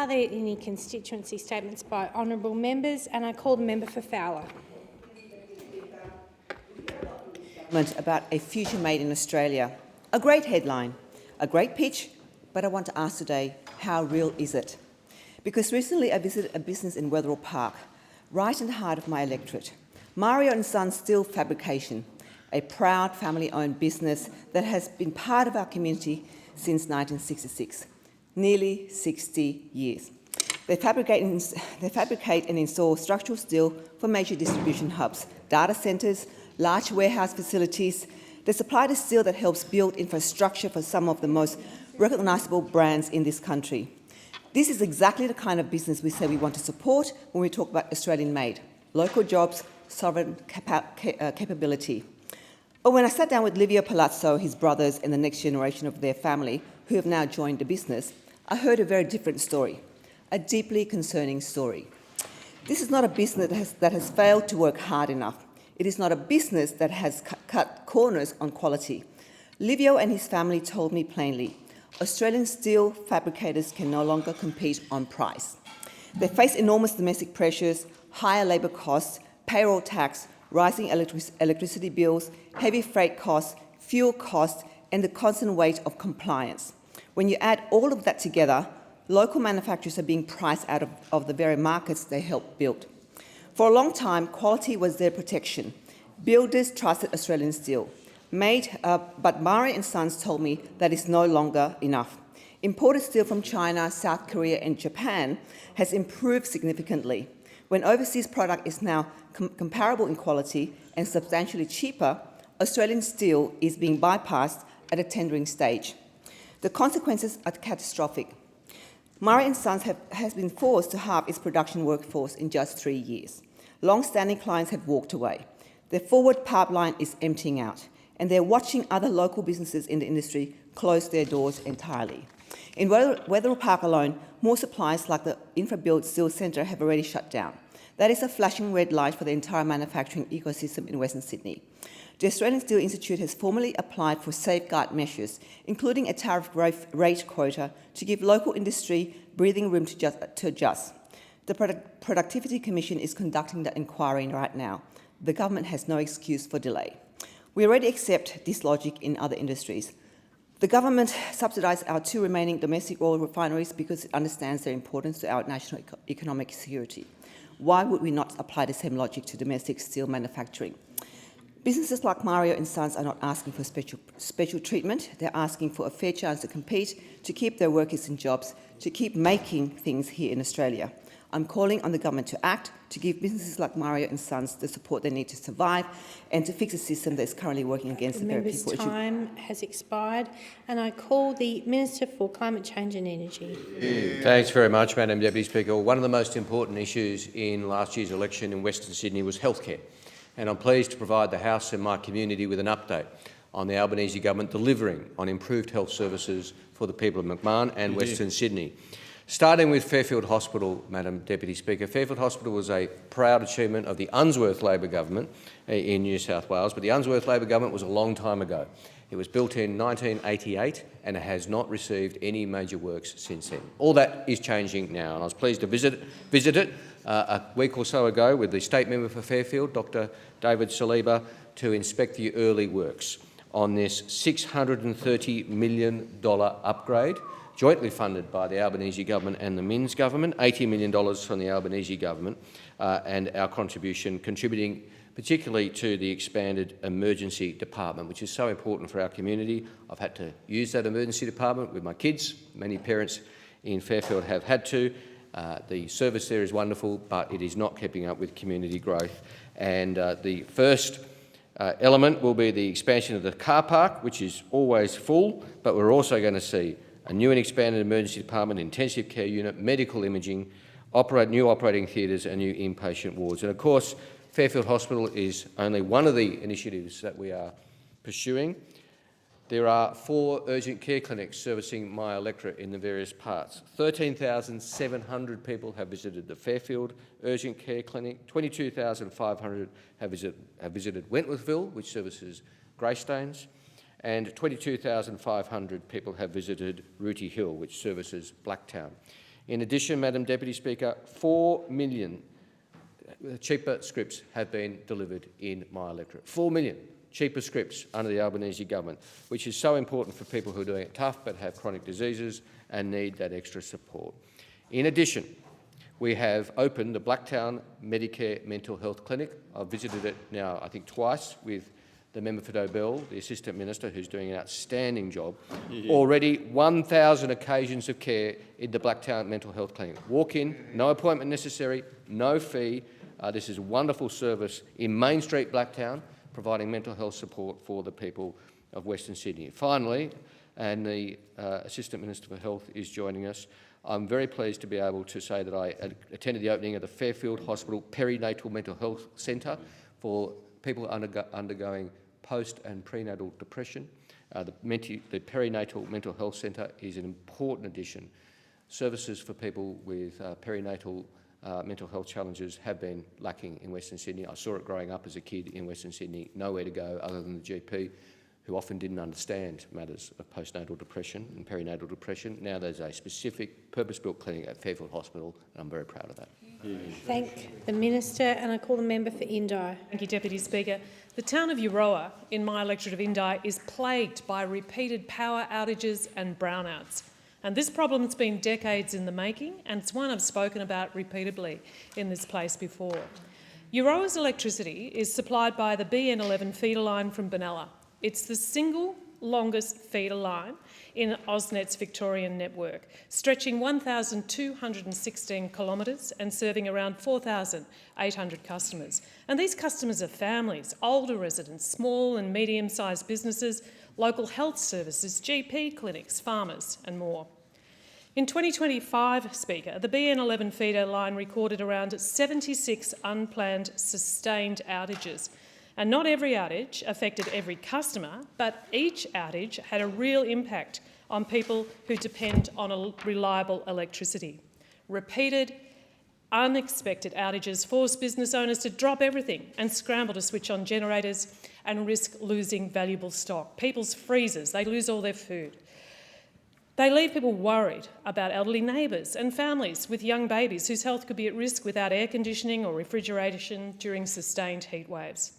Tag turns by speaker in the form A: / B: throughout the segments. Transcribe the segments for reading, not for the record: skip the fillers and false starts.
A: Are there any constituency statements by honourable members? And I call the member for Fowler.
B: About a future made in Australia. A great headline, a great pitch, but I want to ask today, how real is it? Because recently I visited a business in Wetherill Park, right in the heart of my electorate. Mario and Sons Steel Fabrication, a proud family-owned business that has been part of our community since 1966, nearly 60 years. They fabricate and install structural steel for major distribution hubs, data centres, large warehouse facilities. They supply the steel that helps build infrastructure for some of the most recognisable brands in this country. This is exactly the kind of business we say we want to support when we talk about Australian-made, local jobs, sovereign capability. But when I sat down with Livio Palazzo, his brothers and the next generation of their family, who have now joined the business, I heard a very different story, a deeply concerning story. This is not a business that has failed to work hard enough. It is not a business that has cut corners on quality. Livio and his family told me plainly, Australian steel fabricators can no longer compete on price. They face enormous domestic pressures, higher labour costs, payroll tax, rising electricity bills, heavy freight costs, fuel costs, and the constant weight of compliance. When you add all of that together, local manufacturers are being priced out of the very markets they helped build. For a long time, quality was their protection. Builders trusted Australian steel. But Mario and Sons told me that is no longer enough. Imported steel from China, South Korea and Japan has improved significantly. When overseas product is now comparable in quality and substantially cheaper, Australian steel is being bypassed at a tendering stage. The consequences are catastrophic. Mario and Sons has been forced to halve its production workforce in just 3 years. Long-standing clients have walked away. Their forward pipeline is emptying out, and they're watching other local businesses in the industry close their doors entirely. In Wetherill Park alone, more suppliers like the InfraBuild Steel Centre have already shut down. That is a flashing red light for the entire manufacturing ecosystem in Western Sydney. The Australian Steel Institute has formally applied for safeguard measures, including a tariff rate quota to give local industry breathing room to adjust. The Productivity Commission is conducting that inquiry right now. The government has no excuse for delay. We already accept this logic in other industries. The government subsidises our 2 remaining domestic oil refineries because it understands their importance to our national economic security. Why would we not apply the same logic to domestic steel manufacturing? Businesses like Mario and Sons are not asking for special treatment. They're asking for a fair chance to compete, to keep their workers in jobs, to keep making things here in Australia. I'm calling on the government to act, to give businesses like Mario and Sons the support they need to survive and to fix a system that is currently working against the very people.
A: The member's time has expired, and I call the Minister for Climate Change and Energy.
C: Thanks very much, Madam Deputy Speaker. One of the most important issues in last year's election in Western Sydney was healthcare, and I'm pleased to provide the House and my community with an update on the Albanese government delivering on improved health services for the people of McMahon and Western Sydney. Starting with Fairfield Hospital, Madam Deputy Speaker, Fairfield Hospital was a proud achievement of the Unsworth Labor government in New South Wales, but the Unsworth Labor government was a long time ago. It was built in 1988 and it has not received any major works since then. All that is changing now, and I was pleased to visit it a week or so ago with the State Member for Fairfield, Dr David Saliba, to inspect the early works on this $630 million upgrade, jointly funded by the Albanese government and the Minns government, $80 million from the Albanese government, and our contributing particularly to the expanded emergency department, which is so important for our community. I've had to use that emergency department with my kids. Many parents in Fairfield have had to. The service there is wonderful, but it is not keeping up with community growth. And the first element will be the expansion of the car park, which is always full, but we're also going to see a new and expanded emergency department, intensive care unit, medical imaging, new operating theatres and new inpatient wards. And of course, Fairfield Hospital is only one of the initiatives that we are pursuing. There are 4 urgent care clinics servicing my electorate in the various parts. 13,700 people have visited the Fairfield Urgent Care Clinic. 22,500 have visited Wentworthville, which services Greystanes. And 22,500 people have visited Rooty Hill, which services Blacktown. In addition, Madam Deputy Speaker, 4 million cheaper scripts have been delivered in my electorate. 4 million cheaper scripts under the Albanese government, which is so important for people who are doing it tough but have chronic diseases and need that extra support. In addition, we have opened the Blacktown Medicare Mental Health Clinic. I've visited it now, I think, twice with the member for Dobell, the Assistant Minister, who's doing an outstanding job. Already 1,000 occasions of care in the Blacktown Mental Health Clinic. Walk in, no appointment necessary, no fee. This is a wonderful service in Main Street, Blacktown, providing mental health support for the people of Western Sydney. Finally, and the Assistant Minister for Health is joining us, I'm very pleased to be able to say that I attended the opening of the Fairfield Hospital Perinatal Mental Health Centre for people undergoing post and prenatal depression. The Perinatal Mental Health Centre is an important addition. Services for people with perinatal mental health challenges have been lacking in Western Sydney. I saw it growing up as a kid in Western Sydney, nowhere to go other than the GP, who often didn't understand matters of postnatal depression and perinatal depression. Now there's a specific purpose-built clinic at Fairfield Hospital, and I'm very proud of that.
A: Thank the Minister, and I call the member for Indi.
D: Thank you, Deputy Speaker. The town of Euroa in my electorate of Indi is plagued by repeated power outages and brownouts. And this problem has been decades in the making, and it's one I've spoken about repeatedly in this place before. Euroa's electricity is supplied by the BN11 feeder line from Benalla. It's the single longest feeder line in AusNet's Victorian network, stretching 1,216 kilometres and serving around 4,800 customers. And these customers are families, older residents, small and medium-sized businesses, local health services, GP clinics, farmers and more. In 2025, Speaker, the BN11 feeder line recorded around 76 unplanned sustained outages. And not every outage affected every customer, but each outage had a real impact on people who depend on reliable electricity. Repeated, unexpected outages forced business owners to drop everything and scramble to switch on generators and risk losing valuable stock. People's freezers, they lose all their food. They leave people worried about elderly neighbours and families with young babies whose health could be at risk without air conditioning or refrigeration during sustained heat waves.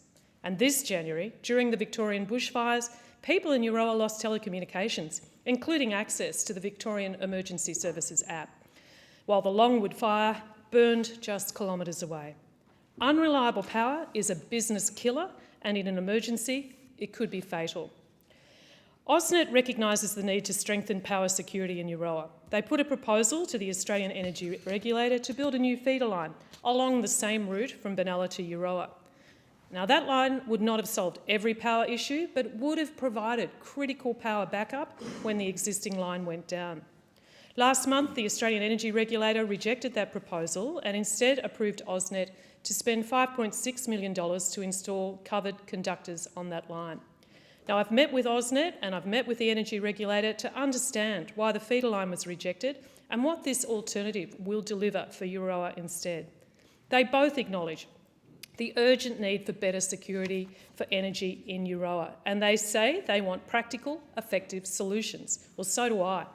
D: And this January, during the Victorian bushfires, people in Euroa lost telecommunications, including access to the Victorian Emergency Services app, while the Longwood fire burned just kilometres away. Unreliable power is a business killer, and in an emergency, it could be fatal. AusNet recognises the need to strengthen power security in Euroa. They put a proposal to the Australian Energy Regulator to build a new feeder line along the same route from Benalla to Euroa. Now, that line would not have solved every power issue, but would have provided critical power backup when the existing line went down. Last month, the Australian Energy Regulator rejected that proposal and instead approved AusNet to spend $5.6 million to install covered conductors on that line. Now, I've met with AusNet and I've met with the Energy Regulator to understand why the feeder line was rejected and what this alternative will deliver for Euroa instead. They both acknowledge the urgent need for better security for energy in Euroa, and they say they want practical, effective solutions. Well, so do I.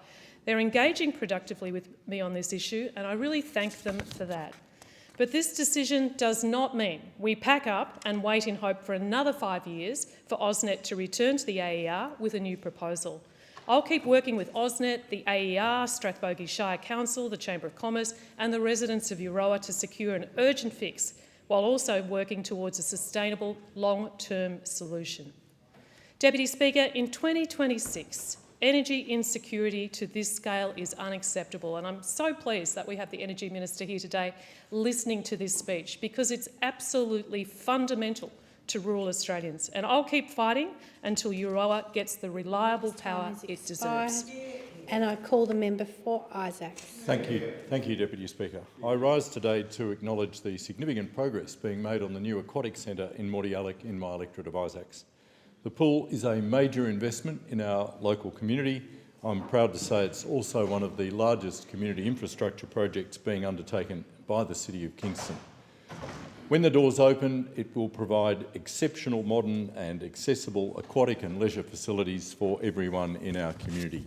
D: They're engaging productively with me on this issue, and I really thank them for that. But this decision does not mean we pack up and wait in hope for another 5 years for AusNet to return to the AER with a new proposal. I'll keep working with AusNet, the AER, Strathbogie Shire Council, the Chamber of Commerce and the residents of Euroa to secure an urgent fix, while also working towards a sustainable long-term solution. Deputy Speaker, in 2026, energy insecurity to this scale is unacceptable, and I'm so pleased that we have the Energy Minister here today listening to this speech, because it's absolutely fundamental to rural Australians. And I'll keep fighting until Euroa gets the reliable power it deserves.
A: And I call the member for Isaacs.
E: Thank you, Deputy Speaker. I rise today to acknowledge the significant progress being made on the new aquatic centre in Mordialloc in my electorate of Isaacs. The pool is a major investment in our local community. I'm proud to say it's also one of the largest community infrastructure projects being undertaken by the City of Kingston. When the doors open, it will provide exceptional modern and accessible aquatic and leisure facilities for everyone in our community.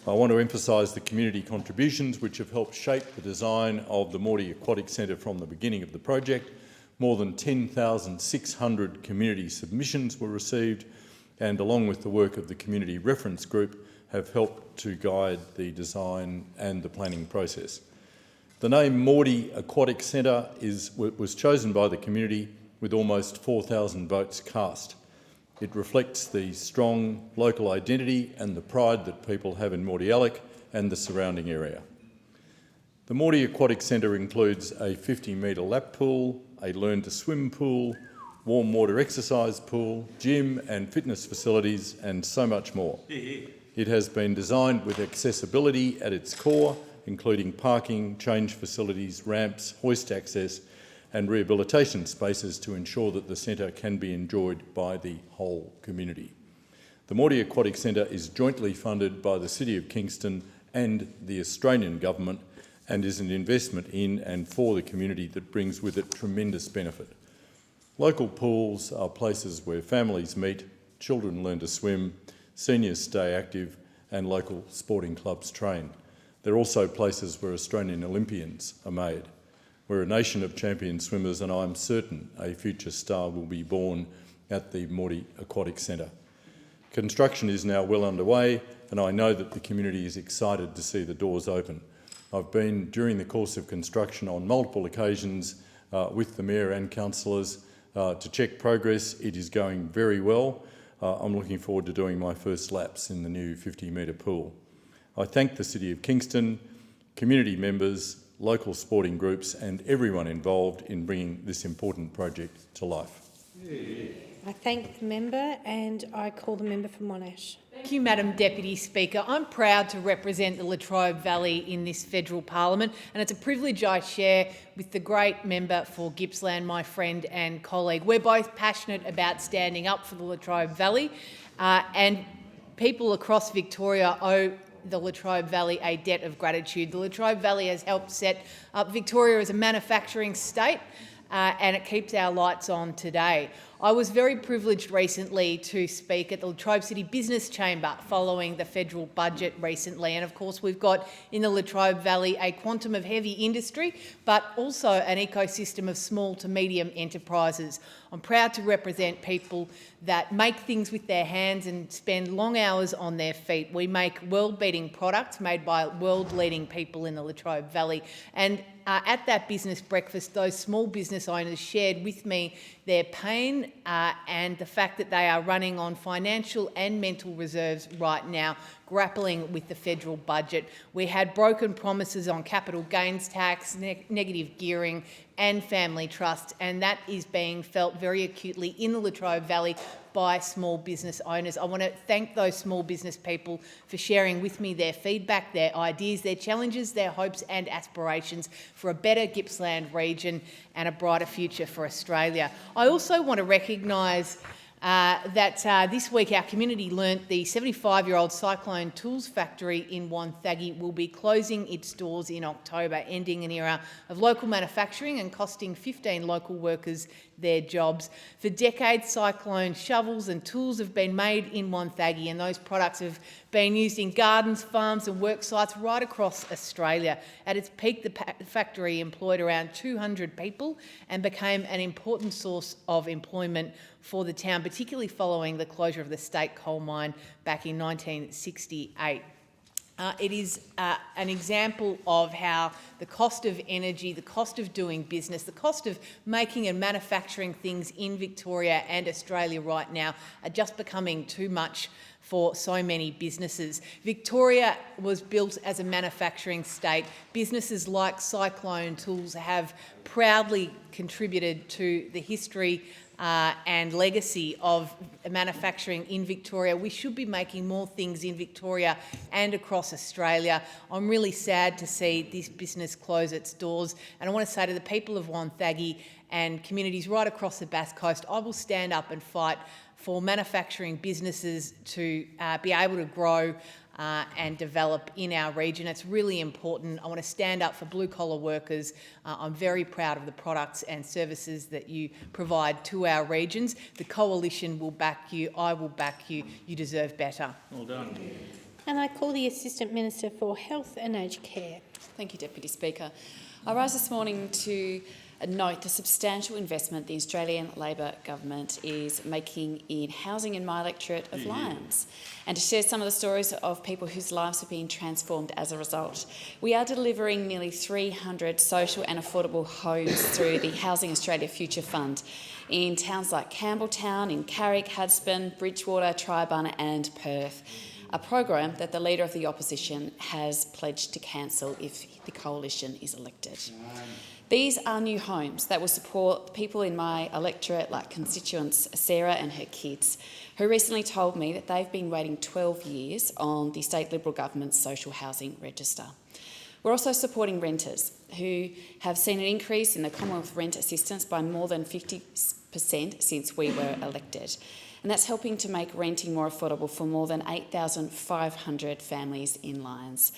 E: I want to emphasise the community contributions which have helped shape the design of the Morty Aquatic Centre from the beginning of the project. More than 10,600 community submissions were received, and along with the work of the Community Reference Group, have helped to guide the design and the planning process. The name Morty Aquatic Centre was chosen by the community with almost 4,000 votes cast. It reflects the strong local identity and the pride that people have in Mordialloc and the surrounding area. The Morty Aquatic Centre includes a 50-metre lap pool, a learn-to-swim pool, warm water exercise pool, gym and fitness facilities, and so much more. It has been designed with accessibility at its core, including parking, change facilities, ramps, hoist access, and rehabilitation spaces to ensure that the centre can be enjoyed by the whole community. The Morty Aquatic Centre is jointly funded by the City of Kingston and the Australian Government, and is an investment in and for the community that brings with it tremendous benefit. Local pools are places where families meet, children learn to swim, seniors stay active, and local sporting clubs train. They're also places where Australian Olympians are made. We're a nation of champion swimmers, and I'm certain a future star will be born at the Morty Aquatic Centre. Construction is now well underway, and I know that the community is excited to see the doors open. I've been, during the course of construction, on multiple occasions with the Mayor and councillors to check progress. It is going very well. I'm looking forward to doing my first laps in the new 50-metre pool. I thank the City of Kingston, community members, local sporting groups and everyone involved in bringing this important project to life.
A: I thank the member and I call the member for Monash.
F: Thank you, Madam Deputy Speaker. I'm proud to represent the Latrobe Valley in this federal parliament, and it's a privilege I share with the great member for Gippsland, my friend and colleague. We're both passionate about standing up for the Latrobe Valley, and people across Victoria owe the Latrobe Valley a debt of gratitude. The Latrobe Valley has helped set up Victoria as a manufacturing state, and it keeps our lights on today. I was very privileged recently to speak at the Latrobe City Business Chamber following the federal budget recently, and of course we've got in the Latrobe Valley a quantum of heavy industry, but also an ecosystem of small to medium enterprises. I'm proud to represent people that make things with their hands and spend long hours on their feet. We make world-beating products made by world-leading people in the Latrobe Valley, and at that business breakfast, those small business owners shared with me their pain and the fact that they are running on financial and mental reserves right now, grappling with the federal budget. We had broken promises on capital gains tax, negative gearing and family trust, and that is being felt very acutely in the Latrobe Valley by small business owners. I want to thank those small business people for sharing with me their feedback, their ideas, their challenges, their hopes and aspirations for a better Gippsland region and a brighter future for Australia. I also want to recognise that this week our community learnt the 75-year-old Cyclone Tools factory in Wonthaggi will be closing its doors in October, ending an era of local manufacturing and costing 15 local workers their jobs. For decades, Cyclone shovels and tools have been made in Wonthaggi, and those products have been used in gardens, farms and work sites right across Australia. At its peak, the factory employed around 200 people and became an important source of employment for the town, particularly following the closure of the state coal mine back in 1968. It is an example of how the cost of energy, the cost of doing business, the cost of making and manufacturing things in Victoria and Australia right now are just becoming too much for so many businesses. Victoria was built as a manufacturing state. Businesses like Cyclone Tools have proudly contributed to the history and legacy of manufacturing in Victoria. We should be making more things in Victoria and across Australia. I'm really sad to see this business close its doors, and I want to say to the people of Wonthaggi and communities right across the Bass Coast, I will stand up and fight for manufacturing businesses to be able to grow and develop in our region. It's really important. I want to stand up for blue-collar workers. I'm very proud of the products and services that you provide to our regions. The Coalition will back you. I will back you. You deserve better.
G: Well done.
A: And I call the Assistant Minister for Health and Aged Care.
G: Thank you, Deputy Speaker. I rise this morning to note the substantial investment the Australian Labor government is making in housing in my electorate of Lyons, and to share some of the stories of people whose lives have been transformed as a result. We are delivering nearly 300 social and affordable homes through the Housing Australia Future Fund in towns like Campbelltown, in Carrick, Hudson, Bridgewater, Tribunna and Perth, a program that the Leader of the Opposition has pledged to cancel if the Coalition is elected. These are new homes that will support people in my electorate, like constituents Sarah and her kids, who recently told me that they've been waiting 12 years on the state Liberal government's social housing register. We're also supporting renters who have seen an increase in the Commonwealth rent assistance by more than 50% since we were elected. And that's helping to make renting more affordable for more than 8,500 families in Lyons.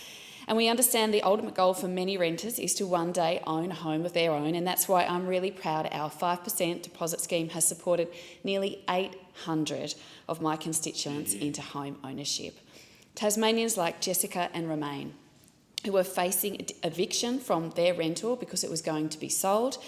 G: And we understand the ultimate goal for many renters is to one day own a home of their own, and that's why I'm really proud our 5% deposit scheme has supported nearly 800 of my constituents into home ownership. Tasmanians like Jessica and Romain, who were facing eviction from their rental because it was going to be sold,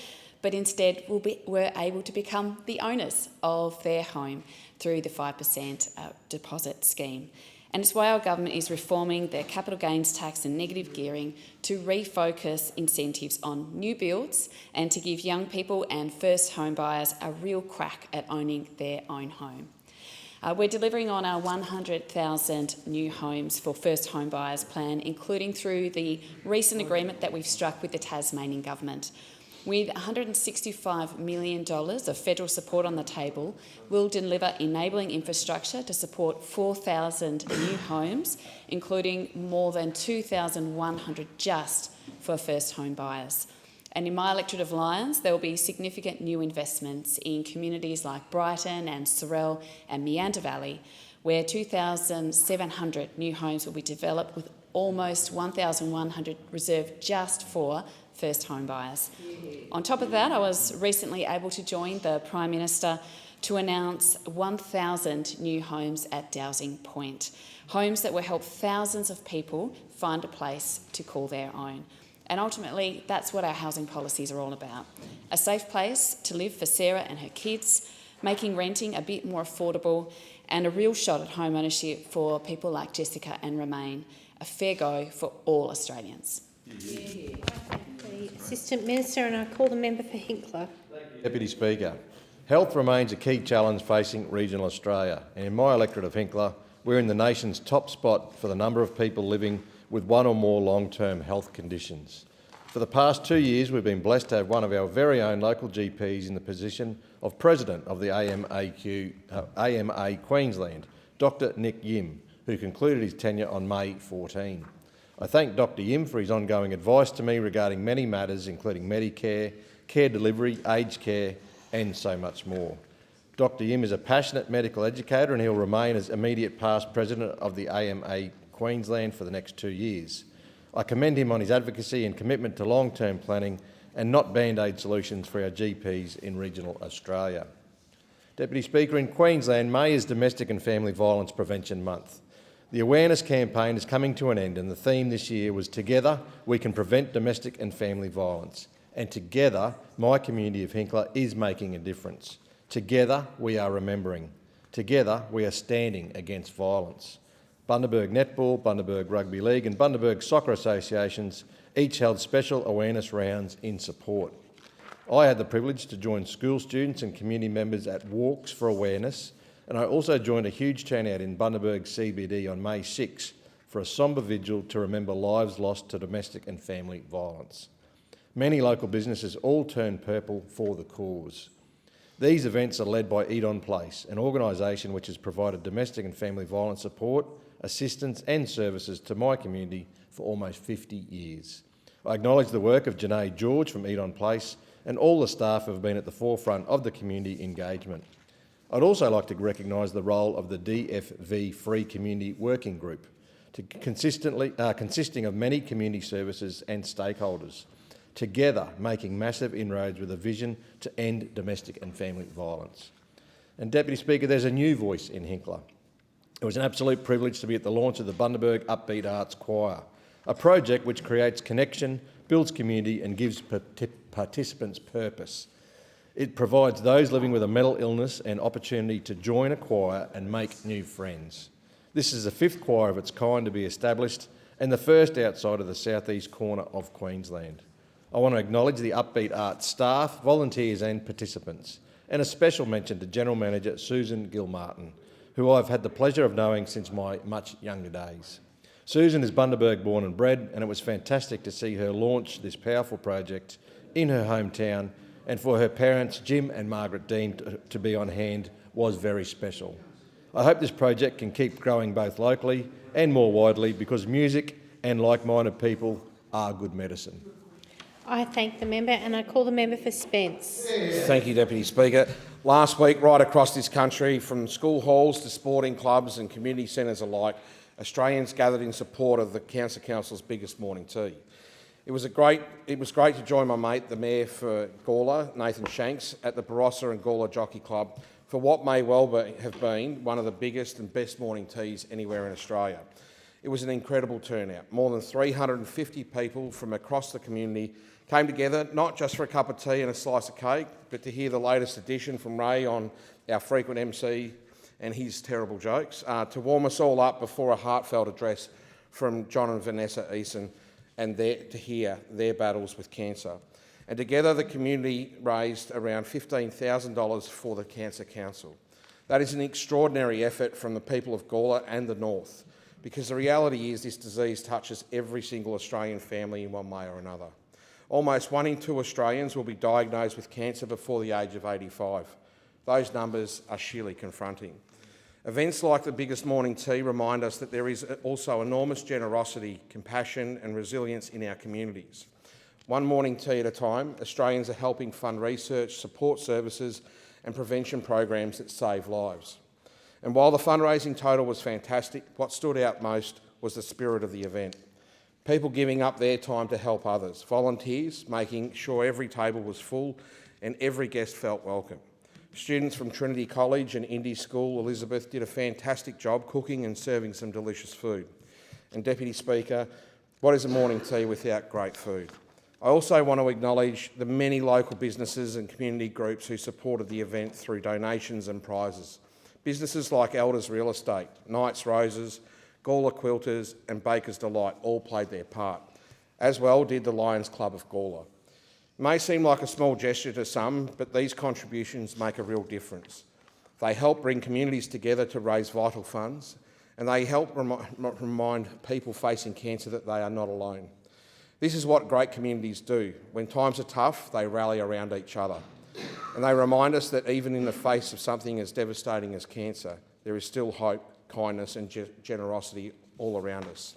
G: but instead were able to become the owners of their home through the 5% deposit scheme. And it's why our government is reforming the capital gains tax and negative gearing to refocus incentives on new builds and to give young people and first home buyers a real crack at owning their own home. We're delivering on our 100,000 new homes for first home buyers plan, including through the recent agreement that we've struck with the Tasmanian government. With $165 million of federal support on the table, we'll deliver enabling infrastructure to support 4,000 new homes, including more than 2,100 just for first home buyers. And in my electorate of Lyons, there will be significant new investments in communities like Brighton and Sorell and Meander Valley, where 2,700 new homes will be developed with almost 1,100 reserved just for first home buyers. On top of that, I was recently able to join the Prime Minister to announce 1,000 new homes at Dowsing Point, homes that will help thousands of people find a place to call their own. And ultimately, that's what our housing policies are all about. A safe place to live for Sarah and her kids, making renting a bit more affordable, and a real shot at home ownership for people like Jessica and Romain. A fair go for all Australians.
A: The Assistant Minister, and I call the member for Hinkler.
H: Deputy Speaker, health remains a key challenge facing regional Australia, and in my electorate of Hinkler, we're in the nation's top spot for the number of people living with one or more long-term health conditions. For the past 2 years, we've been blessed to have one of our very own local GPs in the position of President of the AMA Queensland, Dr Nick Yim, who concluded his tenure on May 14. I thank Dr Yim for his ongoing advice to me regarding many matters, including Medicare, care delivery, aged care and so much more. Dr Yim is a passionate medical educator and he'll remain as immediate past President of the AMA Queensland for the next 2 years. I commend him on his advocacy and commitment to long-term planning and not band-aid solutions for our GPs in regional Australia. Deputy Speaker, in Queensland, May is Domestic and Family Violence Prevention Month. The awareness campaign is coming to an end and the theme this year was Together we can prevent domestic and family violence. And together, my community of Hinkler is making a difference. Together we are remembering. Together we are standing against violence. Bundaberg Netball, Bundaberg Rugby League and Bundaberg Soccer Associations each held special awareness rounds in support. I had the privilege to join school students and community members at Walks for Awareness, and I also joined a huge turnout in Bundaberg CBD on May 6 for a sombre vigil to remember lives lost to domestic and family violence. Many local businesses all turned purple for the cause. These events are led by Edon Place, an organisation which has provided domestic and family violence support, assistance and services to my community for almost 50 years. I acknowledge the work of Janae George from Edon Place and all the staff who have been at the forefront of the community engagement. I'd also like to recognise the role of the DFV Free Community Working Group, consisting of many community services and stakeholders, together making massive inroads with a vision to end domestic and family violence. And Deputy Speaker, there's a new voice in Hinkler, It was an absolute privilege to be at the launch of the Bundaberg Upbeat Arts Choir, a project which creates connection, builds community and gives participants purpose. It provides those living with a mental illness an opportunity to join a choir and make new friends. This is the 5th choir of its kind to be established and the first outside of the southeast corner of Queensland. I want to acknowledge the Upbeat Arts staff, volunteers and participants, and a special mention to General Manager Susan Gilmartin, who I've had the pleasure of knowing since my much younger days. Susan is Bundaberg born and bred, and it was fantastic to see her launch this powerful project in her hometown, and for her parents, Jim and Margaret Dean, to be on hand was very special. I hope this project can keep growing both locally and more widely, because music and like-minded people are good medicine.
A: I thank the member and I call the member for Spence.
I: Thank you, Deputy Speaker. Last week, right across this country, from school halls to sporting clubs and community centres alike, Australians gathered in support of the Cancer Council's biggest morning tea. It was great to join my mate, the Mayor for Gawler, Nathan Shanks, at the Barossa and Gawler Jockey Club for what may well have been one of the biggest and best morning teas anywhere in Australia. It was an incredible turnout. More than 350 people from across the community came together, not just for a cup of tea and a slice of cake, but to hear the latest edition from Ray on our frequent MC and his terrible jokes, to warm us all up before a heartfelt address from John and Vanessa Eason, and to hear their battles with cancer. And together the community raised around $15,000 for the Cancer Council. That is an extraordinary effort from the people of Gawler and the North, because the reality is this disease touches every single Australian family in one way or another. Almost 1 in 2 Australians will be diagnosed with cancer before the age of 85. Those numbers are sheerly confronting. Events like the biggest morning tea remind us that there is also enormous generosity, compassion and resilience in our communities. One morning tea at a time, Australians are helping fund research, support services and prevention programs that save lives. And while the fundraising total was fantastic, what stood out most was the spirit of the event. People giving up their time to help others, volunteers making sure every table was full and every guest felt welcome. Students from Trinity College and Indy School, Elizabeth, did a fantastic job cooking and serving some delicious food. And Deputy Speaker, what is a morning tea without great food? I also want to acknowledge the many local businesses and community groups who supported the event through donations and prizes. Businesses like Elders Real Estate, Knights Roses, Gawler Quilters and Baker's Delight all played their part, as well did the Lions Club of Gawler. It may seem like a small gesture to some, but these contributions make a real difference. They help bring communities together to raise vital funds, and they help remind people facing cancer that they are not alone. This is what great communities do. When times are tough, they rally around each other. And they remind us that even in the face of something as devastating as cancer, there is still hope, kindness and generosity all around us.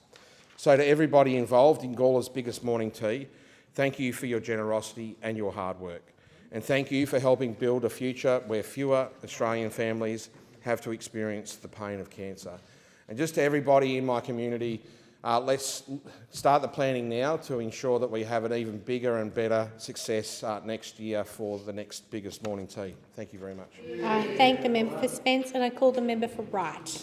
I: So to everybody involved in Gawler's biggest morning tea, thank you for your generosity and your hard work. And thank you for helping build a future where fewer Australian families have to experience the pain of cancer. And just to everybody in my community, let's start the planning now to ensure that we have an even bigger and better success next year for the next biggest morning tea. Thank you very much.
A: I thank the member for Spence and I call the member for Wright.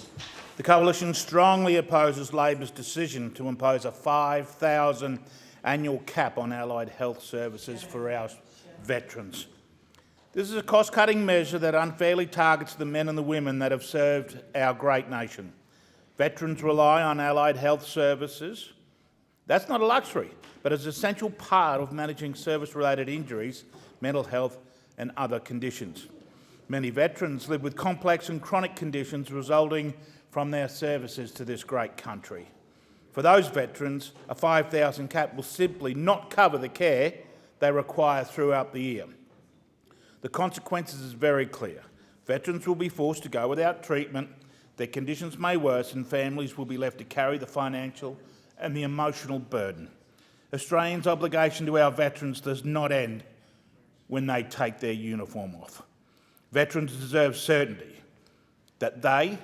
J: The Coalition strongly opposes Labor's decision to impose a $5,000 annual cap on allied health services for our veterans. This is a cost-cutting measure that unfairly targets the men and the women that have served our great nation. Veterans rely on allied health services. That's not a luxury, but is an essential part of managing service-related injuries, mental health and other conditions. Many veterans live with complex and chronic conditions resulting from their services to this great country. For those veterans, a $5,000 cap will simply not cover the care they require throughout the year. The consequences is very clear. Veterans will be forced to go without treatment, their conditions may worsen, families will be left to carry the financial and the emotional burden. Australians' obligation to our veterans does not end when they take their uniform off. Veterans deserve certainty that they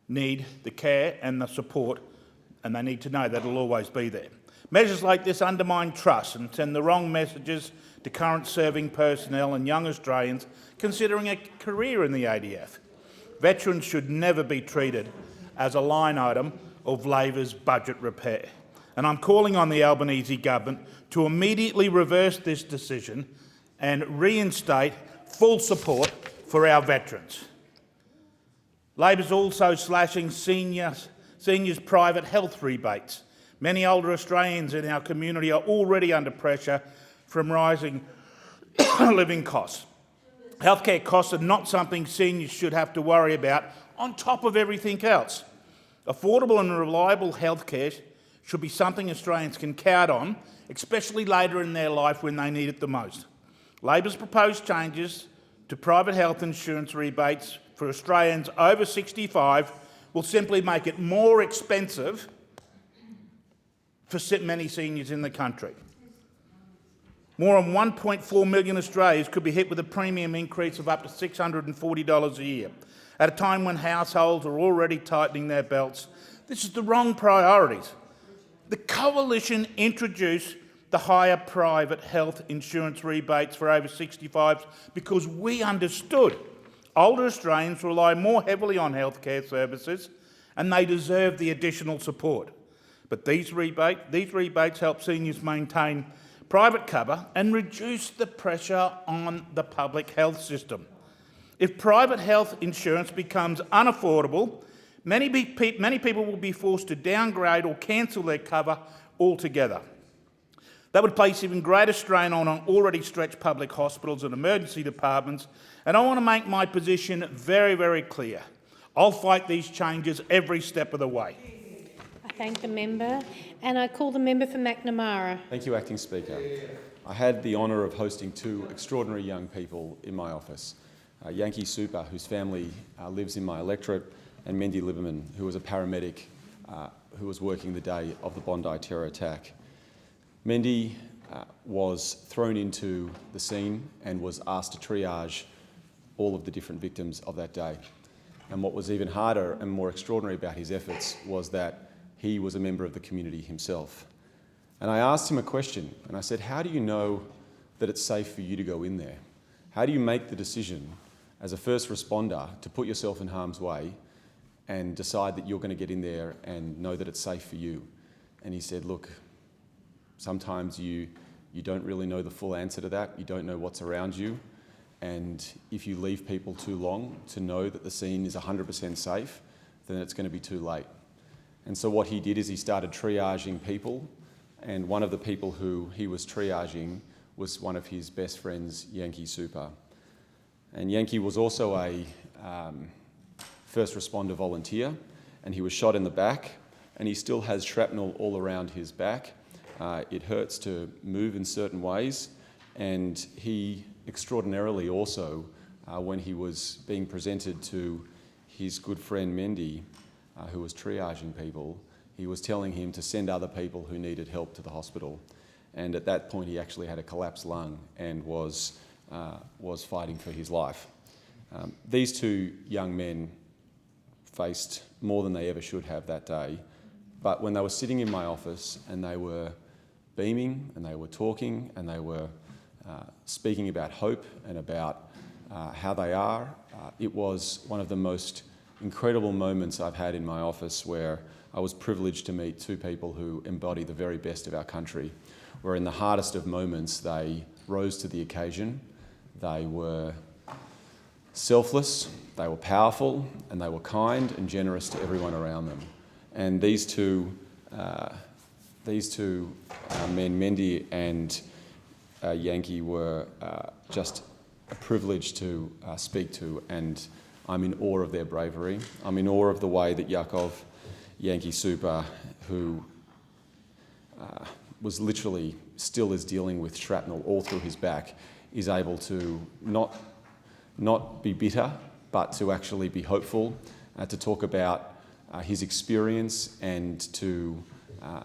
J: need the care and the support, and they need to know that it'll always be there. Measures like this undermine trust and send the wrong messages to current serving personnel and young Australians considering a career in the ADF. Veterans should never be treated as a line item of Labor's budget repair. And I'm calling on the Albanese government to immediately reverse this decision and reinstate full support for our veterans. Labor's also slashing seniors' private health rebates. Many older Australians in our community are already under pressure from rising living costs. Healthcare costs are not something seniors should have to worry about on top of everything else. Affordable and reliable healthcare should be something Australians can count on, especially later in their life when they need it the most. Labor's proposed changes to private health insurance rebates for Australians over 65 will simply make it more expensive for many seniors in the country. More than 1.4 million Australians could be hit with a premium increase of up to $640 a year. At a time when households are already tightening their belts, this is the wrong priorities. The Coalition introduced the higher private health insurance rebates for over 65s because we understood older Australians rely more heavily on healthcare services and they deserve the additional support. But these rebates help seniors maintain private cover and reduce the pressure on the public health system. If private health insurance becomes unaffordable, many people will be forced to downgrade or cancel their cover altogether. That would place even greater strain on already stretched public hospitals and emergency departments, and I want to make my position very, very clear. I'll fight these changes every step of the way.
A: I thank the member and I call the member for McNamara.
K: Thank you, Acting Speaker. I had the honour of hosting two extraordinary young people in my office. Yankee Super, whose family lives in my electorate, and Mendy Liberman, who was a paramedic who was working the day of the Bondi terror attack. Mendy was thrown into the scene and was asked to triage all of the different victims of that day. And what was even harder and more extraordinary about his efforts was that he was a member of the community himself. And I asked him a question, and I said, how do you know that it's safe for you to go in there? How do you make the decision as a first responder to put yourself in harm's way and decide that you're going to get in there and know that it's safe for you? And he said, look, sometimes you don't really know the full answer to that. You don't know what's around you. And if you leave people too long to know that the scene is 100% safe, then it's going to be too late. And so what he did is he started triaging people, and one of the people who he was triaging was one of his best friends, Yankee Super. And Yankee was also a first responder volunteer, and he was shot in the back, and he still has shrapnel all around his back. It hurts to move in certain ways, and he extraordinarily also, when he was being presented to his good friend Mendy, who was triaging people, he was telling him to send other people who needed help to the hospital. And at that point he actually had a collapsed lung and was fighting for his life. These two young men faced more than they ever should have that day, but when they were sitting in my office and they were beaming and they were talking and they were speaking about hope and about how they are, it was one of the most incredible moments I've had in my office, where I was privileged to meet two people who embody the very best of our country, where in the hardest of moments they rose to the occasion. They were selfless, they were powerful, and they were kind and generous to everyone around them. And these two men, Mendy and Yankee, were just a privilege to speak to, and I'm in awe of their bravery. I'm in awe of the way that Yakov, Yankee Super, who was literally still is dealing with shrapnel all through his back, is able to not be bitter, but to actually be hopeful, to talk about his experience and to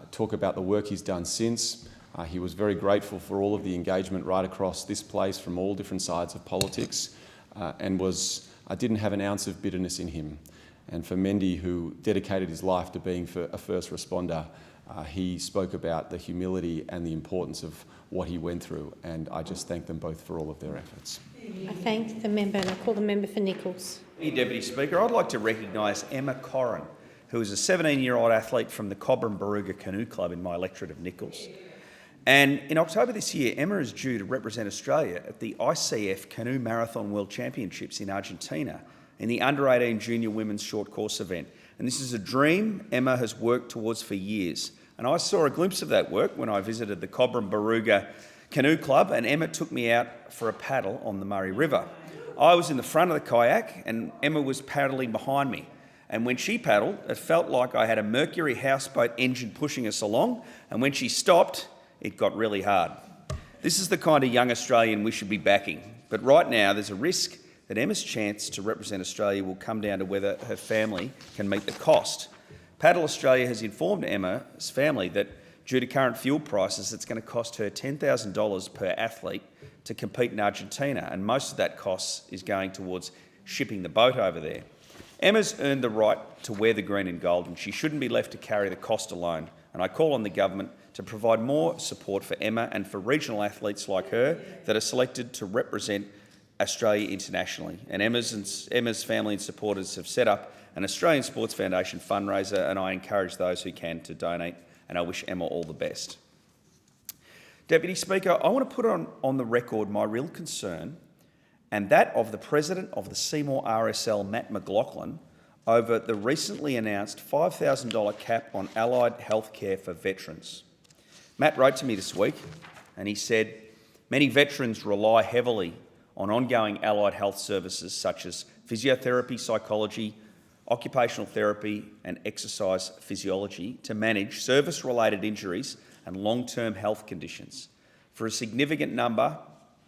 K: talk about the work he's done since. He was very grateful for all of the engagement right across this place from all different sides of politics, and didn't have an ounce of bitterness in him. And for Mendy, who dedicated his life to being a first responder, he spoke about the humility and the importance of what he went through, and I just thank them both for all of their efforts.
A: I thank the member and I call the member for Nichols.
L: Deputy Speaker, I'd like to recognise Emma Corrin, who is a 17-year-old athlete from the Cobram Barooga Canoe Club in my electorate of Nichols. And in October this year, Emma is due to represent Australia at the ICF Canoe Marathon World Championships in Argentina in the Under-18 Junior Women's Short Course event. And this is a dream Emma has worked towards for years. And I saw a glimpse of that work when I visited the Cobram Barooga Canoe Club, and Emma took me out for a paddle on the Murray River. I was in the front of the kayak and Emma was paddling behind me. And when she paddled, it felt like I had a Mercury houseboat engine pushing us along. And when she stopped, it got really hard. This is the kind of young Australian we should be backing. But right now, there's a risk that Emma's chance to represent Australia will come down to whether her family can meet the cost. Paddle Australia has informed Emma's family that due to current fuel prices, it's going to cost her $10,000 per athlete to compete in Argentina, and most of that cost is going towards shipping the boat over there. Emma's earned the right to wear the green and gold, and she shouldn't be left to carry the cost alone. And I call on the government to provide more support for Emma and for regional athletes like her that are selected to represent Australia internationally. And Emma's family and supporters have set up an Australian Sports Foundation fundraiser, and I encourage those who can to donate, and I wish Emma all the best. Deputy Speaker, I want to put on the record my real concern, and that of the President of the Seymour RSL, Matt McLaughlin, over the recently announced $5,000 cap on allied healthcare for veterans. Matt wrote to me this week and he said, many veterans rely heavily on ongoing allied health services such as physiotherapy, psychology, occupational therapy and exercise physiology to manage service-related injuries and long-term health conditions. For a significant number,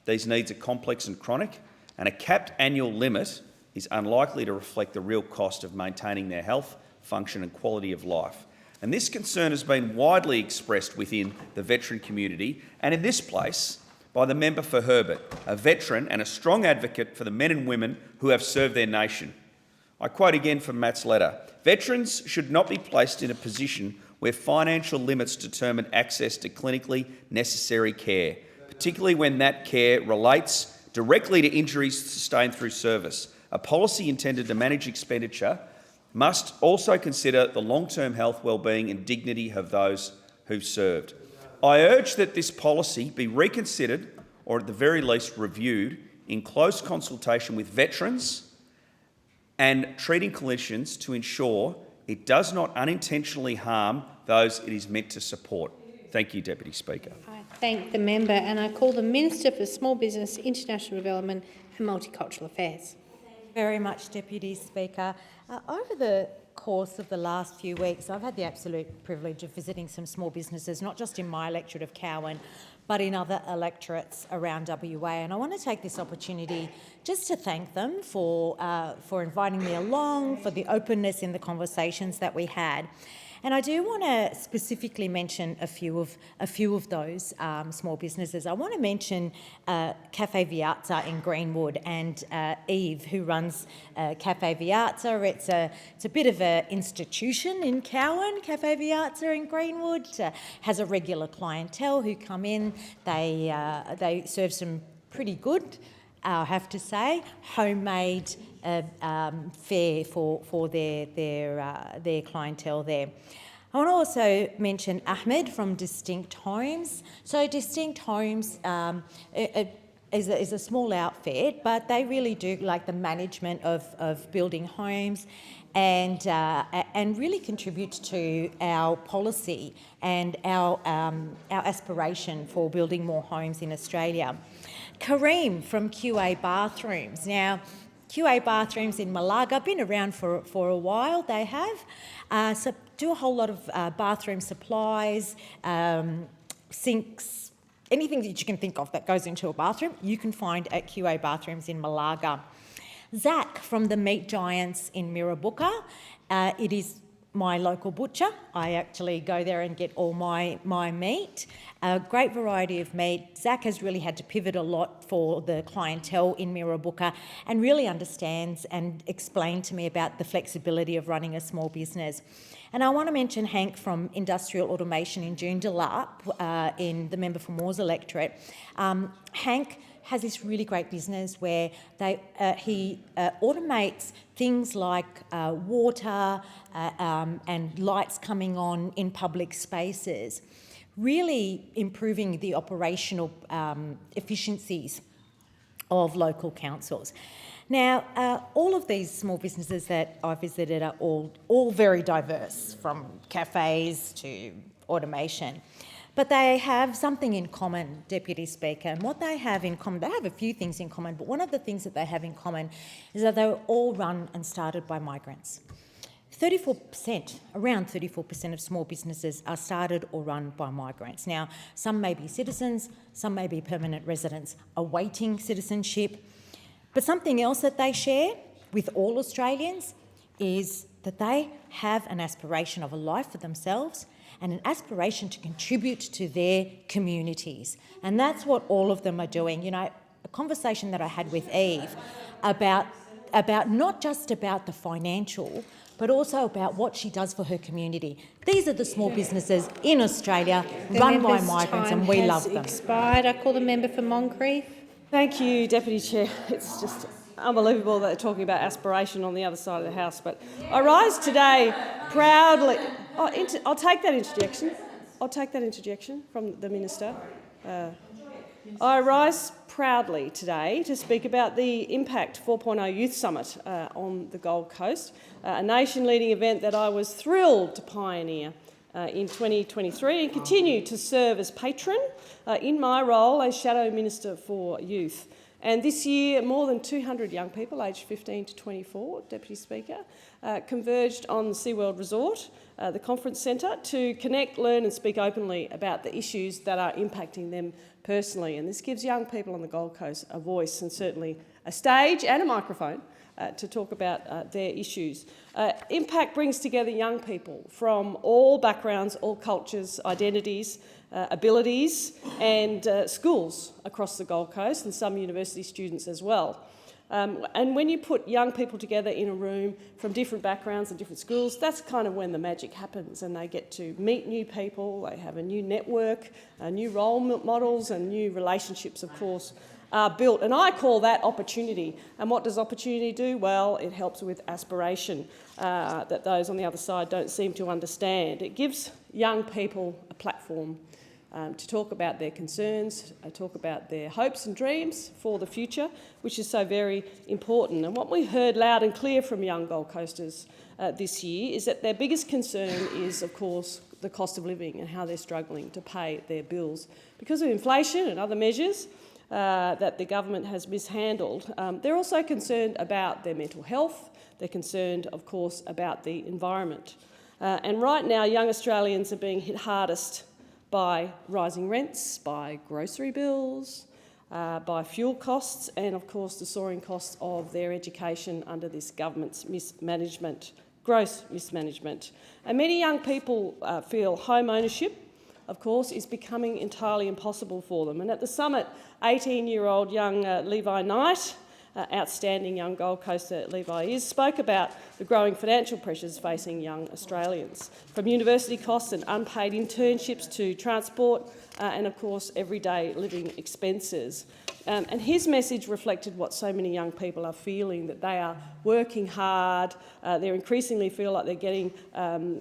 L: these needs are complex and chronic, and a capped annual limit is unlikely to reflect the real cost of maintaining their health, function and quality of life. And this concern has been widely expressed within the veteran community and in this place by the member for Herbert, a veteran and a strong advocate for the men and women who have served their nation. I quote again from Matt's letter, "Veterans should not be placed in a position where financial limits determine access to clinically necessary care, particularly when that care relates directly to injuries sustained through service. A policy intended to manage expenditure must also consider the long-term health, well-being and dignity of those who've served." I urge that this policy be reconsidered or at the very least reviewed in close consultation with veterans and treating clinicians to ensure it does not unintentionally harm those it is meant to support. Thank you, Deputy Speaker.
A: I thank the member and I call the Minister for Small Business, International Development and Multicultural Affairs.
M: Very much, Deputy Speaker. Over the course of the last few weeks, I've had the absolute privilege of visiting some small businesses, not just in my electorate of Cowan, but in other electorates around WA. And I want to take this opportunity just to thank them for inviting me along, for the openness in the conversations that we had. And I do want to specifically mention a few of those small businesses. I want to mention Cafe Viazza in Greenwood and Eve, who runs Cafe Viazza. It's a bit of an institution in Cowan. Cafe Viazza in Greenwood has a regular clientele who come in. They serve some pretty good, I have to say, homemade fare for their clientele there. I want to also mention Ahmed from Distinct Homes. So Distinct Homes is a small outfit, but they really do like the management of building homes and really contribute to our policy and our aspiration for building more homes in Australia. Kareem from QA Bathrooms. Now, QA Bathrooms in Malaga, been around for a while, they have. So do a whole lot of bathroom supplies, sinks, anything that you can think of that goes into a bathroom, you can find at QA Bathrooms in Malaga. Zach from the Meat Giants in Mirrabooka. It is my local butcher. I actually go there and get all my meat. A great variety of meat. Zach has really had to pivot a lot for the clientele in Mirrabooka and really understands and explained to me about the flexibility of running a small business. And I want to mention Hank from Industrial Automation in Joondalup, in the member for Moore's electorate. Hank has this really great business where he automates things like water and lights coming on in public spaces, really improving the operational efficiencies of local councils. Now, all of these small businesses that I visited are all very diverse, from cafes to automation. But they have something in common, Deputy Speaker, and what they have in common, they have a few things in common, but one of the things that they have in common is that they were all run and started by migrants. 34%, around 34% of small businesses are started or run by migrants. Now, some may be citizens, some may be permanent residents awaiting citizenship, but something else that they share with all Australians is that they have an aspiration of a life for themselves and an aspiration to contribute to their communities. And that's what all of them are doing. You know, a conversation that I had with Eve about not just about the financial, but also about what she does for her community. These are the small businesses in Australia run by migrants, and we love them.
A: Expired. I call the member for Moncrief.
N: Thank you, Deputy Chair. It's just unbelievable that they're talking about aspiration on the other side of the House. But I rise today proudly. I'll take that interjection. I'll take that interjection from the Minister. I rise proudly today to speak about the Impact 4.0 Youth Summit on the Gold Coast, a nation-leading event that I was thrilled to pioneer in 2023 and continue to serve as patron in my role as Shadow Minister for Youth. And this year, more than 200 young people aged 15 to 24, Deputy Speaker, converged on the SeaWorld Resort, the conference centre, to connect, learn and speak openly about the issues that are impacting them personally. And this gives young people on the Gold Coast a voice and certainly a stage and a microphone to talk about their issues. Impact brings together young people from all backgrounds, all cultures, identities, abilities and schools across the Gold Coast, and some university students as well. And when you put young people together in a room from different backgrounds and different schools, that's kind of when the magic happens, and they get to meet new people, they have a new network, new role models and new relationships, of course, are built. And I call that opportunity. And what does opportunity do? Well, it helps with aspiration that those on the other side don't seem to understand. It gives young people a platform to talk about their concerns, talk about their hopes and dreams for the future, which is so very important. And what we heard loud and clear from young Gold Coasters this year is that their biggest concern is, of course, the cost of living and how they're struggling to pay their bills. Because of inflation and other measures that the government has mishandled, they're also concerned about their mental health. They're concerned, of course, about the environment. And right now, young Australians are being hit hardest by rising rents, by grocery bills, by fuel costs, and of course the soaring costs of their education under this government's mismanagement, gross mismanagement. And many young people feel home ownership, of course, is becoming entirely impossible for them. And at the summit, 18-year-old young Levi Knight, outstanding young Gold Coaster Levi is, spoke about the growing financial pressures facing young Australians, from university costs and unpaid internships to transport and, of course, everyday living expenses. And his message reflected what so many young people are feeling, that they are working hard, they increasingly feel like they're getting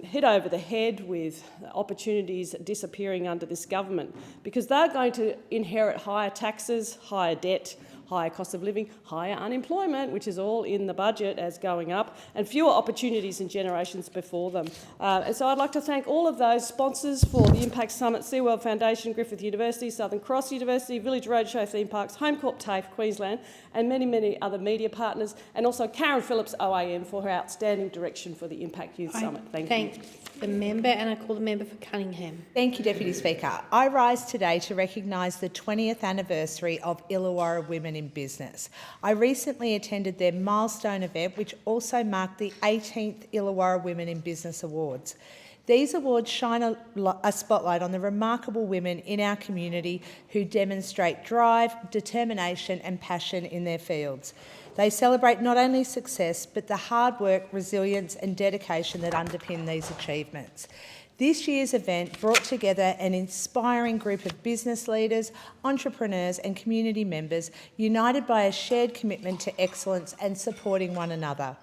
N: hit over the head with opportunities disappearing under this government, because they're going to inherit higher taxes, higher debt, higher cost of living, higher unemployment, which is all in the budget as going up, and fewer opportunities in generations before them. And so I'd like to thank all of those sponsors for the Impact Summit: SeaWorld Foundation, Griffith University, Southern Cross University, Village Roadshow Theme Parks, HomeCorp TAFE, Queensland, and many, many other media partners, and also Karen Phillips, OAM, for her outstanding direction for the Impact Youth Summit. Thank you.
A: The member, and I call the member for Cunningham.
O: Thank you, Deputy Speaker. I rise today to recognise the 20th anniversary of Illawarra Women in Business. I recently attended their milestone event, which also marked the 18th Illawarra Women in Business Awards. These awards shine a spotlight on the remarkable women in our community who demonstrate drive, determination and passion in their fields. They celebrate not only success, but the hard work, resilience and dedication that underpin these achievements. This year's event brought together an inspiring group of business leaders, entrepreneurs and community members united by a shared commitment to excellence and supporting one another.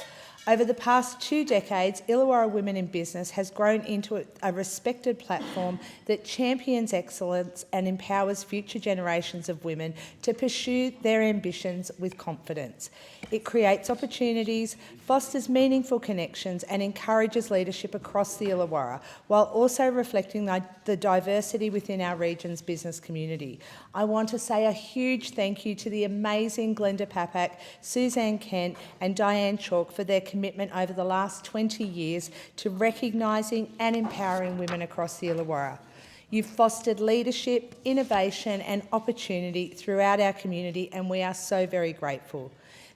O: Over the past 2 decades, Illawarra Women in Business has grown into a respected platform that champions excellence and empowers future generations of women to pursue their ambitions with confidence. It creates opportunities, fosters meaningful connections and encourages leadership across the Illawarra, while also reflecting the diversity within our region's business community. I want to say a huge thank you to the amazing Glenda Papak, Suzanne Kent and Diane Chalk for their commitment over the last 20 years to recognising and empowering women across the Illawarra. You've fostered leadership, innovation and opportunity throughout our community and we are so very grateful.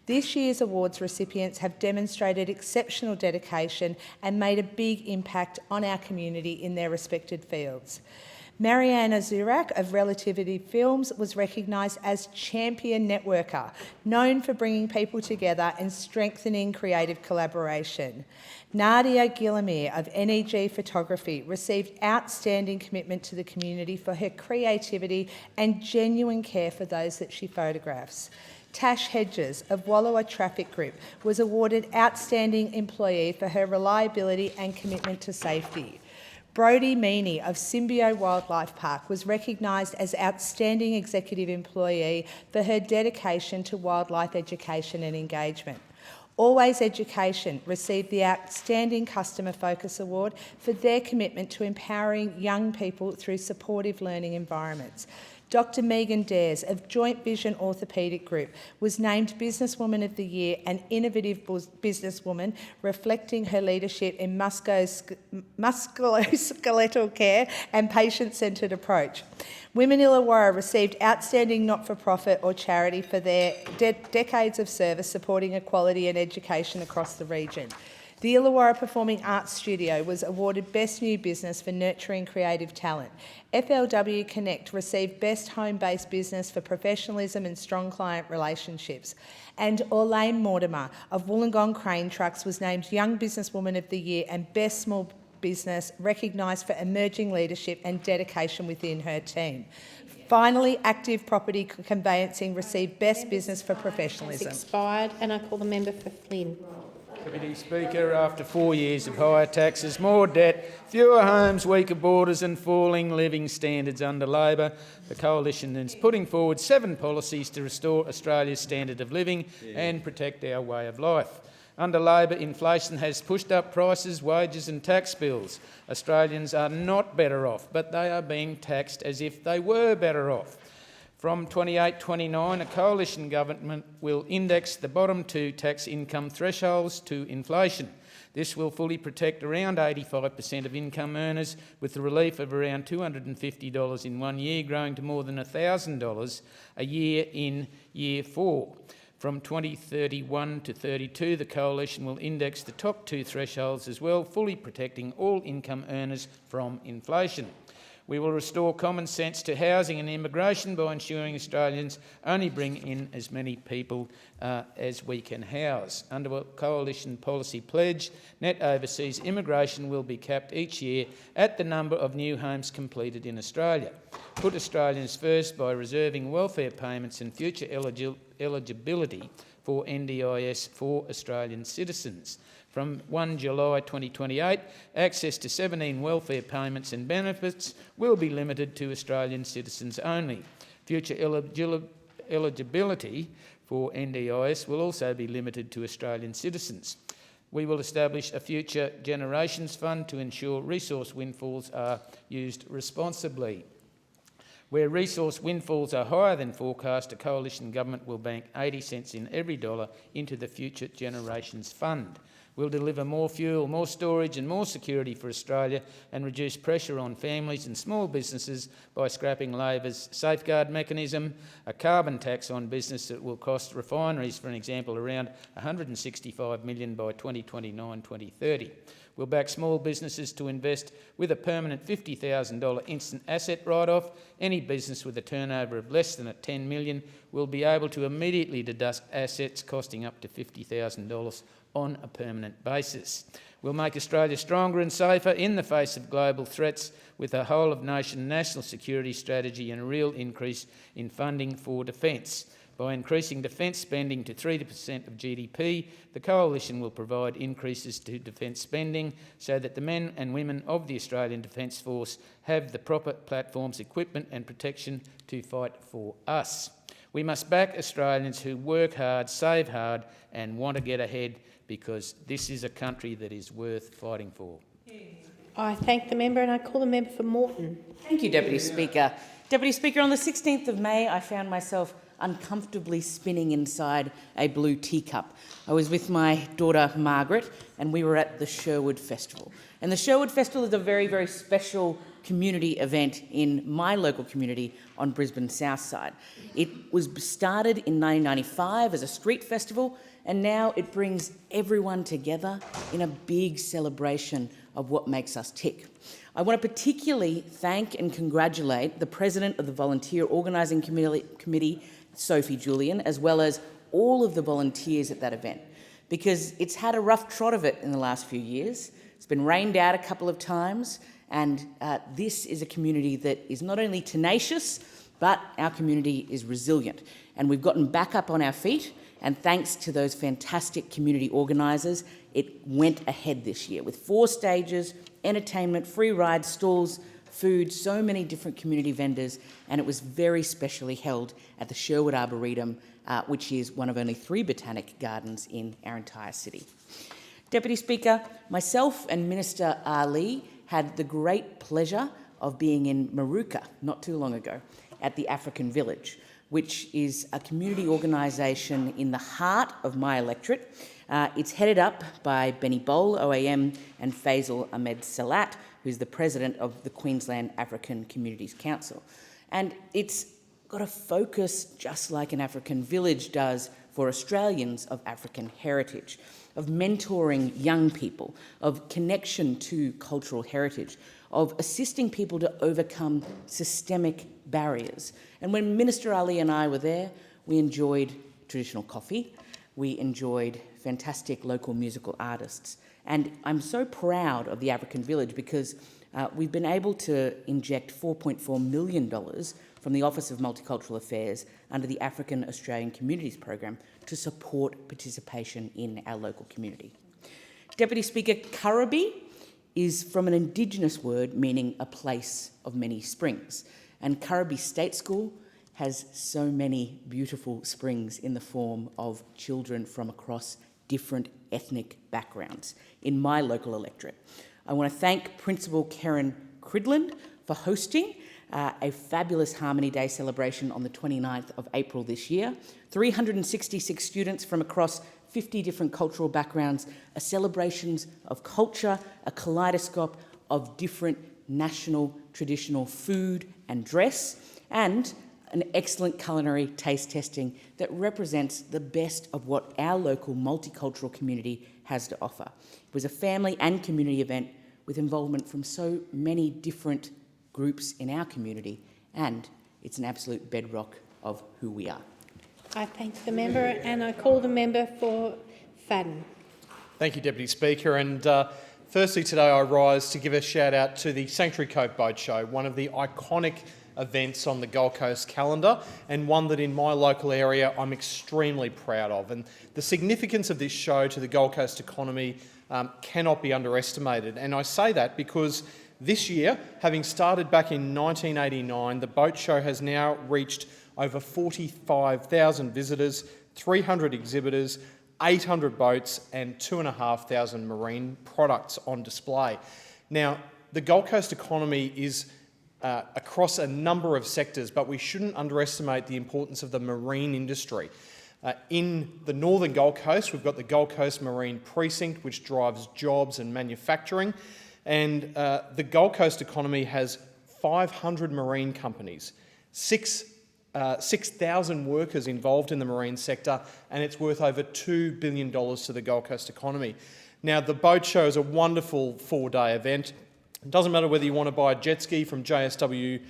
O: This year's awards recipients have demonstrated exceptional dedication and made a big impact on our community in their respected fields. Mariana Zurak of Relativity Films was recognised as Champion Networker, known for bringing people together and strengthening creative collaboration. Nadia Gillamir of NEG Photography received outstanding commitment to the community for her creativity and genuine care for those that she photographs. Tash Hedges of Wallowa Traffic Group was awarded Outstanding Employee for her reliability and commitment to safety. Brodie Meaney of Symbio Wildlife Park was recognised as Outstanding Executive Employee for her dedication to wildlife education and engagement. Always Education received the Outstanding Customer Focus Award for their commitment to empowering young people through supportive learning environments. Dr Megan Dares of Joint Vision Orthopaedic Group was named Businesswoman of the Year and Innovative Businesswoman, reflecting her leadership in musculoskeletal care and patient-centred approach. Women Illawarra received Outstanding Not-for-Profit or Charity for their decades of service supporting equality and education across the region. The Illawarra Performing Arts Studio was awarded Best New Business for nurturing creative talent. FLW Connect received Best Home-Based Business for professionalism and strong client relationships. And Orlane Mortimer of Wollongong Crane Trucks was named Young Businesswoman of the Year and Best Small Business, recognised for emerging leadership and dedication within her team. Finally, Active Property Conveyancing received Best Business for professionalism.
A: Expired, and I call the member for Flynn.
P: Deputy Speaker, after 4 years of higher taxes, more debt, fewer homes, weaker borders and falling living standards under Labor, the Coalition is putting forward 7 policies to restore Australia's standard of living and protect our way of life. Under Labor, inflation has pushed up prices, wages and tax bills. Australians are not better off, but they are being taxed as if they were better off. From 28-29, a coalition government will index the bottom 2 tax income thresholds to inflation. This will fully protect around 85% of income earners, with the relief of around $250 in 1 year, growing to more than $1,000 a year in Year 4. From 2031 to 32, the coalition will index the top 2 thresholds as well, fully protecting all income earners from inflation. We will restore common sense to housing and immigration by ensuring Australians only bring in as many people as we can house. Under a coalition policy pledge, net overseas immigration will be capped each year at the number of new homes completed in Australia. Put Australians first by reserving welfare payments and future eligibility for NDIS for Australian citizens. From 1 July 2028, access to 17 welfare payments and benefits will be limited to Australian citizens only. Future eligibility for NDIS will also be limited to Australian citizens. We will establish a future generations fund to ensure resource windfalls are used responsibly. Where resource windfalls are higher than forecast, a coalition government will bank 80 cents in every dollar into the Future Generations Fund. We'll deliver more fuel, more storage and more security for Australia and reduce pressure on families and small businesses by scrapping Labor's safeguard mechanism, a carbon tax on business that will cost refineries, for an example, around $165 million by 2029-2030. We'll back small businesses to invest with a permanent $50,000 instant asset write-off. Any business with a turnover of less than $10 million will be able to immediately deduct assets costing up to $50,000 on a permanent basis. We'll make Australia stronger and safer in the face of global threats with a whole-of-nation national security strategy and a real increase in funding for defence. By increasing defence spending to 3% of GDP, the Coalition will provide increases to defence spending so that the men and women of the Australian Defence Force have the proper platforms, equipment and protection to fight for us. We must back Australians who work hard, save hard and want to get ahead, because this is a country that is worth fighting for.
A: I thank the member and I call the member for Moreton.
Q: Thank you, Deputy Speaker. Deputy Speaker, on the 16th of May, I found myself uncomfortably spinning inside a blue teacup. I was with my daughter Margaret and we were at the Sherwood Festival. And the Sherwood Festival is a very, very special community event in my local community on Brisbane South Side. It was started in 1995 as a street festival, and now it brings everyone together in a big celebration of what makes us tick. I want to particularly thank and congratulate the President of the Volunteer Organising Committee, Sophie Julian, as well as all of the volunteers at that event, because it's had a rough trot of it in the last few years. It's been rained out a couple of times, and this is a community that is not only tenacious, but our community is resilient. And we've gotten back up on our feet, and thanks to those fantastic community organisers, it went ahead this year with 4 stages, entertainment, free rides, stalls, food, so many different community vendors, and it was very specially held at the Sherwood Arboretum, which is one of only 3 botanic gardens in our entire city. Deputy Speaker, myself and Minister Ali had the great pleasure of being in Maruka not too long ago at the African Village, which is a community organisation in the heart of my electorate. It's headed up by Benny Bowl, OAM, and Faisal Ahmed Salat, who's the president of the Queensland African Communities Council. And it's got a focus, just like an African Village does for Australians of African heritage, of mentoring young people, of connection to cultural heritage, of assisting people to overcome systemic barriers. And when Minister Ali and I were there, we enjoyed traditional coffee, we enjoyed fantastic local musical artists. And I'm so proud of the African Village because we've been able to inject $4.4 million from the Office of Multicultural Affairs under the African Australian Communities Program to support participation in our local community. Deputy Speaker, Currabee is from an Indigenous word meaning a place of many springs. And Currabee State School has so many beautiful springs in the form of children from across different ethnic backgrounds in my local electorate. I want to thank Principal Karen Cridland for hosting a fabulous Harmony Day celebration on the 29th of April this year. 366 students from across 50 different cultural backgrounds, a celebration of culture, a kaleidoscope of different national traditional food and dress, and an excellent culinary taste testing that represents the best of what our local multicultural community has to offer. It was a family and community event with involvement from so many different groups in our community, and it's an absolute bedrock of who we are.
A: I thank the member and I call the member for Fadden.
R: Thank you, Deputy Speaker. And firstly today I rise to give a shout out to the Sanctuary Cove Boat Show, one of the iconic events on the Gold Coast calendar and one that in my local area I'm extremely proud of. And the significance of this show to the Gold Coast economy cannot be underestimated. And I say that because this year, having started back in 1989, the boat show has now reached over 45,000 visitors, 300 exhibitors, 800 boats and 2,500 marine products on display. Now, the Gold Coast economy is across a number of sectors, but we shouldn't underestimate the importance of the marine industry. In the northern Gold Coast, we've got the Gold Coast Marine Precinct, which drives jobs and manufacturing. And the Gold Coast economy has 500 marine companies, 6,000 workers involved in the marine sector, and it's worth over $2 billion to the Gold Coast economy. Now, the boat show is a wonderful 4-day event. It doesn't matter whether you want to buy a jet ski from JSW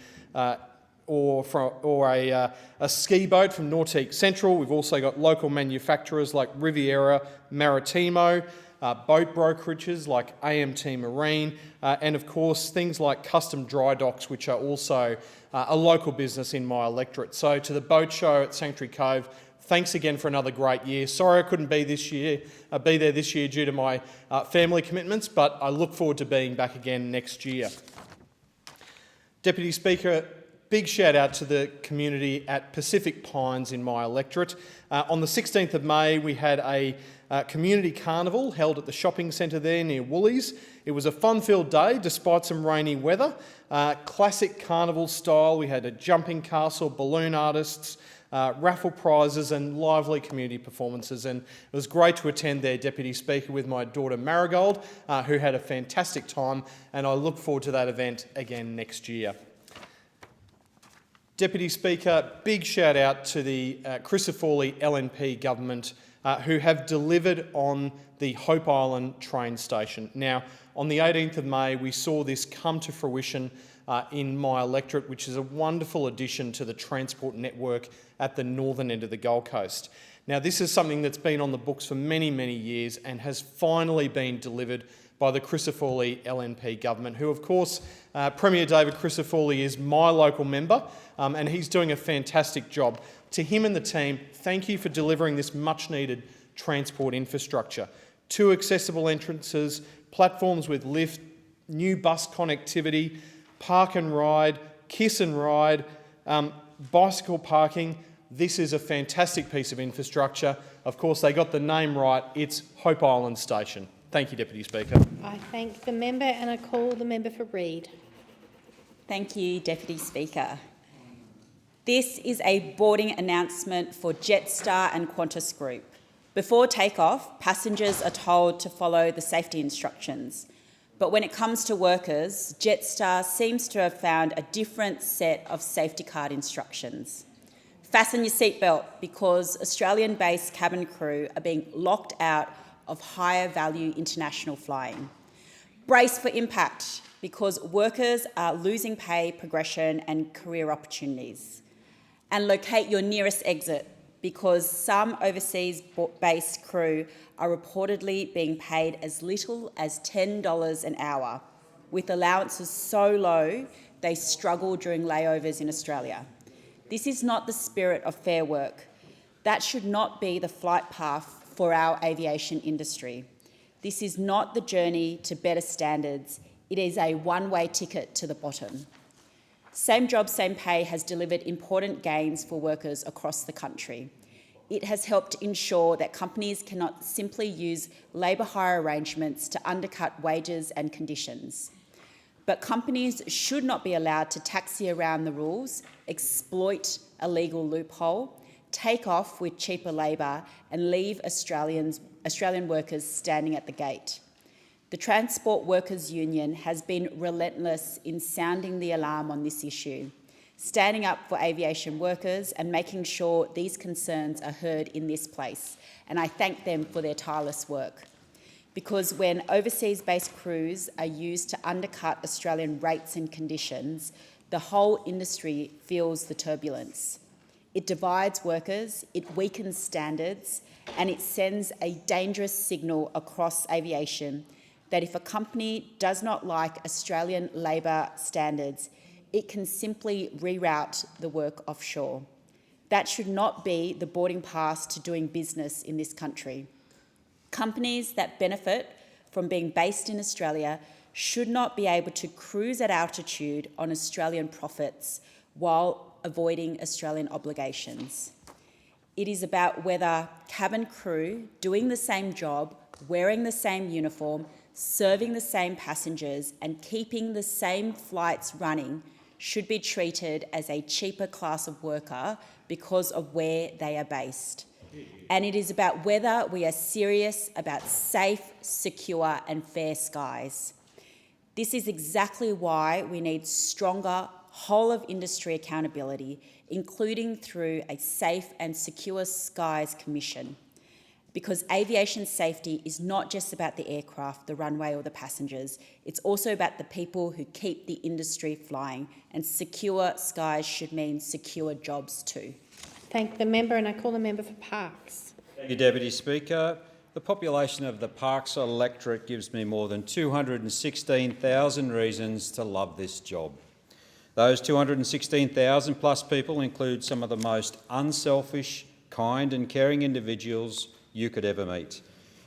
R: or a ski boat from Nautique Central. We've also got local manufacturers like Riviera Maritimo, boat brokerages like AMT Marine, and of course things like Custom Dry Docks, which are also a local business in my electorate. So to the boat show at Sanctuary Cove, thanks again for another great year. Sorry I couldn't be there this year due to my family commitments, but I look forward to being back again next year. Deputy Speaker, big shout out to the community at Pacific Pines in my electorate. On the 16th of May, we had a community carnival held at the shopping centre there near Woolies. It was a fun-filled day despite some rainy weather. Classic carnival style. We had a jumping castle, balloon artists, raffle prizes and lively community performances, and it was great to attend there, Deputy Speaker, with my daughter Marigold, who had a fantastic time, and I look forward to that event again next year. Deputy Speaker, big shout out to the Crisafulli LNP government who have delivered on the Hope Island train station. Now, on the 18th of May, we saw this come to fruition in my electorate, which is a wonderful addition to the transport network at the northern end of the Gold Coast. Now, this is something that's been on the books for many, many years and has finally been delivered by the Crisafulli LNP government, who, of course, Premier David Crisafulli is my local member, and he's doing a fantastic job. To him and the team, thank you for delivering this much-needed transport infrastructure. 2 accessible entrances, platforms with lift, new bus connectivity, park and ride, kiss and ride, bicycle parking. This is a fantastic piece of infrastructure. Of course, they got the name right. It's Hope Island Station. Thank you, Deputy Speaker.
A: I thank the member and I call the member for Reid.
S: Thank you, Deputy Speaker. This is a boarding announcement for Jetstar and Qantas Group. Before takeoff, passengers are told to follow the safety instructions. But when it comes to workers, Jetstar seems to have found a different set of safety card instructions. Fasten your seatbelt because Australian-based cabin crew are being locked out of higher value international flying. Brace for impact because workers are losing pay, progression and career opportunities. And locate your nearest exit because some overseas-based crew are reportedly being paid as little as $10 an hour, with allowances so low they struggle during layovers in Australia. This is not the spirit of fair work. That should not be the flight path for our aviation industry. This is not the journey to better standards. It is a one-way ticket to the bottom. Same job, same pay has delivered important gains for workers across the country. It has helped ensure that companies cannot simply use labour hire arrangements to undercut wages and conditions. But companies should not be allowed to taxi around the rules, exploit a legal loophole, take off with cheaper labour and leave Australian workers standing at the gate. The Transport Workers Union has been relentless in sounding the alarm on this issue, standing up for aviation workers and making sure these concerns are heard in this place, and I thank them for their tireless work. Because when overseas-based crews are used to undercut Australian rates and conditions, the whole industry feels the turbulence. It divides workers, it weakens standards, and it sends a dangerous signal across aviation that if a company does not like Australian labour standards, it can simply reroute the work offshore. That should not be the boarding pass to doing business in this country. Companies that benefit from being based in Australia should not be able to cruise at altitude on Australian profits while avoiding Australian obligations. It is about whether cabin crew doing the same job, wearing the same uniform, serving the same passengers and keeping the same flights running should be treated as a cheaper class of worker because of where they are based. And it is about whether we are serious about safe, secure and fair skies. This is exactly why we need stronger whole-of-industry accountability, including through a Safe and Secure Skies Commission. Because aviation safety is not just about the aircraft, the runway or the passengers, it's also about the people who keep the industry flying, and secure skies should mean secure jobs too.
A: Thank the member, and I call the member for Parkes.
T: Thank you, Deputy Speaker. The population of the Parkes electorate gives me more than 216,000 reasons to love this job. Those 216,000 plus people include some of the most unselfish, kind and caring individuals you could ever meet,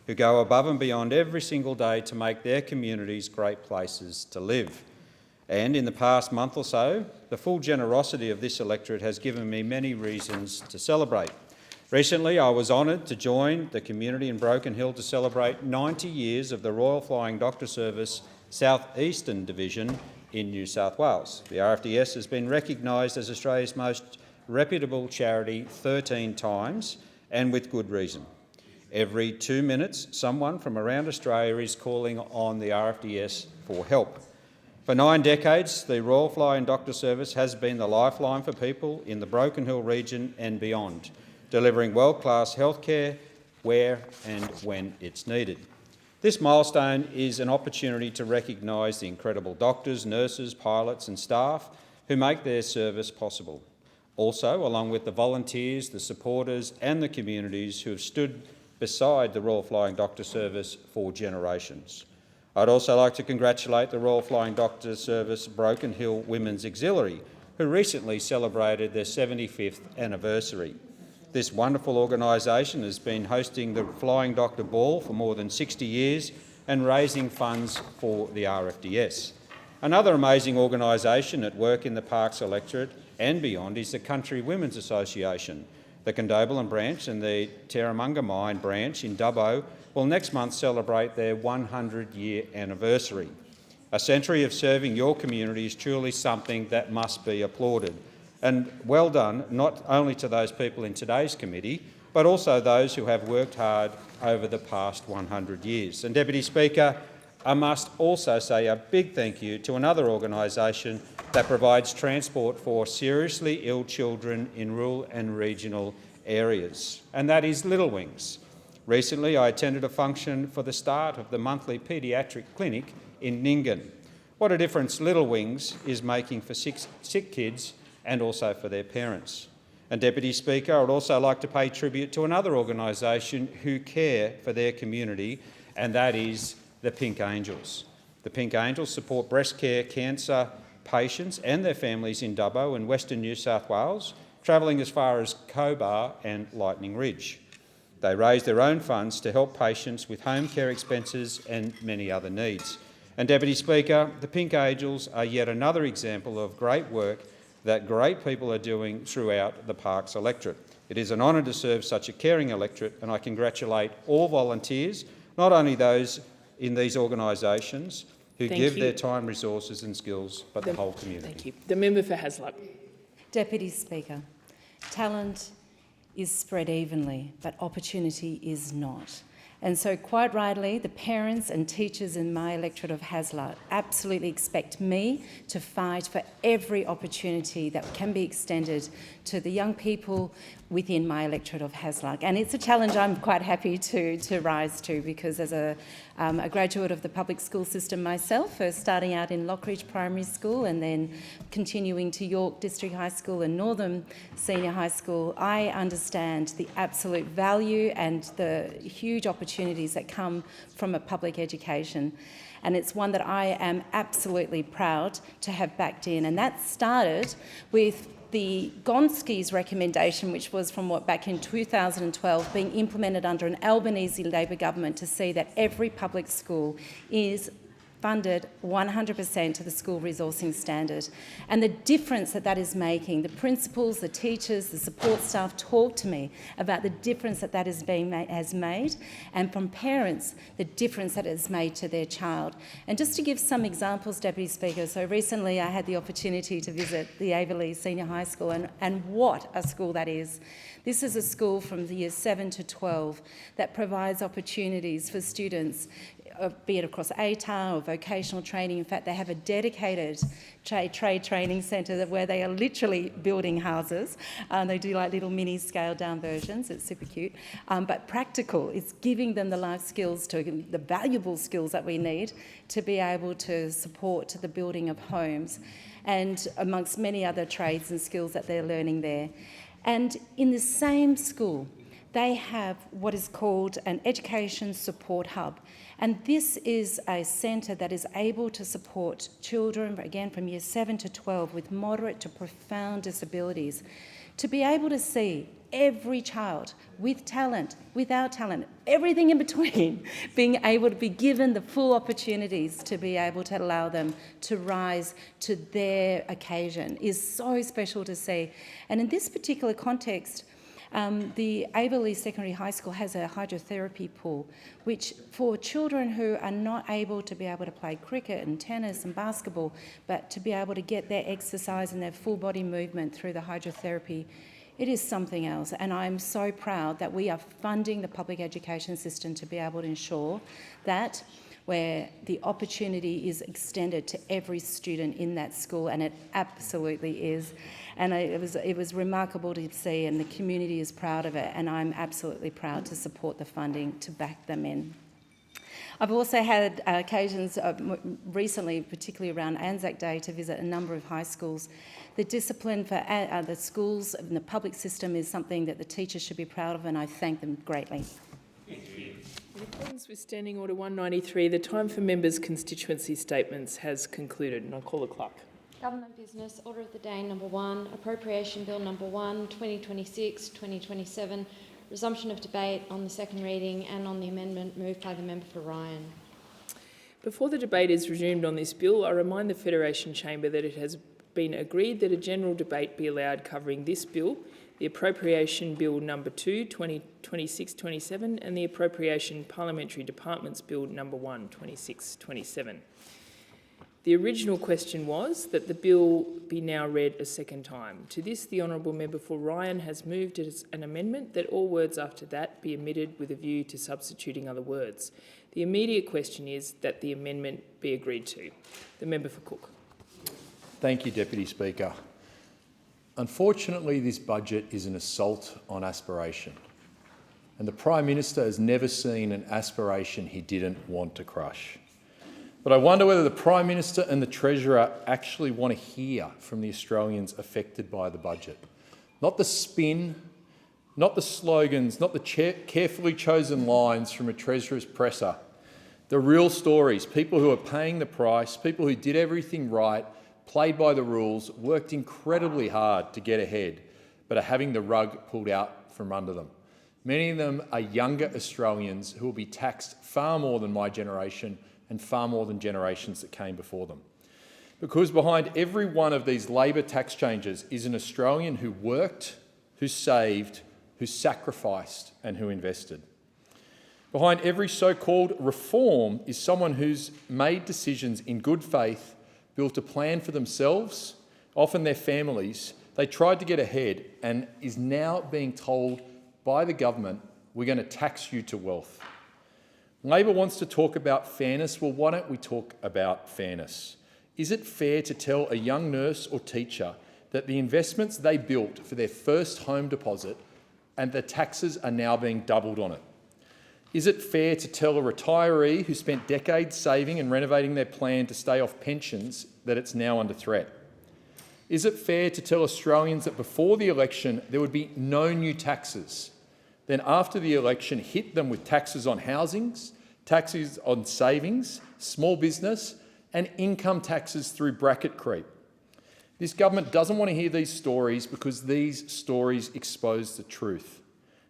T: who go above and beyond every single day to make their communities great places to live. And in the past month or so, the full generosity of this electorate has given me many reasons to celebrate. Recently, I was honoured to join the community in Broken Hill to celebrate 90 years of the Royal Flying Doctor Service South Eastern Division in New South Wales. The RFDS has been recognised as Australia's most reputable charity 13 times, and with good reason. Every 2 minutes, someone from around Australia is calling on the RFDS for help. For 9 decades, the Royal Flying Doctor Service has been the lifeline for people in the Broken Hill region and beyond, delivering world-class healthcare where and when it's needed. This milestone is an opportunity to recognise the incredible doctors, nurses, pilots and staff who make their service possible. Also, along with the volunteers, the supporters and the communities who have stood beside the Royal Flying Doctor Service for generations. I'd also like to congratulate the Royal Flying Doctor Service Broken Hill Women's Auxiliary, who recently celebrated their 75th anniversary. This wonderful organisation has been hosting the Flying Doctor Ball for more than 60 years and raising funds for the RFDS. Another amazing organisation at work in the Parkes electorate and beyond is the Country Women's Association. The Condobolin branch and the Terramunga Mine branch in Dubbo will next month celebrate their 100-year anniversary. A century of serving your community is truly something that must be applauded. And well done not only to those people in today's committee, but also those who have worked hard over the past 100 years. And Deputy Speaker, I must also say a big thank you to another organisation that provides transport for seriously ill children in rural and regional areas, and that is Little Wings. Recently, I attended a function for the start of the monthly paediatric clinic in Nyngan. What a difference Little Wings is making for sick kids and also for their parents. And Deputy Speaker, I would also like to pay tribute to another organisation who care for their community, and that is the Pink Angels. The Pink Angels support breast cancer patients and their families in Dubbo and Western New South Wales, travelling as far as Cobar and Lightning Ridge. They raise their own funds to help patients with home care expenses and many other needs. And Deputy Speaker, the Pink Angels are yet another example of great work that great people are doing throughout the Parkes electorate. It is an honour to serve such a caring electorate, and I congratulate all volunteers, not only those in these organisations who give their time, resources and skills, but the whole community.
U: Thank you. The member for Hasluck.
V: Deputy Speaker, talent is spread evenly, but opportunity is not. And so quite rightly, the parents and teachers in my electorate of Hasluck absolutely expect me to fight for every opportunity that can be extended to the young people within my electorate of Hasluck. And it's a challenge I'm quite happy to rise to, because as a graduate of the public school system myself, first starting out in Lockridge Primary School and then continuing to York District High School and Northern Senior High School, I understand the absolute value and the huge opportunities that come from a public education. And it's one that I am absolutely proud to have backed in. And that started with the Gonski's recommendation, which was from back in 2012, being implemented under an Albanese Labor government to see that every public school is funded 100% to the school resourcing standard. And the difference that that is making, the principals, the teachers, the support staff talk to me about the difference that that has made, and from parents, the difference that it has made to their child. And just to give some examples, Deputy Speaker, so recently I had the opportunity to visit the Averley Senior High School, and what a school that is. This is a school from the year 7 to 12 that provides opportunities for students, be it across ATAR or vocational training. In fact, they have a dedicated trade training centre where they are literally building houses. They do like little mini scaled down versions. It's super cute. But practical, it's giving them the life skills, the valuable skills that we need to be able to support the building of homes, and amongst many other trades and skills that they're learning there. And in the same school, they have what is called an education support hub. And this is a centre that is able to support children, again, from year 7 to 12 with moderate to profound disabilities, to be able to see every child with talent, without talent, everything in between, being able to be given the full opportunities to be able to allow them to rise to their occasion is so special to see. And in this particular context, the Averley Secondary High School has a hydrotherapy pool, which for children who are not able to be able to play cricket and tennis and basketball, but to be able to get their exercise and their full body movement through the hydrotherapy, it is something else. And I'm so proud that we are funding the public education system to be able to ensure that where the opportunity is extended to every student in that school, and it absolutely is. And it was remarkable to see, and the community is proud of it, and I'm absolutely proud to support the funding to back them in. I've also had occasions recently, particularly around Anzac Day, to visit a number of high schools. The discipline for the schools and the public system is something that the teachers should be proud of, and I thank them greatly.
B: In accordance with Standing Order 193, the time for members' constituency statements has concluded, and I'll call the clerk.
U: Government Business, Order of the Day number 1, Appropriation Bill number 1, 2026-2027, resumption of debate on the second reading and on the amendment moved by the member for Ryan.
B: Before the debate is resumed on this bill, I remind the Federation Chamber that it has been agreed that a general debate be allowed covering this bill, the Appropriation Bill number 2, 2026-27, and the Appropriation Parliamentary Departments Bill number 1, 26-27. The original question was that the bill be now read a second time. To this, the Honourable Member for Ryan has moved as an amendment that all words after that be omitted with a view to substituting other words. The immediate question is that the amendment be agreed to. The Member for Cook.
E: Thank you, Deputy Speaker. Unfortunately, this budget is an assault on aspiration, and the Prime Minister has never seen an aspiration he didn't want to crush. But I wonder whether the Prime Minister and the Treasurer actually want to hear from the Australians affected by the budget. Not the spin, not the slogans, not the carefully chosen lines from a Treasurer's presser. The real stories, people who are paying the price, people who did everything right, played by the rules, worked incredibly hard to get ahead, but are having the rug pulled out from under them. Many of them are younger Australians who will be taxed far more than my generation and far more than generations that came before them. Because behind every one of these Labor tax changes is an Australian who worked, who saved, who sacrificed and who invested. Behind every so-called reform is someone who's made decisions in good faith, built a plan for themselves, often their families. They tried to get ahead and is now being told by the government, we're going to tax you to wealth. Labor wants to talk about fairness. Well, why don't we talk about fairness? Is it fair to tell a young nurse or teacher that the investments they built for their first home deposit and the taxes are now being doubled on it? Is it fair to tell a retiree who spent decades saving and renovating their plan to stay off pensions that it's now under threat? Is it fair to tell Australians that before the election there would be no new taxes, then after the election hit them with taxes on housings, taxes on savings, small business and income taxes through bracket creep? This government doesn't want to hear these stories because these stories expose the truth.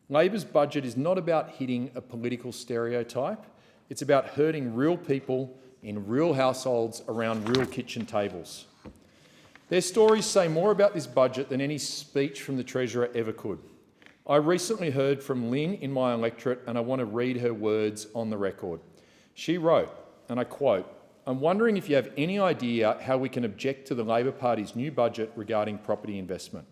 E: Labor's budget is not about hitting a political stereotype. It's about hurting real people in real households around real kitchen tables. Their stories say more about this budget than any speech from the Treasurer ever could. I recently heard from Lynn in my electorate, and I want to read her words on the record. She wrote, and I quote, "I'm wondering if you have any idea how we can object to the Labor Party's new budget regarding property investment.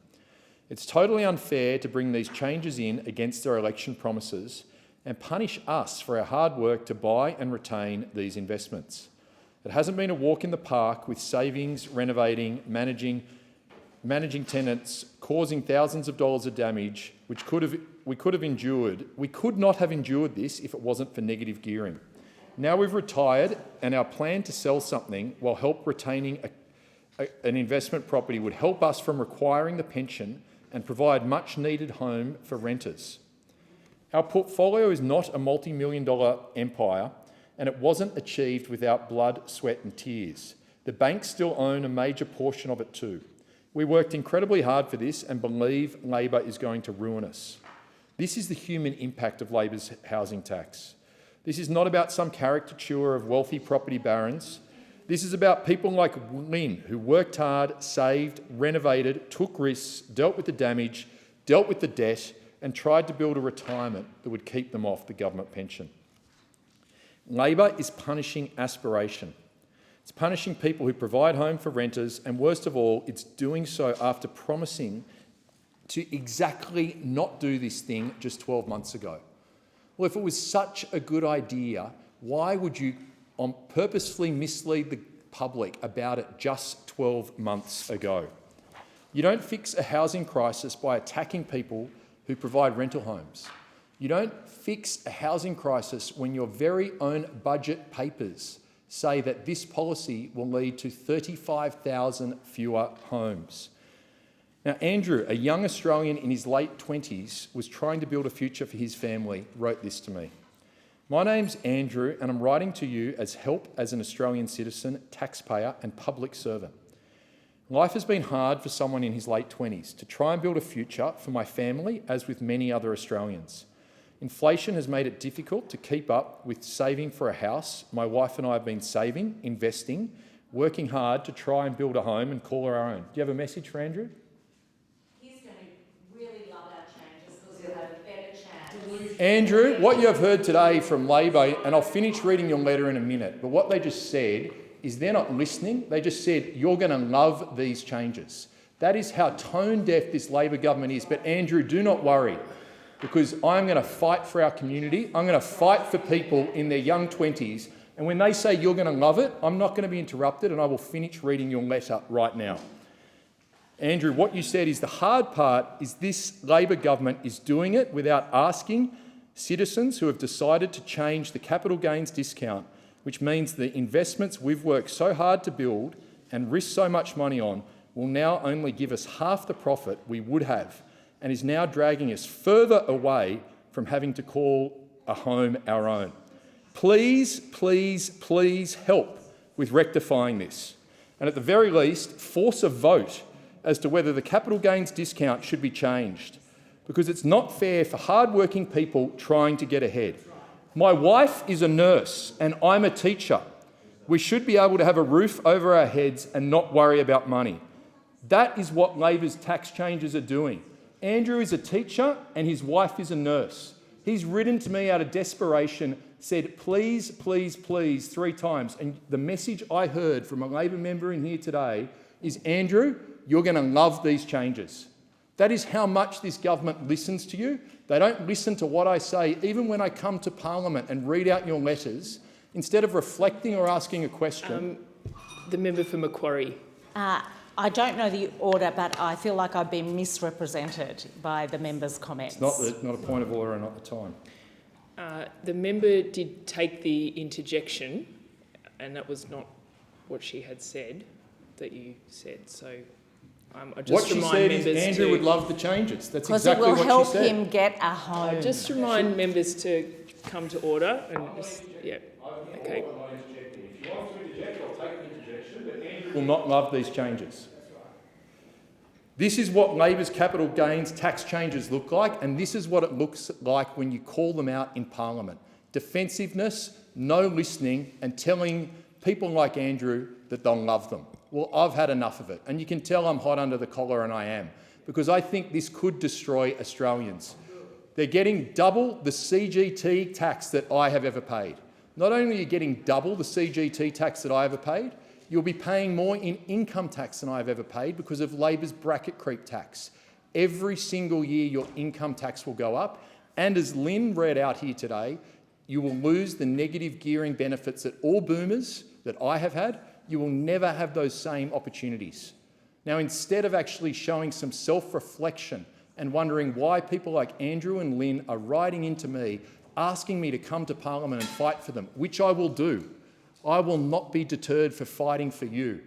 E: It's totally unfair to bring these changes in against their election promises and punish us for our hard work to buy and retain these investments. It hasn't been a walk in the park with savings, renovating, managing tenants, causing thousands of dollars of damage, which we could not have endured this if it wasn't for negative gearing. Now we've retired, and our plan to sell something while help retaining an investment property would help us from requiring the pension and provide much-needed home for renters. Our portfolio is not a multi-million-dollar empire, and it wasn't achieved without blood, sweat and tears. The banks still own a major portion of it too. We worked incredibly hard for this and believe Labor is going to ruin us. This is the human impact of Labor's housing tax. This is not about some caricature of wealthy property barons. This is about people like Lynn, who worked hard, saved, renovated, took risks, dealt with the damage, dealt with the debt, and tried to build a retirement that would keep them off the government pension. Labor is punishing aspiration. It's punishing people who provide home for renters, and worst of all, it's doing so after promising to exactly not do this thing just 12 months ago. Well, if it was such a good idea, why would you purposefully mislead the public about it just 12 months ago? You don't fix a housing crisis by attacking people who provide rental homes. You don't fix a housing crisis when your very own budget papers say that this policy will lead to 35,000 fewer homes. Now, Andrew, a young Australian in his late 20s, was trying to build a future for his family, wrote this to me. "My name's Andrew, and I'm writing to you as help as an Australian citizen, taxpayer and public servant. Life has been hard for someone in his late 20s to try and build a future for my family, as with many other Australians. Inflation has made it difficult to keep up with saving for a house. My wife and I have been saving, investing, working hard to try and build a home and call her our own." Do you have a message for Andrew?
O: He's going to really love our changes because he'll have a better chance.
E: Andrew, what you have heard today from Labor, and I'll finish reading your letter in a minute, but what they just said is they're not listening. They just said, you're going to love these changes. That is how tone-deaf this Labor government is. But Andrew, do not worry, because I'm going to fight for our community. I'm going to fight for people in their young 20s. And when they say you're going to love it, I'm not going to be interrupted, and I will finish reading your letter right now. Andrew, what you said is the hard part is this Labor government is doing it without asking citizens who have decided to change the capital gains discount, which means the investments we've worked so hard to build and risked so much money on will now only give us half the profit we would have, and is now dragging us further away from having to call a home our own. Please, please, please help with rectifying this, and at the very least, force a vote as to whether the capital gains discount should be changed, because it's not fair for hard-working people trying to get ahead. My wife is a nurse and I'm a teacher. We should be able to have a roof over our heads and not worry about money. That is what Labor's tax changes are doing. Andrew is a teacher and his wife is a nurse. He's written to me out of desperation, said, please, please, please, 3 times. And the message I heard from a Labor member in here today is, Andrew, you're going to love these changes. That is how much this government listens to you. They don't listen to what I say, even when I come to Parliament and read out your letters, instead of reflecting or asking a question.
B: The member for Macquarie.
M: I don't know the order, but I feel like I've been misrepresented by the member's comments.
E: It's not a point of order and not the time.
B: The member did take the interjection, and that was not what she had said that you said. So I just
E: what she said is Andrew would love the changes. That's exactly what she said.
M: Because it will help him get a home.
B: I just remind members to come to order and just, yeah, okay.
E: If you want to interject, I'll take the interjection, but Andrew will not love these changes. This is what Labor's capital gains tax changes look like, and this is what it looks like when you call them out in Parliament. Defensiveness, no listening, and telling
C: people like Andrew that they'll love them. Well, I've had enough of it, and you can tell I'm hot under the collar, and I am, because I think this could destroy Australians. They're getting double the CGT tax that I have ever paid. Not only are you getting double the CGT tax that I ever paid, you'll be paying more in income tax than I've ever paid because of Labor's bracket creep tax. Every single year your income tax will go up, and as Lynn read out here today, you will lose the negative gearing benefits that all boomers that I have had. You will never have those same opportunities. Now, instead of actually showing some self-reflection and wondering why people like Andrew and Lynn are writing into me, asking me to come to Parliament and fight for them, which I will do, I will not be deterred for fighting for you.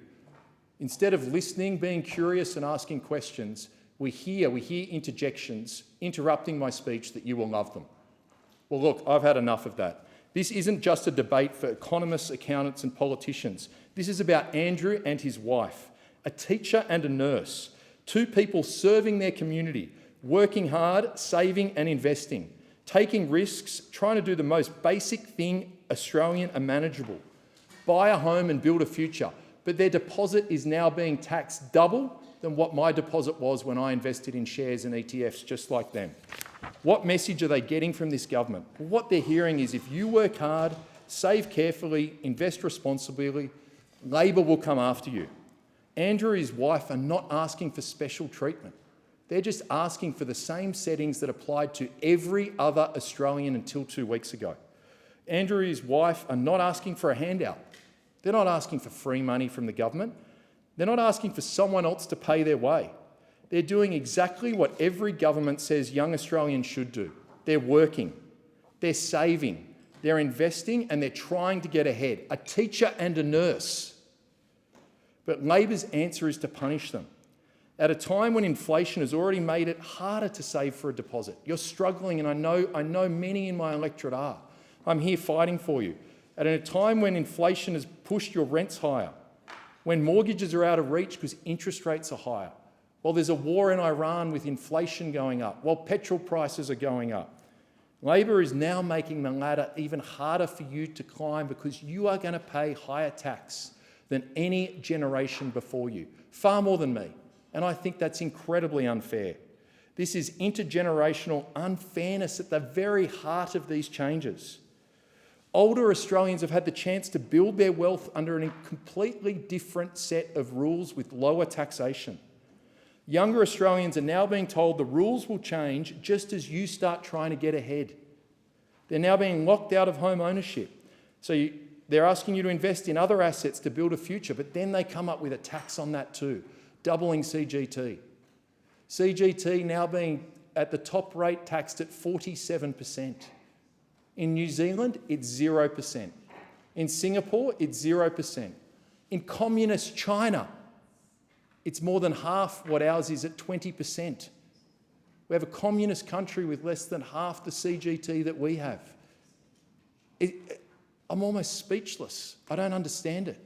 C: Instead of listening, being curious and asking questions, we hear interjections interrupting my speech that you will love them. Well, look, I've had enough of that. This isn't just a debate for economists, accountants and politicians. This is about Andrew and his wife, a teacher and a nurse, two people serving their community, working hard, saving and investing, taking risks, trying to do the most basic thing Australian are manageable, buy a home and build a future. But their deposit is now being taxed double than what my deposit was when I invested in shares and ETFs just like them. What message are they getting from this government? Well, what they're hearing is if you work hard, save carefully, invest responsibly, Labor will come after you. Andrew and his wife are not asking for special treatment. They're just asking for the same settings that applied to every other Australian until 2 weeks ago. Andrew and his wife are not asking for a handout. They're not asking for free money from the government. They're not asking for someone else to pay their way. They're doing exactly what every government says young Australians should do. They're working, they're saving, they're investing and they're trying to get ahead. A teacher and a nurse. But Labor's answer is to punish them. At a time when inflation has already made it harder to save for a deposit. You're struggling, and I know many in my electorate are. I'm here fighting for you. At a time when inflation has pushed your rents higher, when mortgages are out of reach because interest rates are higher, while there's a war in Iran with inflation going up, while petrol prices are going up. Labor is now making the ladder even harder for you to climb because you are going to pay higher tax than any generation before you, far more than me. And I think that's incredibly unfair. This is intergenerational unfairness at the very heart of these changes. Older Australians have had the chance to build their wealth under a completely different set of rules with lower taxation. Younger Australians are now being told the rules will change just as you start trying to get ahead. They're now being locked out of home ownership. So they're asking you to invest in other assets to build a future, but then they come up with a tax on that too, doubling CGT. CGT now being at the top rate taxed at 47%. In New Zealand, it's 0%. In Singapore, it's 0%. In communist China, it's more than half what ours is at 20%. We have a communist country with less than half the CGT that we have. I'm almost speechless. I don't understand it.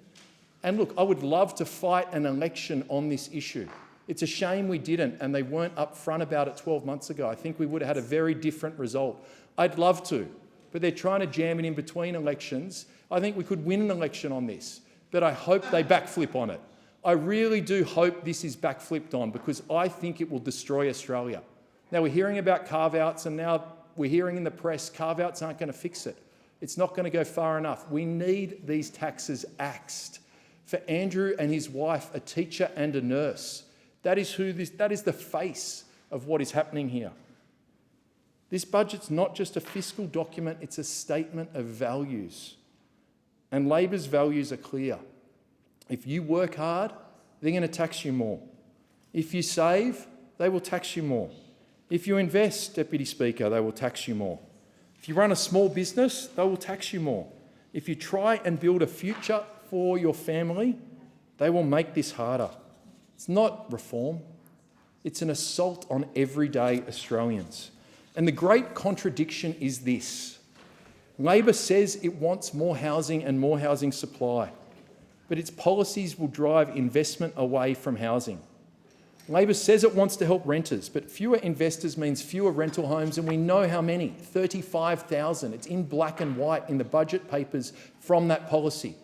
C: And look, I would love to fight an election on this issue. It's a shame we didn't and they weren't upfront about it 12 months ago. I think we would have had a very different result. I'd love to, but they're trying to jam it in between elections. I think we could win an election on this, but I hope they backflip on it. I really do hope this is backflipped on because I think it will destroy Australia. Now, we're hearing about carve-outs and now we're hearing in the press carve-outs aren't going to fix it. It's not going to go far enough. We need these taxes axed. For Andrew and his wife, a teacher and a nurse, that is the face of what is happening here. This budget's not just a fiscal document, it's a statement of values. And Labor's values are clear. If you work hard, they're going to tax you more. If you save, they will tax you more. If you invest, Deputy Speaker, they will tax you more. If you run a small business, they will tax you more. If you try and build a future for your family, they will make this harder. It's not reform. It's an assault on everyday Australians. And the great contradiction is this. Labor says it wants more housing and more housing supply, but its policies will drive investment away from housing. Labor says it wants to help renters, but fewer investors means fewer rental homes, and we know how many, 35,000. It's in black and white in the budget papers from that policy.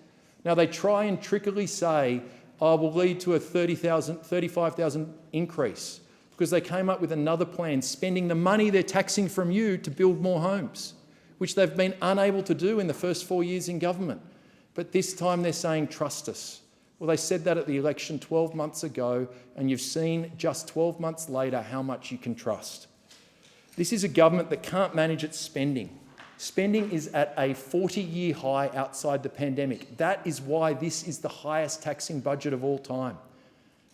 C: Now, they try and trickily say, oh, will lead to a 35,000 increase, because they came up with another plan, spending the money they're taxing from you to build more homes, which they've been unable to do in the first 4 years in government. But this time they're saying, trust us. Well, they said that at the election 12 months ago, and you've seen just 12 months later how much you can trust. This is a government that can't manage its spending. Spending is at a 40-year high outside the pandemic. That is why this is the highest taxing budget of all time,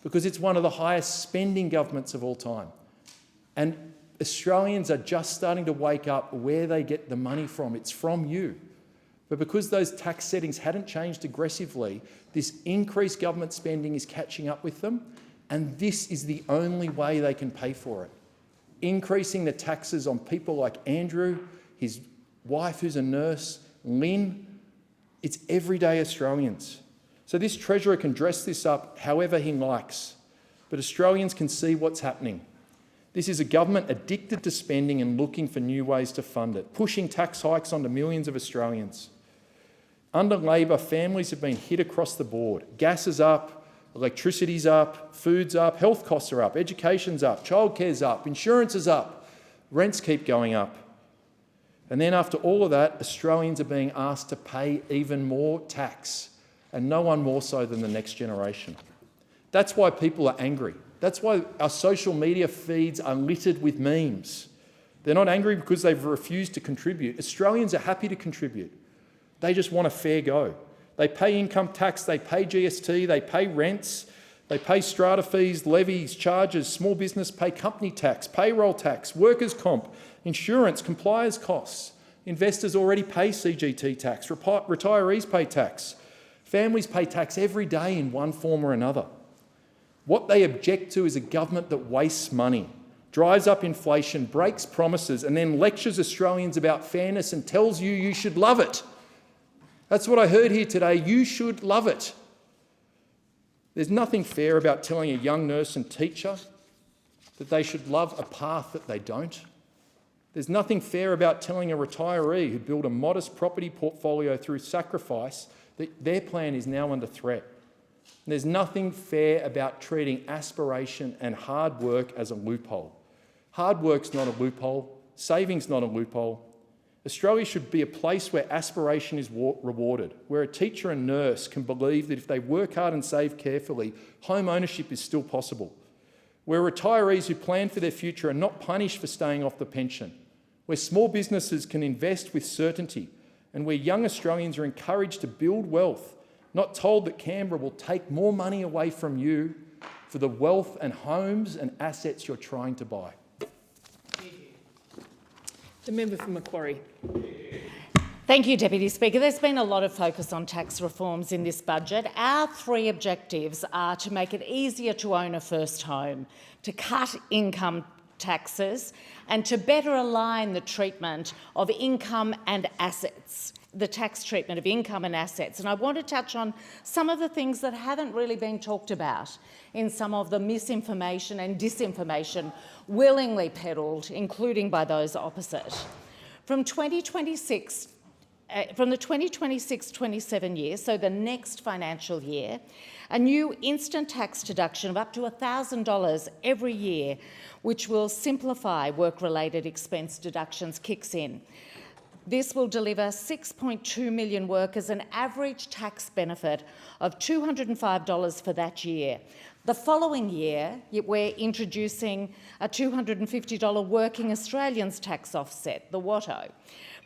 C: because it's one of the highest spending governments of all time. And Australians are just starting to wake up where they get the money from. It's from you. But because those tax settings hadn't changed aggressively, this increased government spending is catching up with them, and this is the only way they can pay for it. Increasing the taxes on people like Andrew, his wife who's a nurse, Lynn, it's everyday Australians. So this Treasurer can dress this up however he likes, but Australians can see what's happening. This is a government addicted to spending and looking for new ways to fund it, pushing tax hikes onto millions of Australians. Under Labor, families have been hit across the board. Gas is up, electricity's up, food's up, health costs are up, education's up, childcare's up, insurance is up, rents keep going up. And then after all of that, Australians are being asked to pay even more tax, and no one more so than the next generation. That's why people are angry. That's why our social media feeds are littered with memes. They're not angry because they've refused to contribute. Australians are happy to contribute. They just want a fair go. They pay income tax, they pay GST, they pay rents, they pay strata fees, levies, charges, small business pay company tax, payroll tax, workers' comp, insurance, compliance costs. Investors already pay CGT tax, retirees pay tax. Families pay tax every day in one form or another. What they object to is a government that wastes money, drives up inflation, breaks promises, and then lectures Australians about fairness and tells you you should love it. That's what I heard here today. You should love it. There's nothing fair about telling a young nurse and teacher that they should love a path that they don't. There's nothing fair about telling a retiree who built a modest property portfolio through sacrifice that their plan is now under threat. And there's nothing fair about treating aspiration and hard work as a loophole. Hard work's not a loophole. Saving's not a loophole. Australia should be a place where aspiration is rewarded, where a teacher and nurse can believe that if they work hard and save carefully, home ownership is still possible, where retirees who plan for their future are not punished for staying off the pension, where small businesses can invest with certainty, and where young Australians are encouraged to build wealth, not told that Canberra will take more money away from you for the wealth and homes and assets you're trying to buy.
B: The member for Macquarie.
D: Thank you, Deputy Speaker. There's been a lot of focus on tax reforms in this budget. Our three objectives are to make it easier to own a first home, to cut income taxes, and to better align the treatment of income and assets, the tax treatment of income and assets. And I want to touch on some of the things that haven't really been talked about in some of the misinformation and disinformation willingly peddled, including by those opposite. From the 2026-27 year, so the next financial year, a new instant tax deduction of up to $1,000 every year, which will simplify work-related expense deductions, kicks in. This will deliver 6.2 million workers an average tax benefit of $205 for that year. The following year, we're introducing a $250 Working Australians tax offset, the WATO,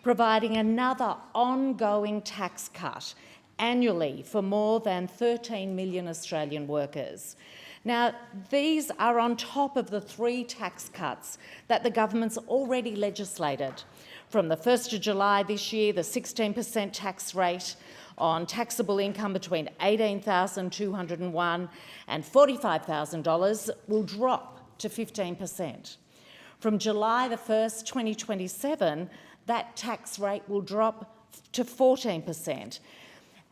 D: providing another ongoing tax cut annually for more than 13 million Australian workers. Now, these are on top of the 3 tax cuts that the government's already legislated. From the 1st of July this year, the 16% tax rate on taxable income between $18,201 and $45,000 will drop to 15%. From July the 1st, 2027, that tax rate will drop to 14%.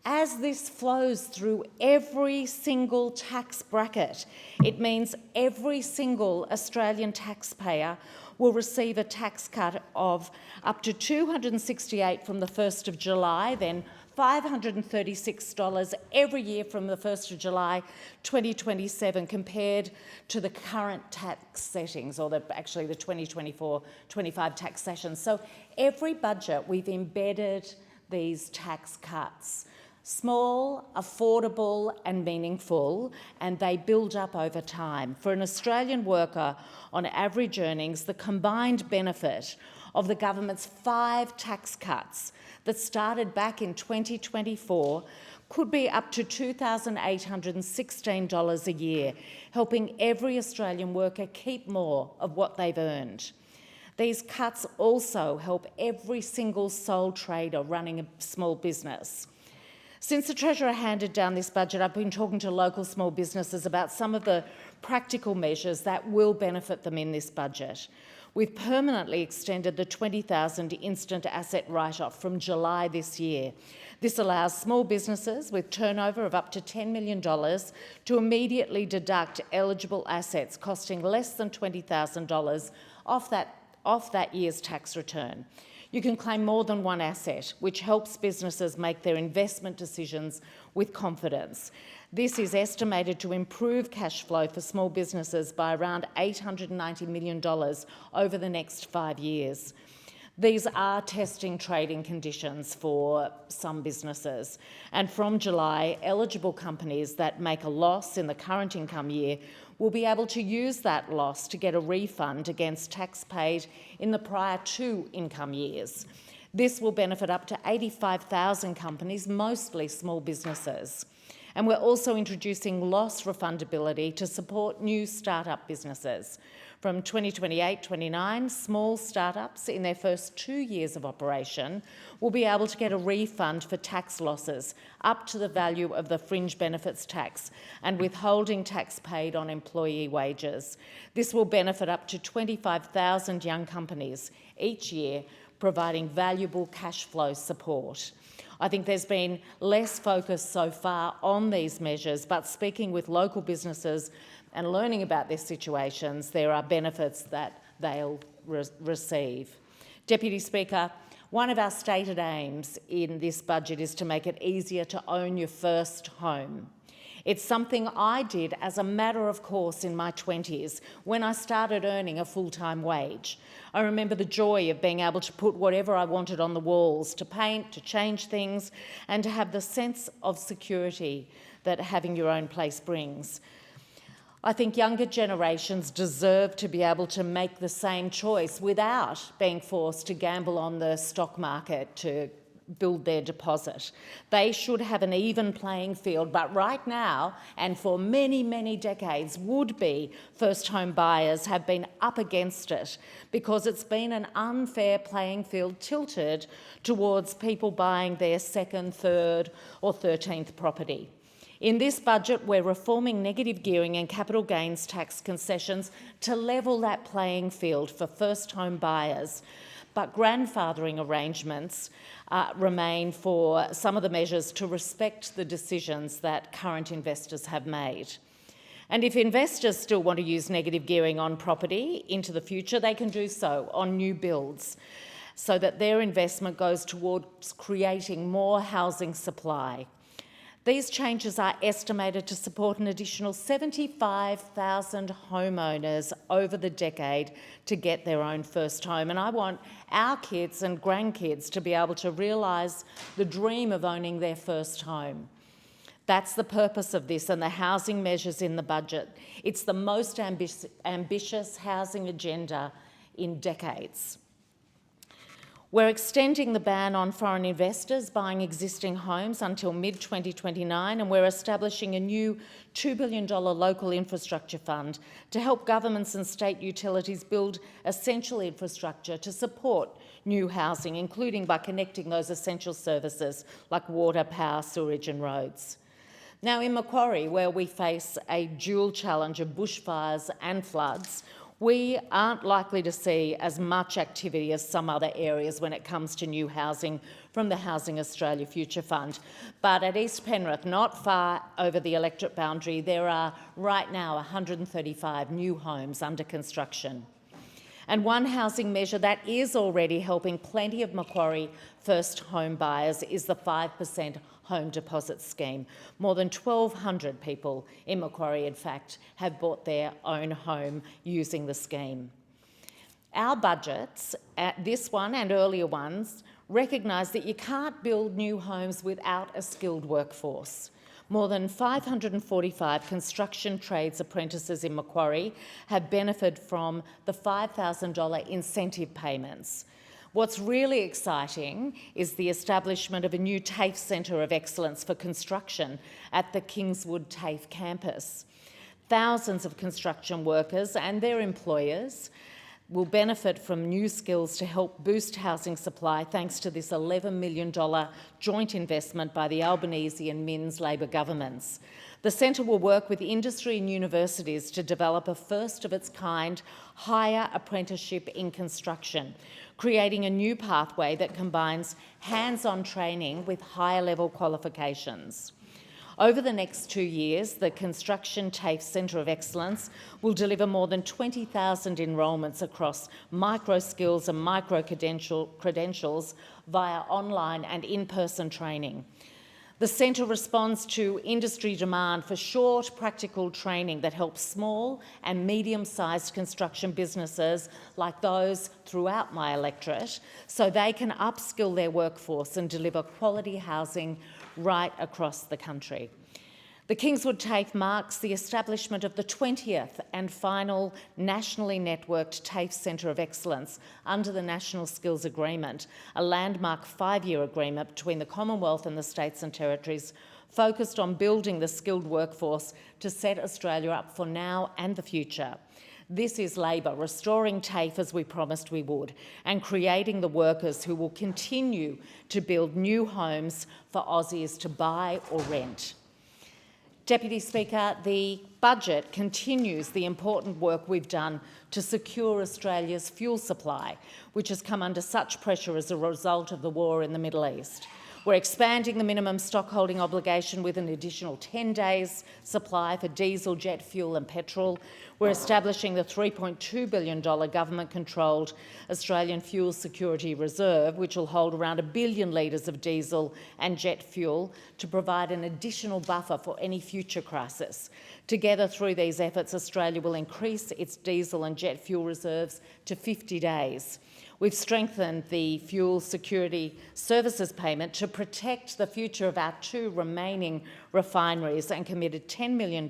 D: As this flows through every single tax bracket, it means every single Australian taxpayer will receive a tax cut of up to $268 from the 1st of July, then $536 every year from the 1st of July 2027 compared to the current tax settings, or actually the 2024-25 tax sessions. So every budget we've embedded these tax cuts. Small, affordable and meaningful, and they build up over time. For an Australian worker on average earnings, the combined benefit of the government's 5 tax cuts that started back in 2024 could be up to $2,816 a year, helping every Australian worker keep more of what they've earned. These cuts also help every single sole trader running a small business. Since the Treasurer handed down this budget, I've been talking to local small businesses about some of the practical measures that will benefit them in this budget. We've permanently extended the $20,000 instant asset write-off from July this year. This allows small businesses with turnover of up to $10 million to immediately deduct eligible assets costing less than $20,000 off that year's tax return. You can claim more than one asset, which helps businesses make their investment decisions with confidence. This is estimated to improve cash flow for small businesses by around $890 million over the next 5 years. These are testing trading conditions for some businesses, and from July, eligible companies that make a loss in the current income year will be able to use that loss to get a refund against tax paid in the prior 2 income years. This will benefit up to 85,000 companies, mostly small businesses. And we're also introducing loss refundability to support new start-up businesses. From 2028-29, small startups in their first 2 years of operation will be able to get a refund for tax losses up to the value of the fringe benefits tax and withholding tax paid on employee wages. This will benefit up to 25,000 young companies each year, providing valuable cash flow support. I think there's been less focus so far on these measures, but speaking with local businesses and learning about their situations, there are benefits that they'll receive. Deputy Speaker, one of our stated aims in this budget is to make it easier to own your first home. It's something I did as a matter of course in my 20s when I started earning a full-time wage. I remember the joy of being able to put whatever I wanted on the walls, to paint, to change things, and to have the sense of security that having your own place brings. I think younger generations deserve to be able to make the same choice without being forced to gamble on the stock market to build their deposit. They should have an even playing field, but right now, and for many, many decades, would-be first home buyers have been up against it because it's been an unfair playing field tilted towards people buying their second, third or 13th property. In this budget, we're reforming negative gearing and capital gains tax concessions to level that playing field for first home buyers. But grandfathering arrangements remain for some of the measures to respect the decisions that current investors have made. And if investors still want to use negative gearing on property into the future, they can do so on new builds so that their investment goes towards creating more housing supply. These changes are estimated to support an additional 75,000 homeowners over the decade to get their own first home. And I want our kids and grandkids to be able to realise the dream of owning their first home. That's the purpose of this and the housing measures in the budget. It's the most ambitious housing agenda in decades. We're extending the ban on foreign investors buying existing homes until mid-2029, and we're establishing a new $2 billion local infrastructure fund to help governments and state utilities build essential infrastructure to support new housing, including by connecting those essential services like water, power, sewerage and roads. Now, in Macquarie, where we face a dual challenge of bushfires and floods, we aren't likely to see as much activity as some other areas when it comes to new housing from the Housing Australia Future Fund. But at East Penrith, not far over the electorate boundary, there are right now 135 new homes under construction. And one housing measure that is already helping plenty of Macquarie first home buyers is the 5% home deposit scheme. More than 1,200 people in Macquarie, in fact, have bought their own home using the scheme. Our budgets, this one and earlier ones, recognise that you can't build new homes without a skilled workforce. More than 545 construction trades apprentices in Macquarie have benefited from the $5,000 incentive payments. What's really exciting is the establishment of a new TAFE Centre of Excellence for Construction at the Kingswood TAFE campus. Thousands of construction workers and their employers will benefit from new skills to help boost housing supply thanks to this $11 million joint investment by the Albanese and Minns Labor governments. The centre will work with industry and universities to develop a first-of-its-kind higher apprenticeship in construction, creating a new pathway that combines hands-on training with higher-level qualifications. Over the next 2 years, the Construction TAFE Centre of Excellence will deliver more than 20,000 enrolments across micro-skills and micro-credentials via online and in-person training. The centre responds to industry demand for short, practical training that helps small and medium-sized construction businesses like those throughout my electorate so they can upskill their workforce and deliver quality housing right across the country. The Kingswood TAFE marks the establishment of the 20th and final nationally networked TAFE Centre of Excellence under the National Skills Agreement, a landmark 5-year agreement between the Commonwealth and the States and Territories focused on building the skilled workforce to set Australia up for now and the future. This is Labor restoring TAFE as we promised we would and creating the workers who will continue to build new homes for Aussies to buy or rent. Deputy Speaker, the budget continues the important work we've done to secure Australia's fuel supply, which has come under such pressure as a result of the war in the Middle East. We're expanding the minimum stockholding obligation with an additional 10 days' supply for diesel, jet fuel and petrol. We're establishing the $3.2 billion government-controlled Australian Fuel Security Reserve, which will hold around 1 billion litres of diesel and jet fuel to provide an additional buffer for any future crisis. Together, through these efforts, Australia will increase its diesel and jet fuel reserves to 50 days. We've strengthened the fuel security services payment to protect the future of our 2 remaining refineries and committed $10 million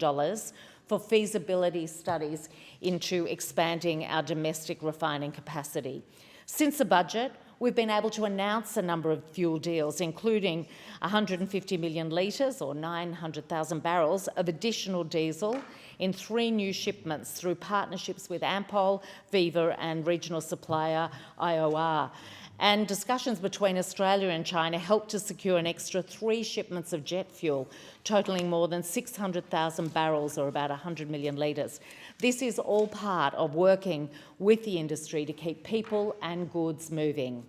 D: for feasibility studies into expanding our domestic refining capacity. Since the budget, we've been able to announce a number of fuel deals, including 150 million litres or 900,000 barrels of additional diesel in 3 new shipments through partnerships with Ampol, Viva and regional supplier IOR. And discussions between Australia and China helped to secure an extra 3 shipments of jet fuel, totalling more than 600,000 barrels or about 100 million litres. This is all part of working with the industry to keep people and goods moving.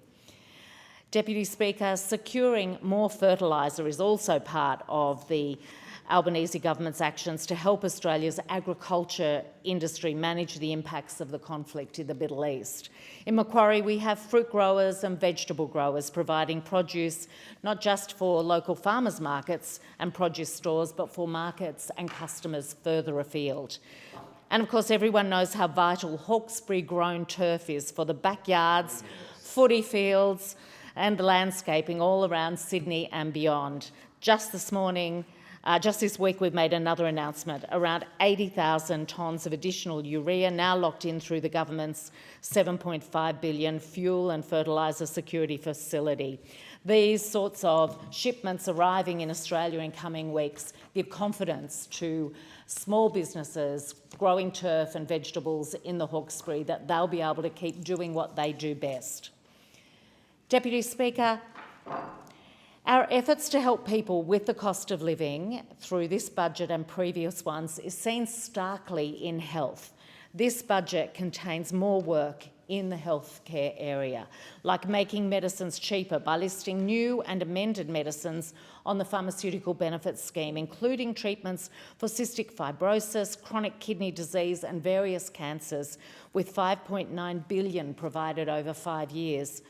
D: Deputy Speaker, securing more fertiliser is also part of the Albanese government's actions to help Australia's agriculture industry manage the impacts of the conflict in the Middle East. In Macquarie, we have fruit growers and vegetable growers providing produce not just for local farmers' markets and produce stores, but for markets and customers further afield. And of course, everyone knows how vital Hawkesbury-grown turf is for the backyards, footy fields and the landscaping all around Sydney and beyond. Just this week, we've made another announcement, around 80,000 tonnes of additional urea now locked in through the government's $7.5 billion fuel and fertiliser security facility. These sorts of shipments arriving in Australia in coming weeks give confidence to small businesses growing turf and vegetables in the Hawkesbury that they'll be able to keep doing what they do best. Deputy Speaker, our efforts to help people with the cost of living through this budget and previous ones is seen starkly in health. This budget contains more work in the healthcare area, like making medicines cheaper by listing new and amended medicines on the pharmaceutical benefits scheme, including treatments for cystic fibrosis, chronic kidney disease and various cancers, with $5.9 billion provided over 5 years.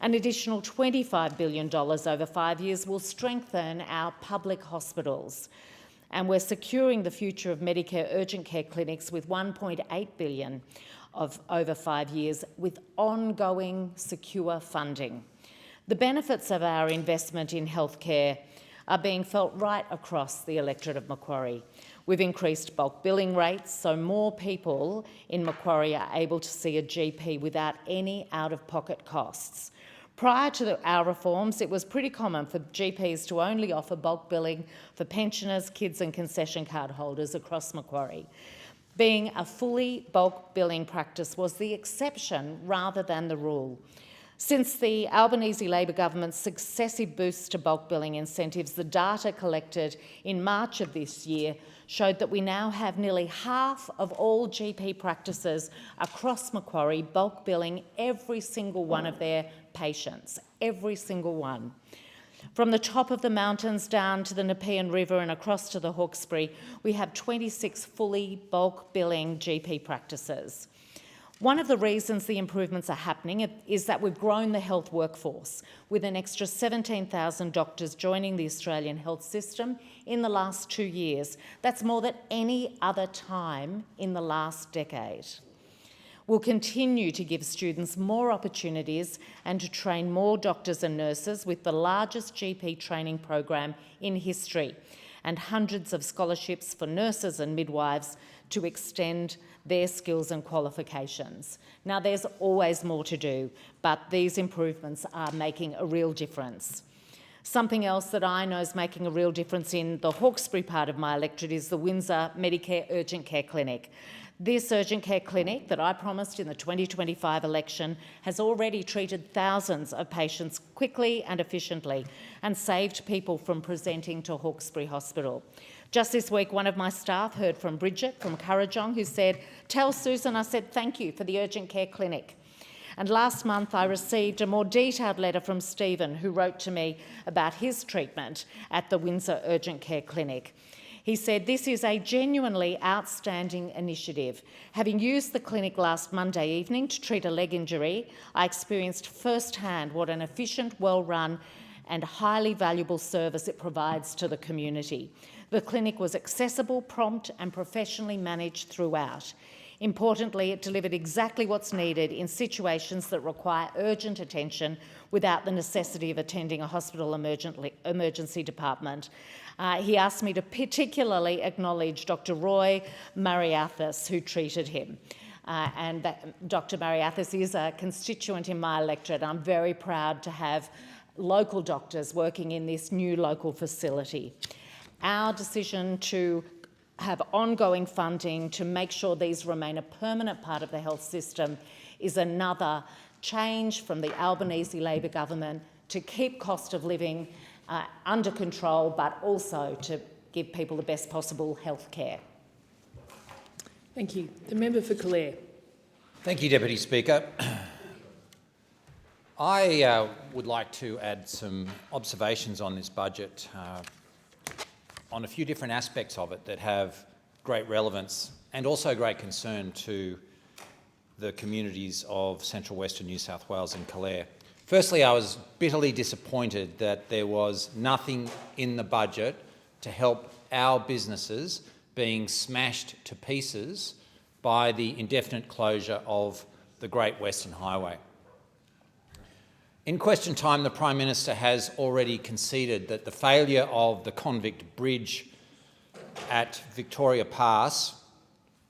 D: An additional $25 billion over 5 years will strengthen our public hospitals. And we're securing the future of Medicare urgent care clinics with $1.8 billion of over 5 years with ongoing secure funding. The benefits of our investment in healthcare are being felt right across the electorate of Macquarie. We've increased bulk billing rates so more people in Macquarie are able to see a GP without any out-of-pocket costs. Prior to our reforms, it was pretty common for GPs to only offer bulk billing for pensioners, kids and concession card holders across Macquarie. Being a fully bulk billing practice was the exception rather than the rule. Since the Albanese Labor government's successive boosts to bulk billing incentives, the data collected in March of this year showed that we now have nearly half of all GP practices across Macquarie bulk billing every single one of their patients, every single one. From the top of the mountains down to the Nepean River and across to the Hawkesbury, we have 26 fully bulk billing GP practices. One of the reasons the improvements are happening is that we've grown the health workforce, with an extra 17,000 doctors joining the Australian health system in the last 2 years. That's more than any other time in the last decade. We'll continue to give students more opportunities and to train more doctors and nurses with the largest GP training program in history and hundreds of scholarships for nurses and midwives to extend their skills and qualifications. Now, there's always more to do, but these improvements are making a real difference. Something else that I know is making a real difference in the Hawkesbury part of my electorate is the Windsor Medicare Urgent Care Clinic. This urgent care clinic that I promised in the 2025 election has already treated thousands of patients quickly and efficiently and saved people from presenting to Hawkesbury Hospital. Just this week, one of my staff heard from Bridget from Currajong who said, "Tell Susan I said thank you for the urgent care clinic." And last month I received a more detailed letter from Stephen, who wrote to me about his treatment at the Windsor Urgent Care Clinic. He said, "This is a genuinely outstanding initiative. Having used the clinic last Monday evening to treat a leg injury, I experienced firsthand what an efficient, well-run and highly valuable service it provides to the community. The clinic was accessible, prompt and professionally managed throughout. Importantly, it delivered exactly what's needed in situations that require urgent attention without the necessity of attending a hospital emergency department." He asked me to particularly acknowledge Dr. Roy Mariathis, who treated him. Dr. Mariathis is a constituent in my electorate. I'm very proud to have local doctors working in this new local facility. Our decision to have ongoing funding to make sure these remain a permanent part of the health system is another change from the Albanese Labor government to keep cost of living under control, but also to give people the best possible health care.
B: Thank you. The member for Calare.
F: Thank you, Deputy Speaker. I would like to add some observations on this budget on a few different aspects of it that have great relevance and also great concern to the communities of central western New South Wales and Calare. Firstly, I was bitterly disappointed that there was nothing in the budget to help our businesses being smashed to pieces by the indefinite closure of the Great Western Highway. In question time, the Prime Minister has already conceded that the failure of the convict bridge at Victoria Pass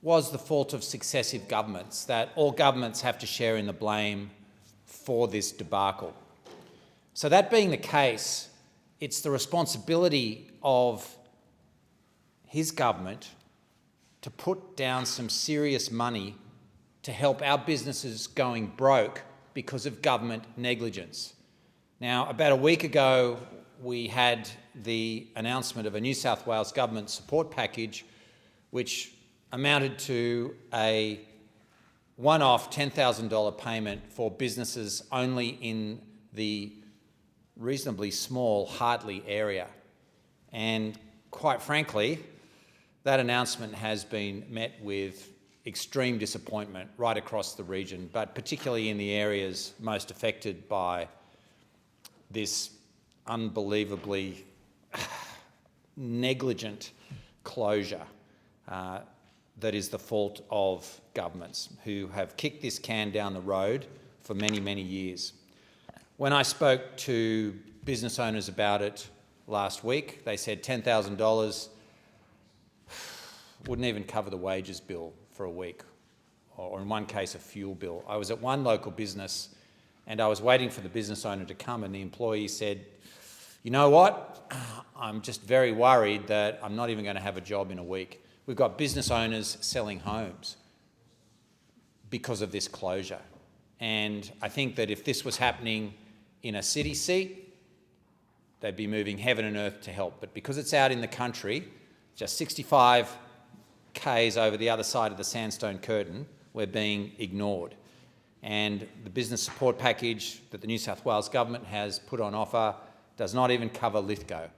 F: was the fault of successive governments, that all governments have to share in the blame for this debacle. So that being the case, it's the responsibility of his government to put down some serious money to help our businesses going broke because of government negligence. Now, about a week ago, we had the announcement of a New South Wales government support package which amounted to a one-off $10,000 payment for businesses only in the reasonably small Hartley area. And quite frankly, that announcement has been met with extreme disappointment right across the region, but particularly in the areas most affected by this unbelievably negligent closure that is the fault of governments who have kicked this can down the road for many, many years. When I spoke to business owners about it last week, they said $10,000 wouldn't even cover the wages bill for a week, or in one case a fuel bill. I was at one local business and I was waiting for the business owner to come, and the employee said, "You know what, I'm just very worried that I'm not even going to have a job in a week. We've got business owners selling homes because of this closure." And I think that if this was happening in a city seat, they'd be moving heaven and earth to help. But because it's out in the country, just 65 k's over the other side of the sandstone curtain, we're being ignored. And the business support package that the New South Wales government has put on offer does not even cover Lithgow.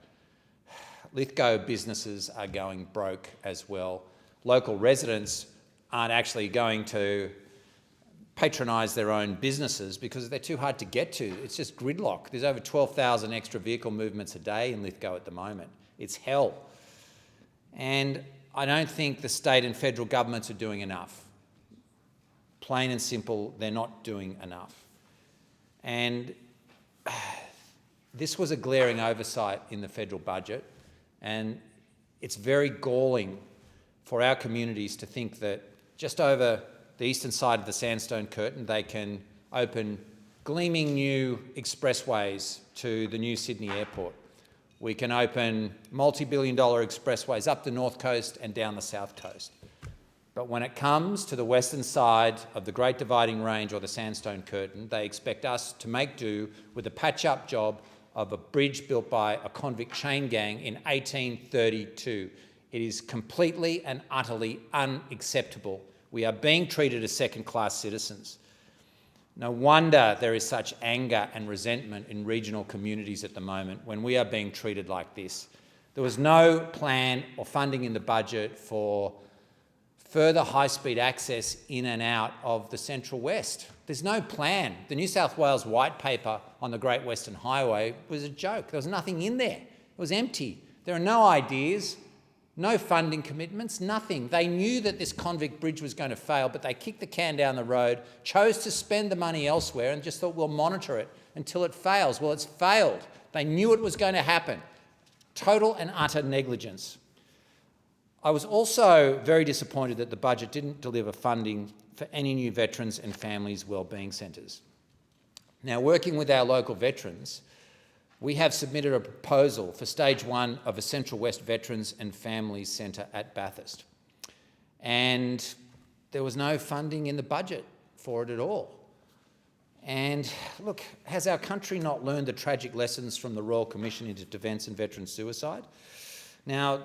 F: Lithgow businesses are going broke as well. Local residents aren't actually going to patronise their own businesses because they're too hard to get to. It's just gridlock. There's over 12,000 extra vehicle movements a day in Lithgow at the moment. It's hell. And I don't think the state and federal governments are doing enough. Plain and simple, they're not doing enough. And this was a glaring oversight in the federal budget, and it's very galling for our communities to think that just over the eastern side of the sandstone curtain they can open gleaming new expressways to the new Sydney airport. We can open multi-billion-dollar expressways up the north coast and down the south coast. But when it comes to the western side of the Great Dividing Range or the Sandstone Curtain, they expect us to make do with a patch-up job of a bridge built by a convict chain gang in 1832. It is completely and utterly unacceptable. We are being treated as second-class citizens. No wonder there is such anger and resentment in regional communities at the moment when we are being treated like this. There was no plan or funding in the budget for further high-speed access in and out of the Central West. There's no plan. The New South Wales White Paper on the Great Western Highway was a joke. There was nothing in there. It was empty. There are no ideas, no funding commitments, nothing. They knew that this convict bridge was going to fail, but they kicked the can down the road, chose to spend the money elsewhere and just thought, we'll monitor it until it fails. Well, it's failed. They knew it was going to happen. Total and utter negligence. I was also very disappointed that the budget didn't deliver funding for any new veterans and families wellbeing centres. Now, working with our local veterans, we have submitted a proposal for stage 1 of a Central West Veterans and Families Centre at Bathurst. And there was no funding in the budget for it at all. And look, has our country not learned the tragic lessons from the Royal Commission into Defence and Veteran Suicide? Now,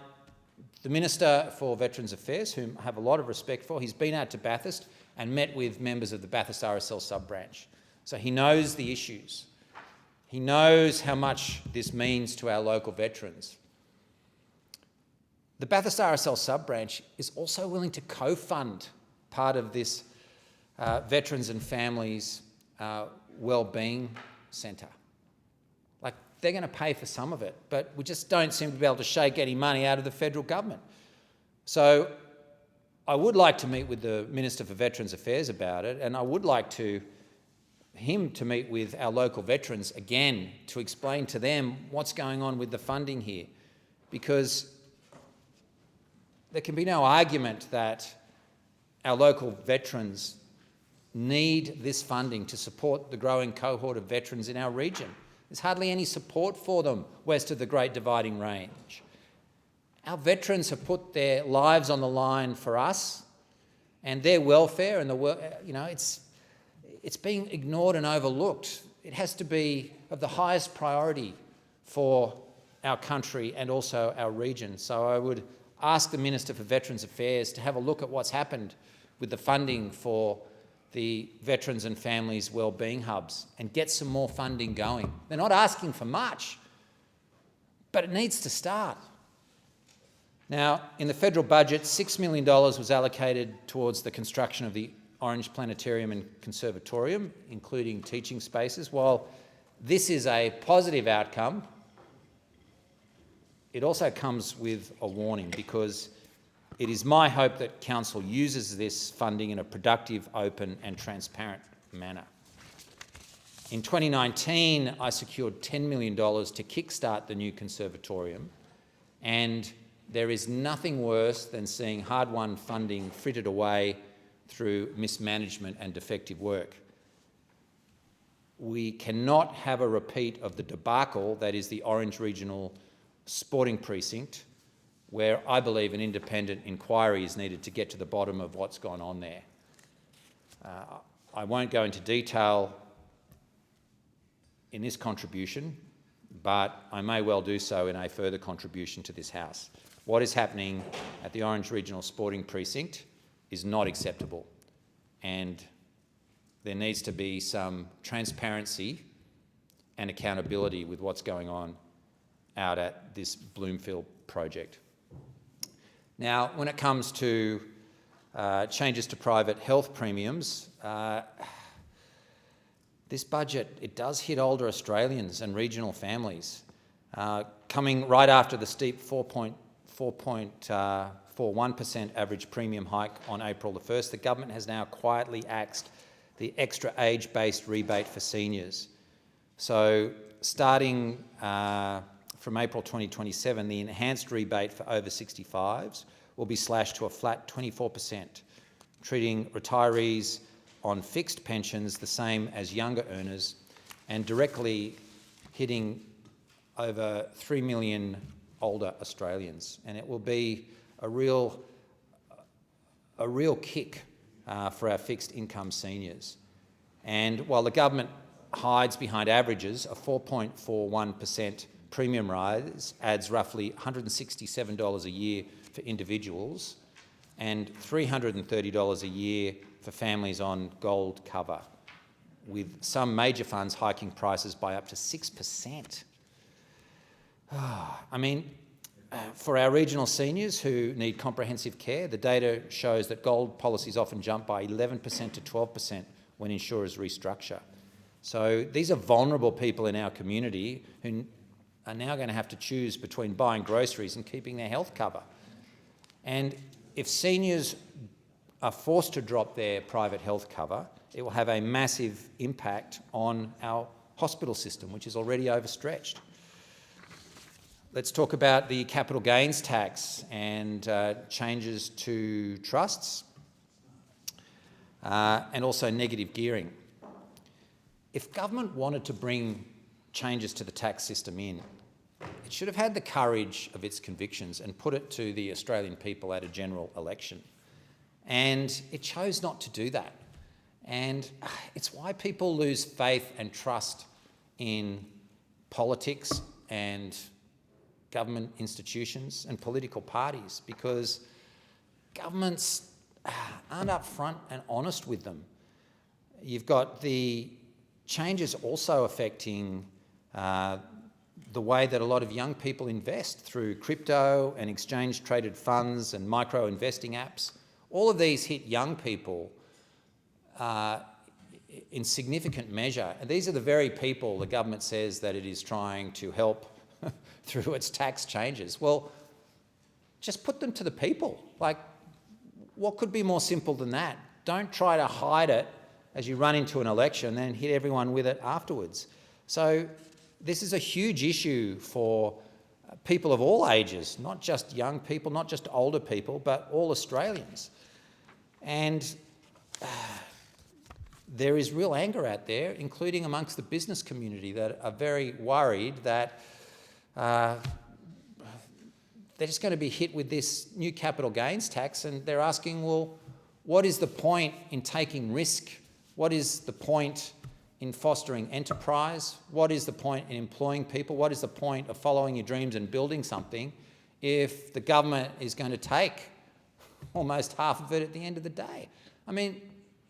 F: the Minister for Veterans Affairs, whom I have a lot of respect for, he's been out to Bathurst and met with members of the Bathurst RSL sub-branch. So he knows the issues. He knows how much this means to our local veterans. The Bathurst RSL sub-branch is also willing to co-fund part of this Veterans and Families Wellbeing Centre. Like, they're going to pay for some of it, but we just don't seem to be able to shake any money out of the federal government. So I would like to meet with the Minister for Veterans Affairs about it, and I would like him to meet with our local veterans again to explain to them what's going on with the funding here, because there can be no argument that our local veterans need this funding to support the growing cohort of veterans in our region. There's hardly any support for them west of the Great Dividing Range. Our veterans have put their lives on the line for us and their welfare, and it's being ignored and overlooked. It has to be of the highest priority for our country and also our region. So I would ask the Minister for Veterans Affairs to have a look at what's happened with the funding for the Veterans and Families Wellbeing Hubs and get some more funding going. They're not asking for much, but it needs to start. Now, in the federal budget, $6 million was allocated towards the construction of the Orange Planetarium and Conservatorium, including teaching spaces. While this is a positive outcome, it also comes with a warning, because it is my hope that Council uses this funding in a productive, open and transparent manner. In 2019, I secured $10 million to kickstart the new conservatorium, and there is nothing worse than seeing hard-won funding frittered away through mismanagement and defective work. We cannot have a repeat of the debacle that is the Orange Regional Sporting Precinct, where I believe an independent inquiry is needed to get to the bottom of what's gone on there. I won't go into detail in this contribution, but I may well do so in a further contribution to this House. What is happening at the Orange Regional Sporting Precinct is not acceptable, and there needs to be some transparency and accountability with what's going on out at this Bloomfield project. Now, when it comes to changes to private health premiums, this budget, it does hit older Australians and regional families. Coming right after the steep 4.41% average premium hike on April the 1st, the government has now quietly axed the extra age-based rebate for seniors. So starting from April 2027, the enhanced rebate for over 65s will be slashed to a flat 24%, treating retirees on fixed pensions the same as younger earners, and directly hitting over 3 million older Australians. And it will be a real kick for our fixed income seniors. And while the government hides behind averages, a 4.41% premium rise adds roughly $167 a year for individuals and $330 a year for families on gold cover, with some major funds hiking prices by up to 6%. I mean, for our regional seniors who need comprehensive care, the data shows that gold policies often jump by 11% to 12% when insurers restructure. So these are vulnerable people in our community who are now going to have to choose between buying groceries and keeping their health cover. And if seniors are forced to drop their private health cover, it will have a massive impact on our hospital system, which is already overstretched. Let's talk about the capital gains tax and changes to trusts and also negative gearing. If government wanted to bring changes to the tax system in, it should have had the courage of its convictions and put it to the Australian people at a general election. And it chose not to do that. And it's why people lose faith and trust in politics and government institutions and political parties, because governments aren't upfront and honest with them. You've got the changes also affecting the way that a lot of young people invest through crypto and exchange-traded funds and micro-investing apps. All of these hit young people in significant measure. And these are the very people the government says that it is trying to help through its tax changes. Well, just put them to the people. Like, what could be more simple than that? Don't try to hide it as you run into an election and then hit everyone with it afterwards. So this is a huge issue for people of all ages, not just young people, not just older people, but all Australians. And there is real anger out there, including amongst the business community, that are very worried that they're just going to be hit with this new capital gains tax, and they're asking, well, what is the point in taking risk? What is the point in fostering enterprise? What is the point in employing people? What is the point of following your dreams and building something if the government is going to take almost half of it at the end of the day? I mean,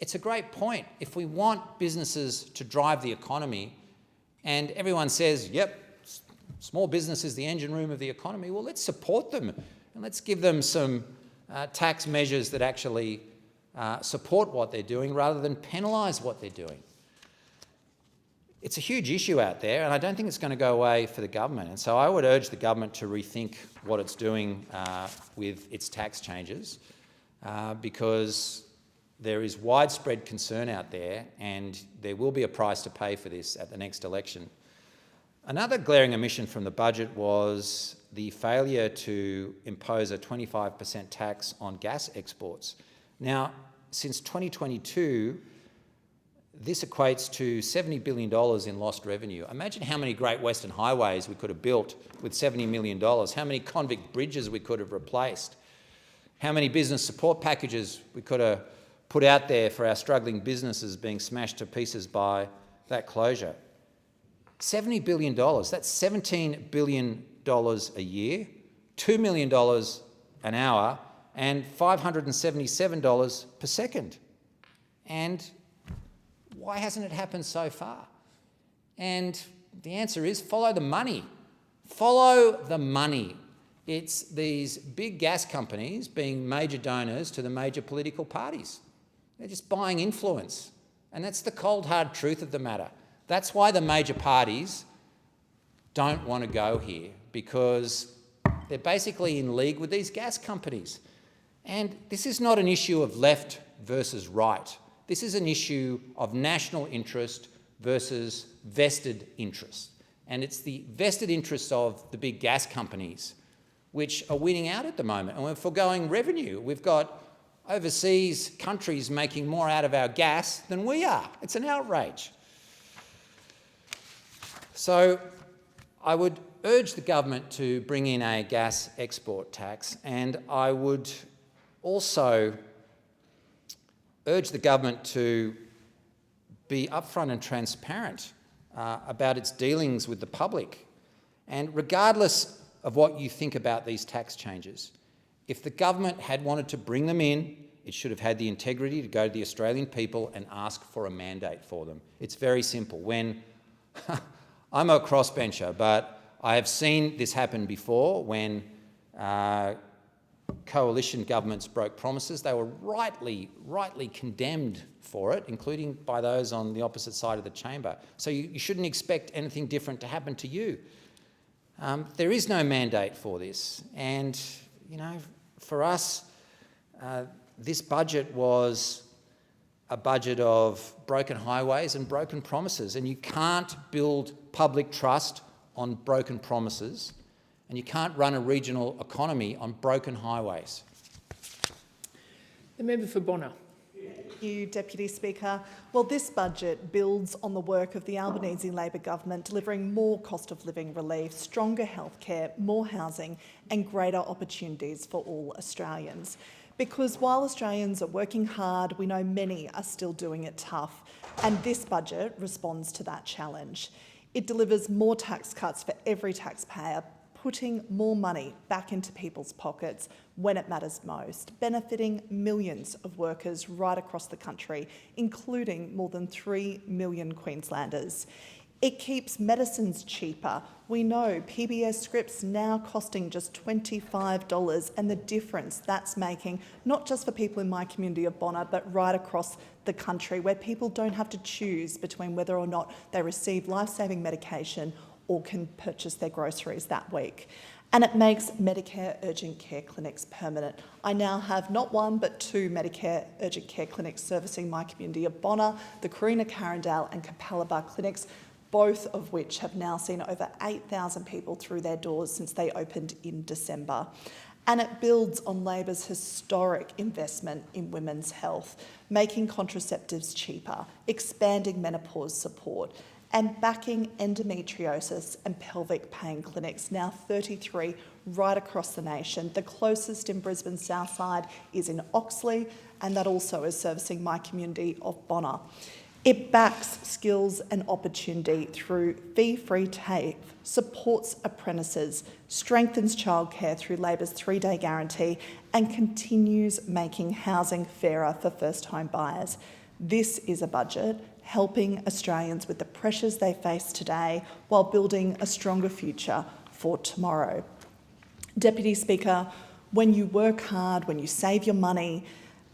F: it's a great point. If we want businesses to drive the economy and everyone says, yep, small business is the engine room of the economy, well, let's support them and let's give them some tax measures that actually support what they're doing rather than penalise what they're doing. It's a huge issue out there, and I don't think it's going to go away for the government. And so I would urge the government to rethink what it's doing with its tax changes, because there is widespread concern out there, and there will be a price to pay for this at the next election. Another glaring omission from the budget was the failure to impose a 25% tax on gas exports. Now, since 2022, this equates to $70 billion in lost revenue. Imagine how many Great Western highways we could have built with $70 million, how many convict bridges we could have replaced, how many business support packages we could have put out there for our struggling businesses being smashed to pieces by that closure. $70 billion, that's $17 billion a year, $2 million an hour, and $577 per second. And why hasn't it happened so far? And the answer is follow the money. Follow the money. It's these big gas companies being major donors to the major political parties. They're just buying influence. And that's the cold, hard truth of the matter. That's why the major parties don't want to go here, because they're basically in league with these gas companies. And this is not an issue of left versus right. This is an issue of national interest versus vested interest. And it's the vested interests of the big gas companies which are winning out at the moment, and we're foregoing revenue. We've got overseas countries making more out of our gas than we are. It's an outrage. So I would urge the government to bring in a gas export tax, and I would also urge the government to be upfront and transparent about its dealings with the public. And regardless of what you think about these tax changes, if the government had wanted to bring them in, it should have had the integrity to go to the Australian people and ask for a mandate for them. It's very simple. When I'm a crossbencher, but I have seen this happen before when coalition governments broke promises. They were rightly condemned for it, including by those on the opposite side of the chamber. So you shouldn't expect anything different to happen to you. There is no mandate for this. And, you know, for us, this budget was a budget of broken highways and broken promises. And you can't build public trust on broken promises, and you can't run a regional economy on broken highways.
B: The member for Bonner.
G: Thank you, Deputy Speaker. Well, this budget builds on the work of the Albanese Labor government, delivering more cost of living relief, stronger healthcare, more housing and greater opportunities for all Australians. Because while Australians are working hard, we know many are still doing it tough, and this budget responds to that challenge. It delivers more tax cuts for every taxpayer, putting more money back into people's pockets when it matters most, benefiting millions of workers right across the country, including more than 3 million Queenslanders. It keeps medicines cheaper. We know PBS scripts now costing just $25, and the difference that's making, not just for people in my community of Bonner, but right across the country, where people don't have to choose between whether or not they receive life-saving medication or can purchase their groceries that week. And it makes Medicare urgent care clinics permanent. I now have not one but 2 Medicare urgent care clinics servicing my community of Bonner, the Carina Carindale and Capalaba clinics, both of which have now seen over 8,000 people through their doors since they opened in December. And it builds on Labor's historic investment in women's health, making contraceptives cheaper, expanding menopause support, and backing endometriosis and pelvic pain clinics, now 33 right across the nation. The closest in Brisbane's south side is in Oxley, and that also is servicing my community of Bonner. It backs skills and opportunity through fee-free TAFE, supports apprentices, strengthens childcare through Labor's 3-day guarantee, and continues making housing fairer for first-home buyers. This is a budget helping Australians with the pressures they face today while building a stronger future for tomorrow. Deputy Speaker, when you work hard, when you save your money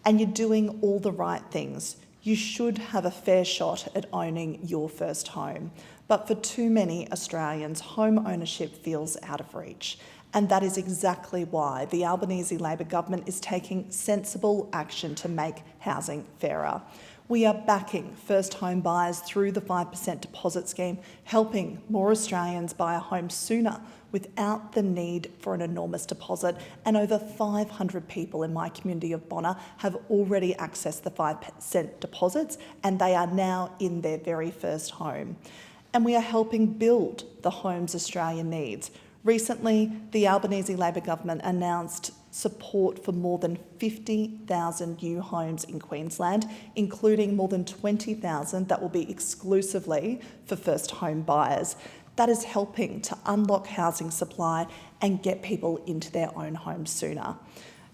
G: and you're doing all the right things, you should have a fair shot at owning your first home. But for too many Australians, home ownership feels out of reach. And that is exactly why the Albanese Labor government is taking sensible action to make housing fairer. We are backing first home buyers through the 5% deposit scheme, helping more Australians buy a home sooner without the need for an enormous deposit. And over 500 people in my community of Bonner have already accessed the 5% deposits, and they are now in their very first home. And we are helping build the homes Australia needs. Recently, the Albanese Labor government announced support for more than 50,000 new homes in Queensland, including more than 20,000 that will be exclusively for first home buyers. That is helping to unlock housing supply and get people into their own homes sooner.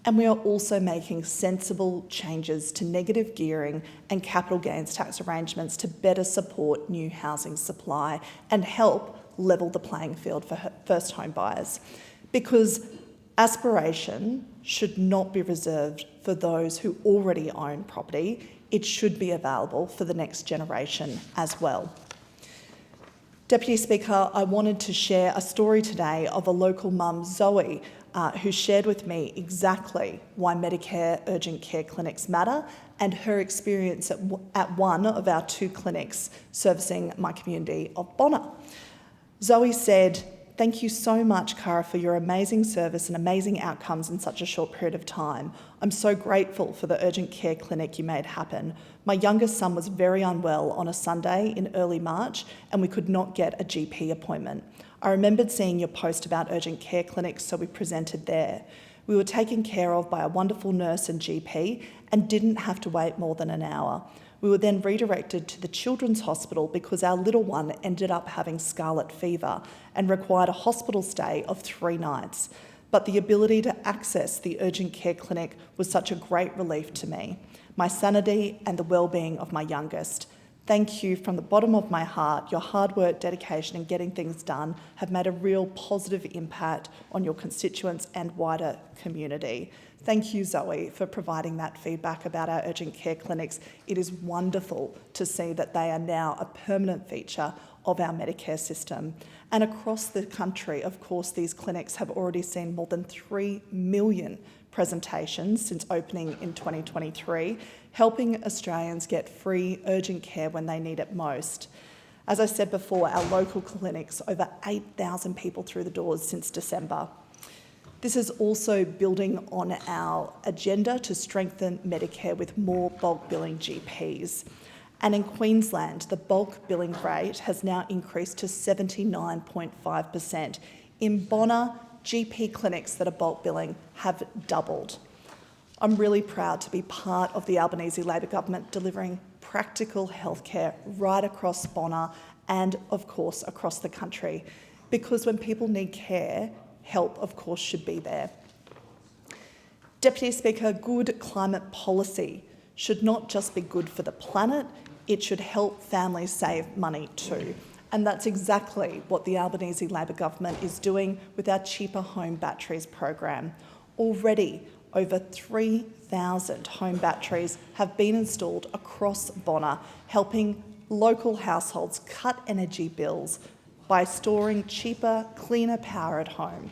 G: And we are also making sensible changes to negative gearing and capital gains tax arrangements to better support new housing supply and help level the playing field for first home buyers. Because aspiration should not be reserved for those who already own property. It should be available for the next generation as well. Deputy Speaker, I wanted to share a story today of a local mum, Zoe, who shared with me exactly why Medicare urgent care clinics matter and her experience at one of our 2 clinics servicing my community of Bonner. Zoe said, "Thank you so much, Cara, for your amazing service and amazing outcomes in such a short period of time. I'm so grateful for the urgent care clinic you made happen. My youngest son was very unwell on a Sunday in early March and we could not get a GP appointment. I remembered seeing your post about urgent care clinics, so we presented there. We were taken care of by a wonderful nurse and GP and didn't have to wait more than an hour. We were then redirected to the Children's Hospital because our little one ended up having scarlet fever and required a hospital stay of 3 nights. But the ability to access the urgent care clinic was such a great relief to me, my sanity and the well-being of my youngest. Thank you from the bottom of my heart. Your hard work, dedication and getting things done have made a real positive impact on your constituents and wider community." Thank you, Zoe, for providing that feedback about our urgent care clinics. It is wonderful to see that they are now a permanent feature of our Medicare system. And across the country, of course, these clinics have already seen more than 3 million presentations since opening in 2023, helping Australians get free urgent care when they need it most. As I said before, our local clinics, over 8,000 people through the doors since December. This is also building on our agenda to strengthen Medicare with more bulk billing GPs. And in Queensland, the bulk billing rate has now increased to 79.5%. In Bonner, GP clinics that are bulk billing have doubled. I'm really proud to be part of the Albanese Labor government delivering practical healthcare right across Bonner and, of course, across the country. Because when people need care, help, of course, should be there. Deputy Speaker, good climate policy should not just be good for the planet, it should help families save money too. And that's exactly what the Albanese Labor government is doing with our Cheaper Home Batteries program. Already, over 3,000 home batteries have been installed across Bonner, helping local households cut energy bills by storing cheaper, cleaner power at home.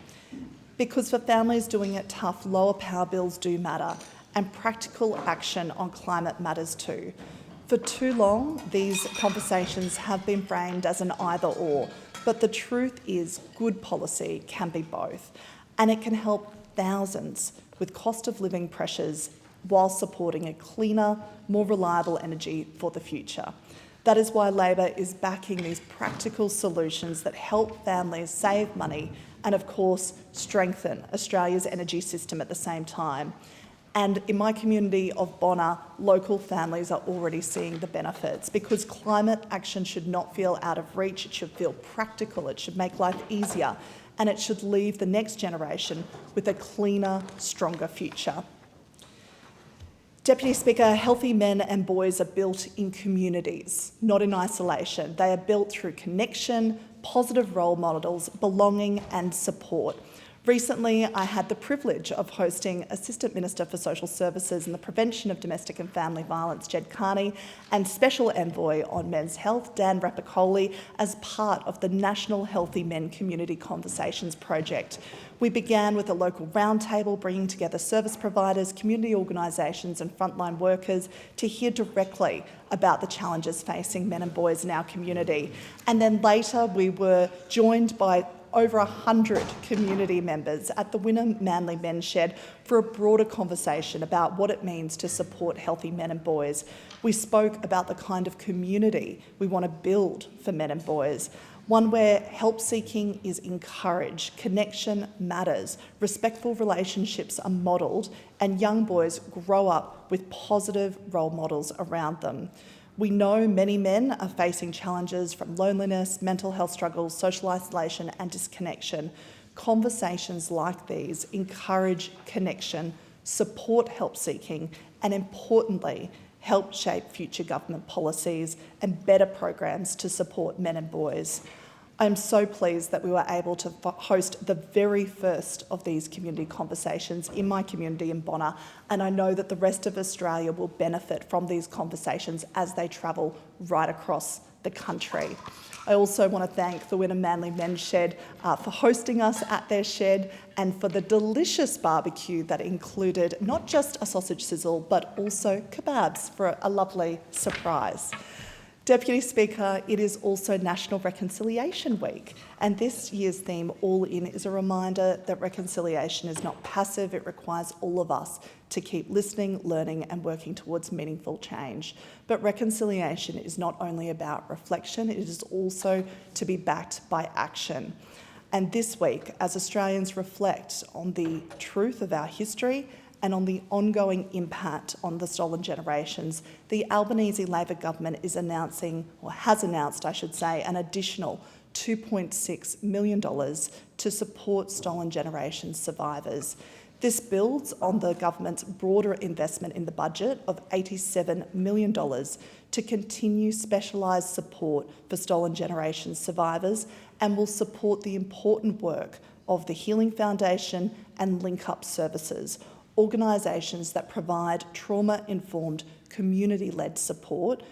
G: Because for families doing it tough, lower power bills do matter, and practical action on climate matters too. For too long, these conversations have been framed as an either-or, but the truth is good policy can be both, and it can help thousands with cost of living pressures while supporting a cleaner, more reliable energy for the future. That is why Labor is backing these practical solutions that help families save money and, of course, strengthen Australia's energy system at the same time. And in my community of Bonner, local families are already seeing the benefits because climate action should not feel out of reach, it should feel practical, it should make life easier, and it should leave the next generation with a cleaner, stronger future. Deputy Speaker, healthy men and boys are built in communities, not in isolation. They are built through connection, positive role models, belonging and support. Recently, I had the privilege of hosting Assistant Minister for Social Services and the Prevention of Domestic and Family Violence, Jed Carney, and Special Envoy on Men's Health, Dan Rapicoli, as part of the National Healthy Men Community Conversations project. We began with a local roundtable bringing together service providers, community organisations and frontline workers to hear directly about the challenges facing men and boys in our community. And then later we were joined by over 100 community members at the Wynnum Manly Men's Shed for a broader conversation about what it means to support healthy men and boys. We spoke about the kind of community we want to build for men and boys, one where help seeking is encouraged, connection matters, respectful relationships are modelled, and young boys grow up with positive role models around them. We know many men are facing challenges from loneliness, mental health struggles, social isolation and disconnection. Conversations like these encourage connection, support help seeking and, importantly, help shape future government policies and better programs to support men and boys. I'm so pleased that we were able to host the very first of these community conversations in my community in Bonner, and I know that the rest of Australia will benefit from these conversations as they travel right across the country. I also want to thank the Wynnum Manly Men's Shed for hosting us at their shed and for the delicious barbecue that included not just a sausage sizzle but also kebabs for a lovely surprise. Deputy Speaker, it is also National Reconciliation Week, and this year's theme, All In, is a reminder that reconciliation is not passive. It requires all of us to keep listening, learning and working towards meaningful change. But reconciliation is not only about reflection, it is also to be backed by action. And this week, as Australians reflect on the truth of our history and on the ongoing impact on the stolen generations, the Albanese Labor government is announcing, or has announced, I should say, an additional $2.6 million to support stolen generations survivors. This builds on the government's broader investment in the budget of $87 million to continue specialised support for stolen generations survivors and will support the important work of the Healing Foundation and Link Up Services, organisations that provide trauma-informed, community-led support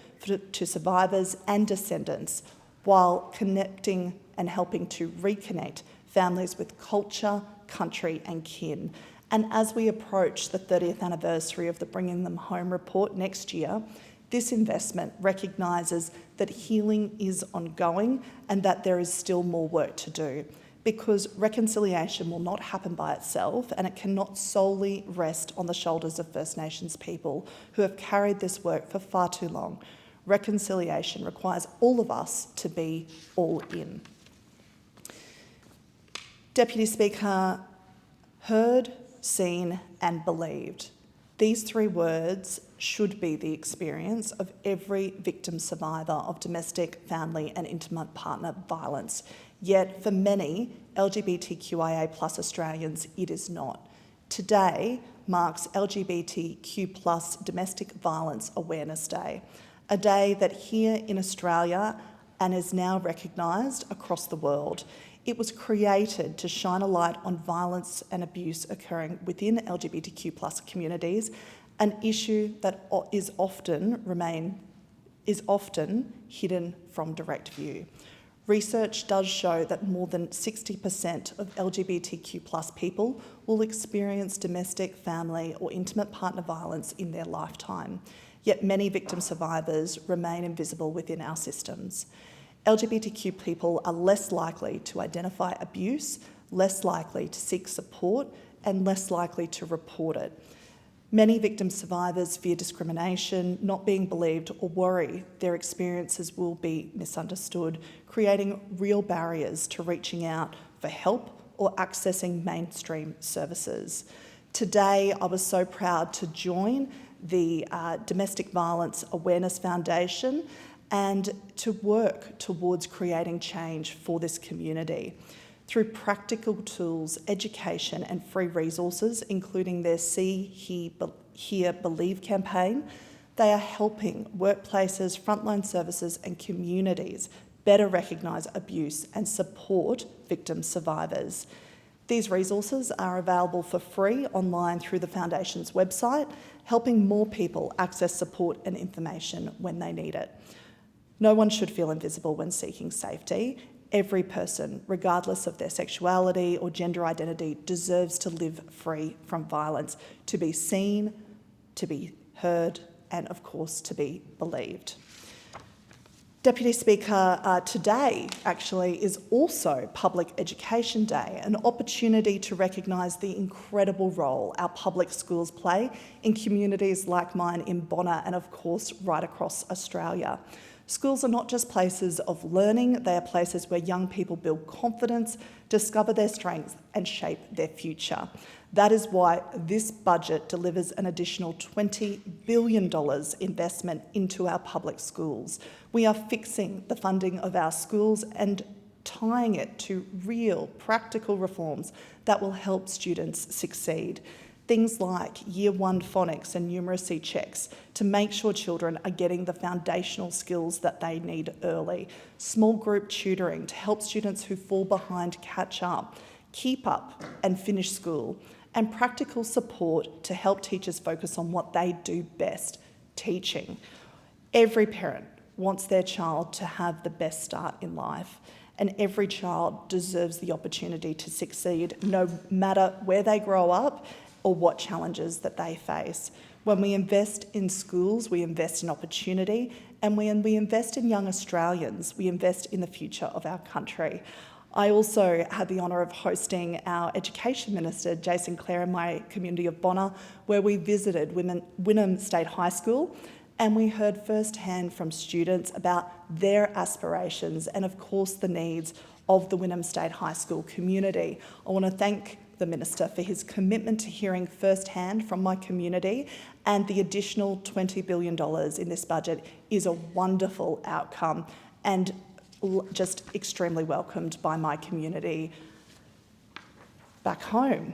G: to survivors and descendants while connecting and helping to reconnect families with culture, country and kin. And as we approach the 30th anniversary of the Bringing Them Home report next year, this investment recognises that healing is ongoing and that there is still more work to do, because reconciliation will not happen by itself and it cannot solely rest on the shoulders of First Nations people who have carried this work for far too long. Reconciliation requires all of us to be all in. Deputy Speaker, heard, seen and believed. These three words should be the experience of every victim survivor of domestic, family and intimate partner violence. Yet for many LGBTQIA+ Australians, it is not. Today marks LGBTQ+ Domestic Violence Awareness Day, a day that here in Australia and is now recognised across the world. It was created to shine a light on violence and abuse occurring within LGBTQ+ communities, an issue that is often hidden from direct view. Research does show that more than 60% of LGBTQ+ people will experience domestic, family or intimate partner violence in their lifetime, yet many victim survivors remain invisible within our systems. LGBTQ people are less likely to identify abuse, less likely to seek support and less likely to report it. Many victim survivors fear discrimination, not being believed or worry their experiences will be misunderstood, creating real barriers to reaching out for help or accessing mainstream services. Today, I was so proud to join the Domestic Violence Awareness Foundation and to work towards creating change for this community. Through practical tools, education and free resources, including their See, Hear, Here Believe campaign. They are helping workplaces, frontline services and communities better recognise abuse and support victim survivors. These resources are available for free online through the Foundation's website, helping more people access support and information when they need it. No one should feel invisible when seeking safety. Every person, regardless of their sexuality or gender identity, deserves to live free from violence, to be seen, to be heard, and of course to be believed. Deputy Speaker, today actually is also Public Education Day, an opportunity to recognise the incredible role our public schools play in communities like mine in Bonner and of course right across Australia. Schools are not just places of learning, they are places where young people build confidence, discover their strengths and shape their future. That is why this budget delivers an additional $20 billion investment into our public schools. We are fixing the funding of our schools and tying it to real practical reforms that will help students succeed. Things like Year 1 phonics and numeracy checks to make sure children are getting the foundational skills that they need early. Small group tutoring to help students who fall behind catch up, keep up and finish school. And practical support to help teachers focus on what they do best, teaching. Every parent wants their child to have the best start in life, and every child deserves the opportunity to succeed no matter where they grow up or what challenges that they face. When we invest in schools, we invest in opportunity, and when we invest in young Australians, we invest in the future of our country. I also had the honour of hosting our Education Minister, Jason Clare, in my community of Bonner, where we visited Wynnum State High School, and we heard firsthand from students about their aspirations and, of course, the needs of the Wynnum State High School community. I want to thank the Minister for his commitment to hearing firsthand from my community, and the additional $20 billion in this budget is a wonderful outcome and just extremely welcomed by my community back home.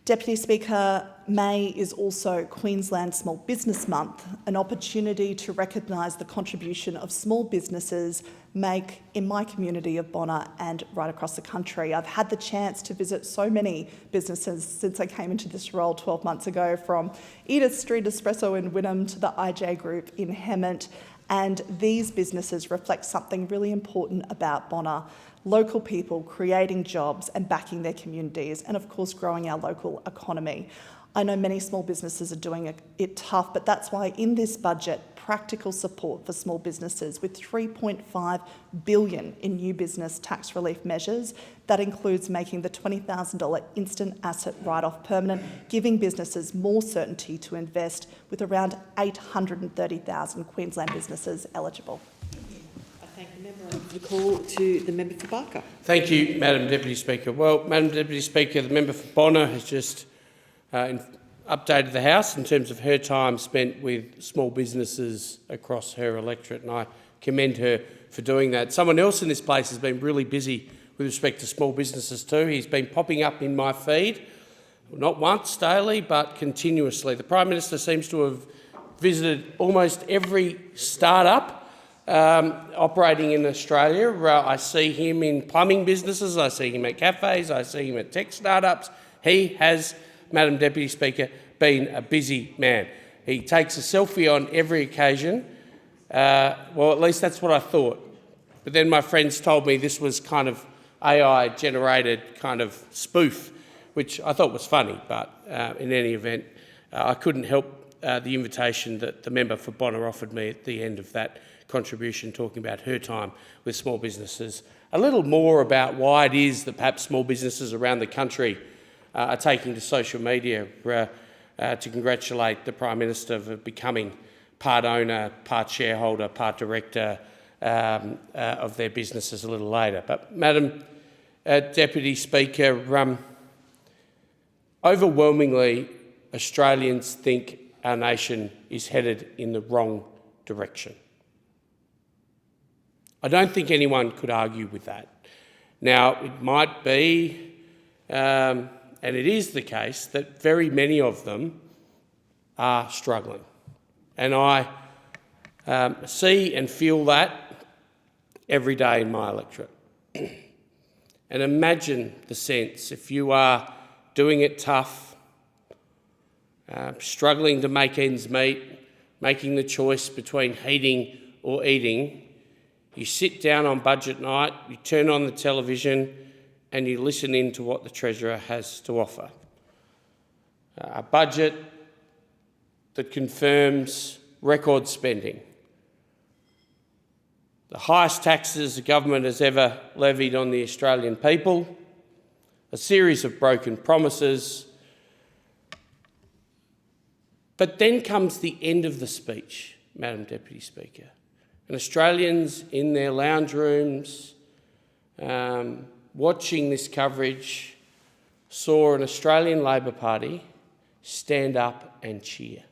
G: Deputy Speaker, May is also Queensland Small Business Month, an opportunity to recognise the contribution of small businesses make in my community of Bonner and right across the country. I've had the chance to visit so many businesses since I came into this role 12 months ago, from Edith Street Espresso in Wynnum to the IJ Group in Hemmant, and these businesses reflect something really important about Bonner: local people creating jobs and backing their communities, and of course growing our local economy. I know many small businesses are doing it tough, but that's why in this budget, practical support for small businesses with $3.5 billion in new business tax relief measures. That includes making the $20,000 instant asset write-off permanent, giving businesses more certainty to invest, with around 830,000 Queensland businesses eligible.
H: I thank the member. The call to the member for Barker.
I: Thank you, Madam Deputy Speaker. Well, Madam Deputy Speaker, the member for Bonner has just updated the House in terms of her time spent with small businesses across her electorate, and I commend her for doing that. Someone else in this place has been really busy with respect to small businesses too. He's been popping up in my feed, not once daily, but continuously. The Prime Minister seems to have visited almost every startup operating in Australia. I see him in plumbing businesses, I see him at cafes, I see him at tech startups. He has, Madam Deputy Speaker, been a busy man. He takes a selfie on every occasion. Well, at least that's what I thought. But then my friends told me this was kind of AI-generated kind of spoof, which I thought was funny, but in any event, I couldn't help the invitation that the member for Bonner offered me at the end of that contribution, talking about her time with small businesses. A little more about why it is that perhaps small businesses around the country are taking to social media to congratulate the Prime Minister for becoming part owner, part shareholder, part director of their businesses a little later. But, Madam Deputy Speaker, overwhelmingly Australians think our nation is headed in the wrong direction. I don't think anyone could argue with that. Now, it might be, and and it is the case that very many of them are struggling. And I see and feel that every day in my electorate. And imagine the sense if you are doing it tough, struggling to make ends meet, making the choice between heating or eating. You sit down on budget night, you turn on the television and you listen in to what the Treasurer has to offer. A budget that confirms record spending, the highest taxes the government has ever levied on the Australian people, a series of broken promises. But then comes the end of the speech, Madam Deputy Speaker, and Australians in their lounge rooms watching this coverage saw an Australian Labor Party stand up and cheer.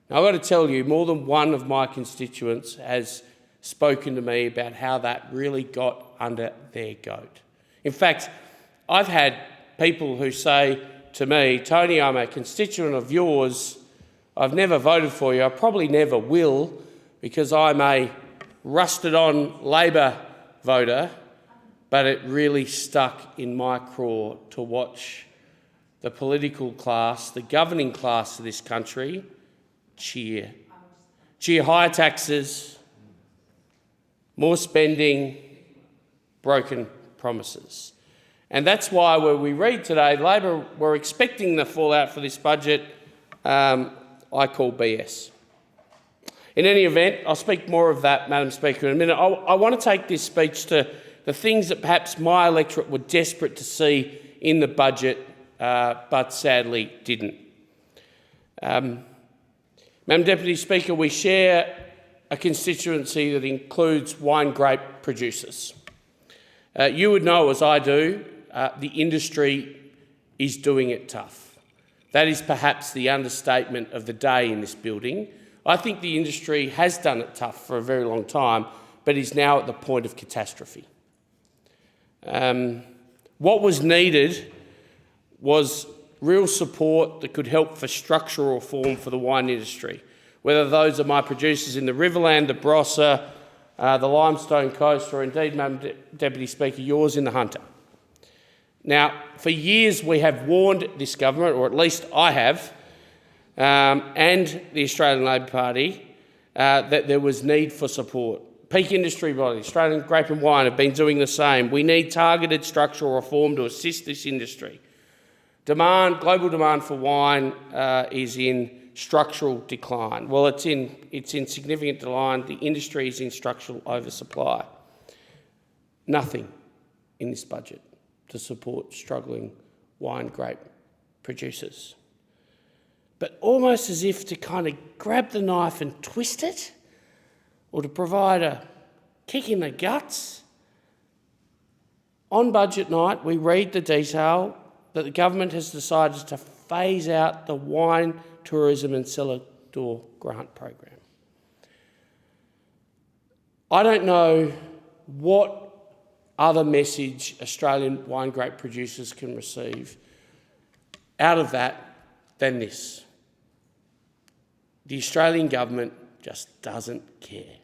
I: Now, I've got to tell you, more than one of my constituents has spoken to me about how that really got under their goat. In fact, I've had people who say to me, Tony, I'm a constituent of yours, I've never voted for you, I probably never will, because I'm a rusted-on Labor voter, but it really stuck in my craw to watch the political class, the governing class of this country, cheer. Cheer higher taxes, more spending, broken promises. And that's why when we read today, Labor were expecting the fallout for this budget, I call BS. In any event, I'll speak more of that, Madam Speaker, in a minute. I want to take this speech to the things that perhaps my electorate were desperate to see in the budget, but sadly didn't. Madam Deputy Speaker, we share a constituency that includes wine grape producers. You would know, as I do, the industry is doing it tough. That is perhaps the understatement of the day in this building. I think the industry has done it tough for a very long time, but is now at the point of catastrophe. What was needed was real support that could help for structural reform for the wine industry, whether those are my producers in the Riverland, the Barossa, the Limestone Coast, or indeed, Madam Deputy Speaker, yours in the Hunter. Now, for years we have warned this government, or at least I have, and the Australian Labor Party, that there was need for support. Peak industry bodies, Australian Grape and Wine, have been doing the same. We need targeted structural reform to assist this industry. Global demand for wine is in structural decline. Well, it's in significant decline. The industry is in structural oversupply. Nothing in this budget to support struggling wine grape producers. But almost as if to kind of grab the knife and twist it, or to provide a kick in the guts, on budget night we read the detail that the government has decided to phase out the Wine, Tourism and Cellar Door Grant program. I don't know what other message Australian wine grape producers can receive out of that than this. The Australian government just doesn't care.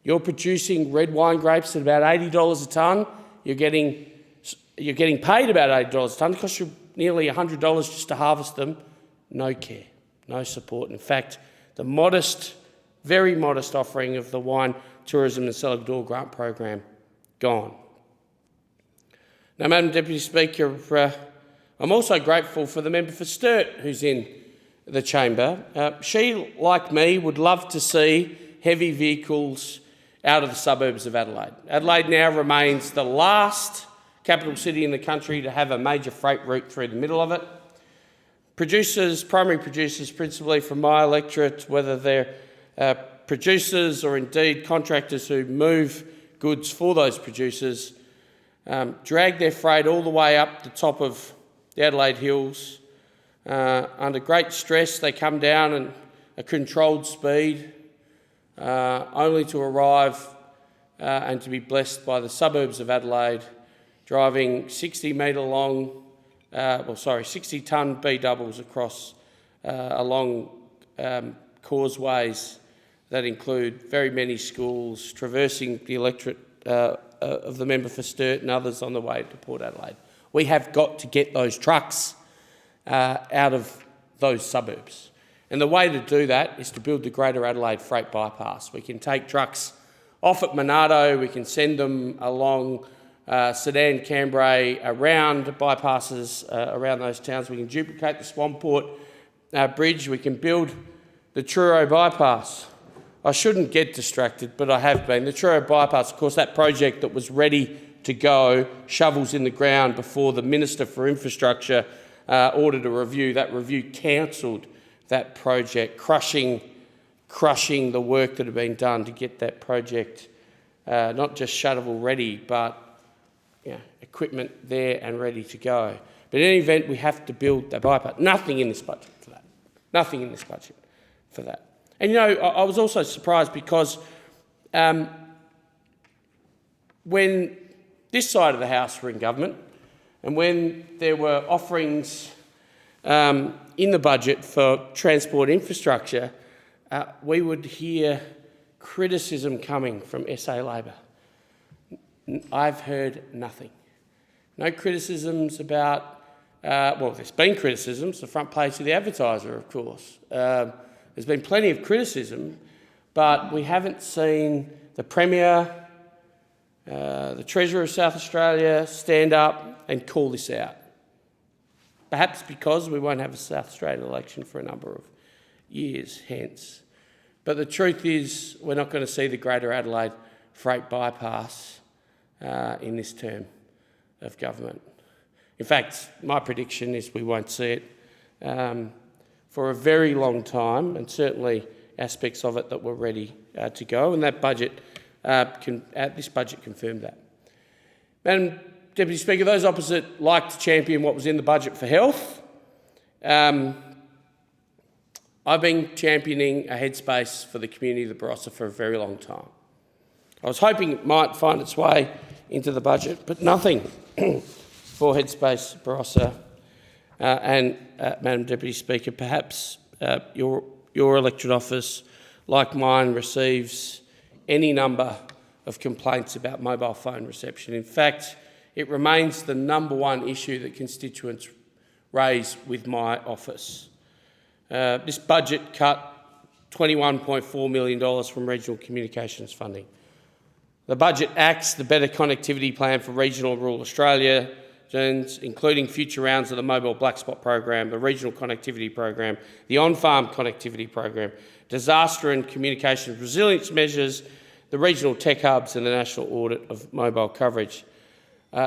I: You're producing red wine grapes at about $80 a tonne. You're getting paid about $80 a tonne. It costs you nearly $100 just to harvest them. No care, no support. In fact, the modest, very modest offering of the Wine, Tourism and Cellar Door Grant program, gone. Now, Madam Deputy Speaker, I'm also grateful for the member for Sturt who's in the chamber. She, like me, would love to see heavy vehicles out of the suburbs of Adelaide. Adelaide now remains the last capital city in the country to have a major freight route through the middle of it. Producers, primary producers principally from my electorate, whether they're producers or indeed contractors who move goods for those producers, drag their freight all the way up the top of the Adelaide Hills. Under great stress, they come down at a controlled speed, only to arrive and to be blessed by the suburbs of Adelaide, driving 60-metre long 60-tonne B-doubles across along causeways that include very many schools, traversing the electorate of the member for Sturt and others on the way to Port Adelaide. We have got to get those trucks out of those suburbs. And the way to do that is to build the Greater Adelaide Freight Bypass. We can take trucks off at Monardo, we can send them along Sedan, Cambrai, around bypasses around those towns. We can duplicate the Swamport Bridge. We can build the Truro Bypass. I shouldn't get distracted, but I have been. The Truro Bypass, of course, that project that was ready to go, shovels in the ground before the Minister for Infrastructure ordered a review. That review cancelled that project, crushing the work that had been done to get that project not just shovel ready, but equipment there and ready to go. But in any event, we have to build the bypass. Nothing in this budget for that. Nothing in this budget for that. And you know, I was also surprised because when this side of the House were in government and when there were offerings in the budget for transport infrastructure, we would hear criticism coming from SA Labor. I've heard nothing. No criticisms about, well, there's been criticisms, the front page of the Advertiser, of course. There's been plenty of criticism, but we haven't seen the Premier, the Treasurer of South Australia stand up and call this out. Perhaps because we won't have a South Australian election for a number of years hence. But the truth is we're not going to see the Greater Adelaide Freight Bypass in this term of government. In fact, my prediction is we won't see it for a very long time, and certainly aspects of it that were ready to go, and that budget, this budget confirmed that. Madam Deputy Speaker, those opposite like to champion what was in the budget for health. I've been championing a headspace for the community of the Barossa for a very long time. I was hoping it might find its way into the budget, but nothing for Headspace Barossa. Madam Deputy Speaker, perhaps your electorate office, like mine, receives any number of complaints about mobile phone reception. In fact, it remains the #1 issue that constituents raise with my office. This budget cut $21.4 million from regional communications funding. The budget acts the Better Connectivity Plan for regional and rural Australia, including future rounds of the Mobile Black Spot Program, the Regional Connectivity Program, the On-Farm Connectivity Program, disaster and communications resilience measures, the regional tech hubs and the national audit of mobile coverage.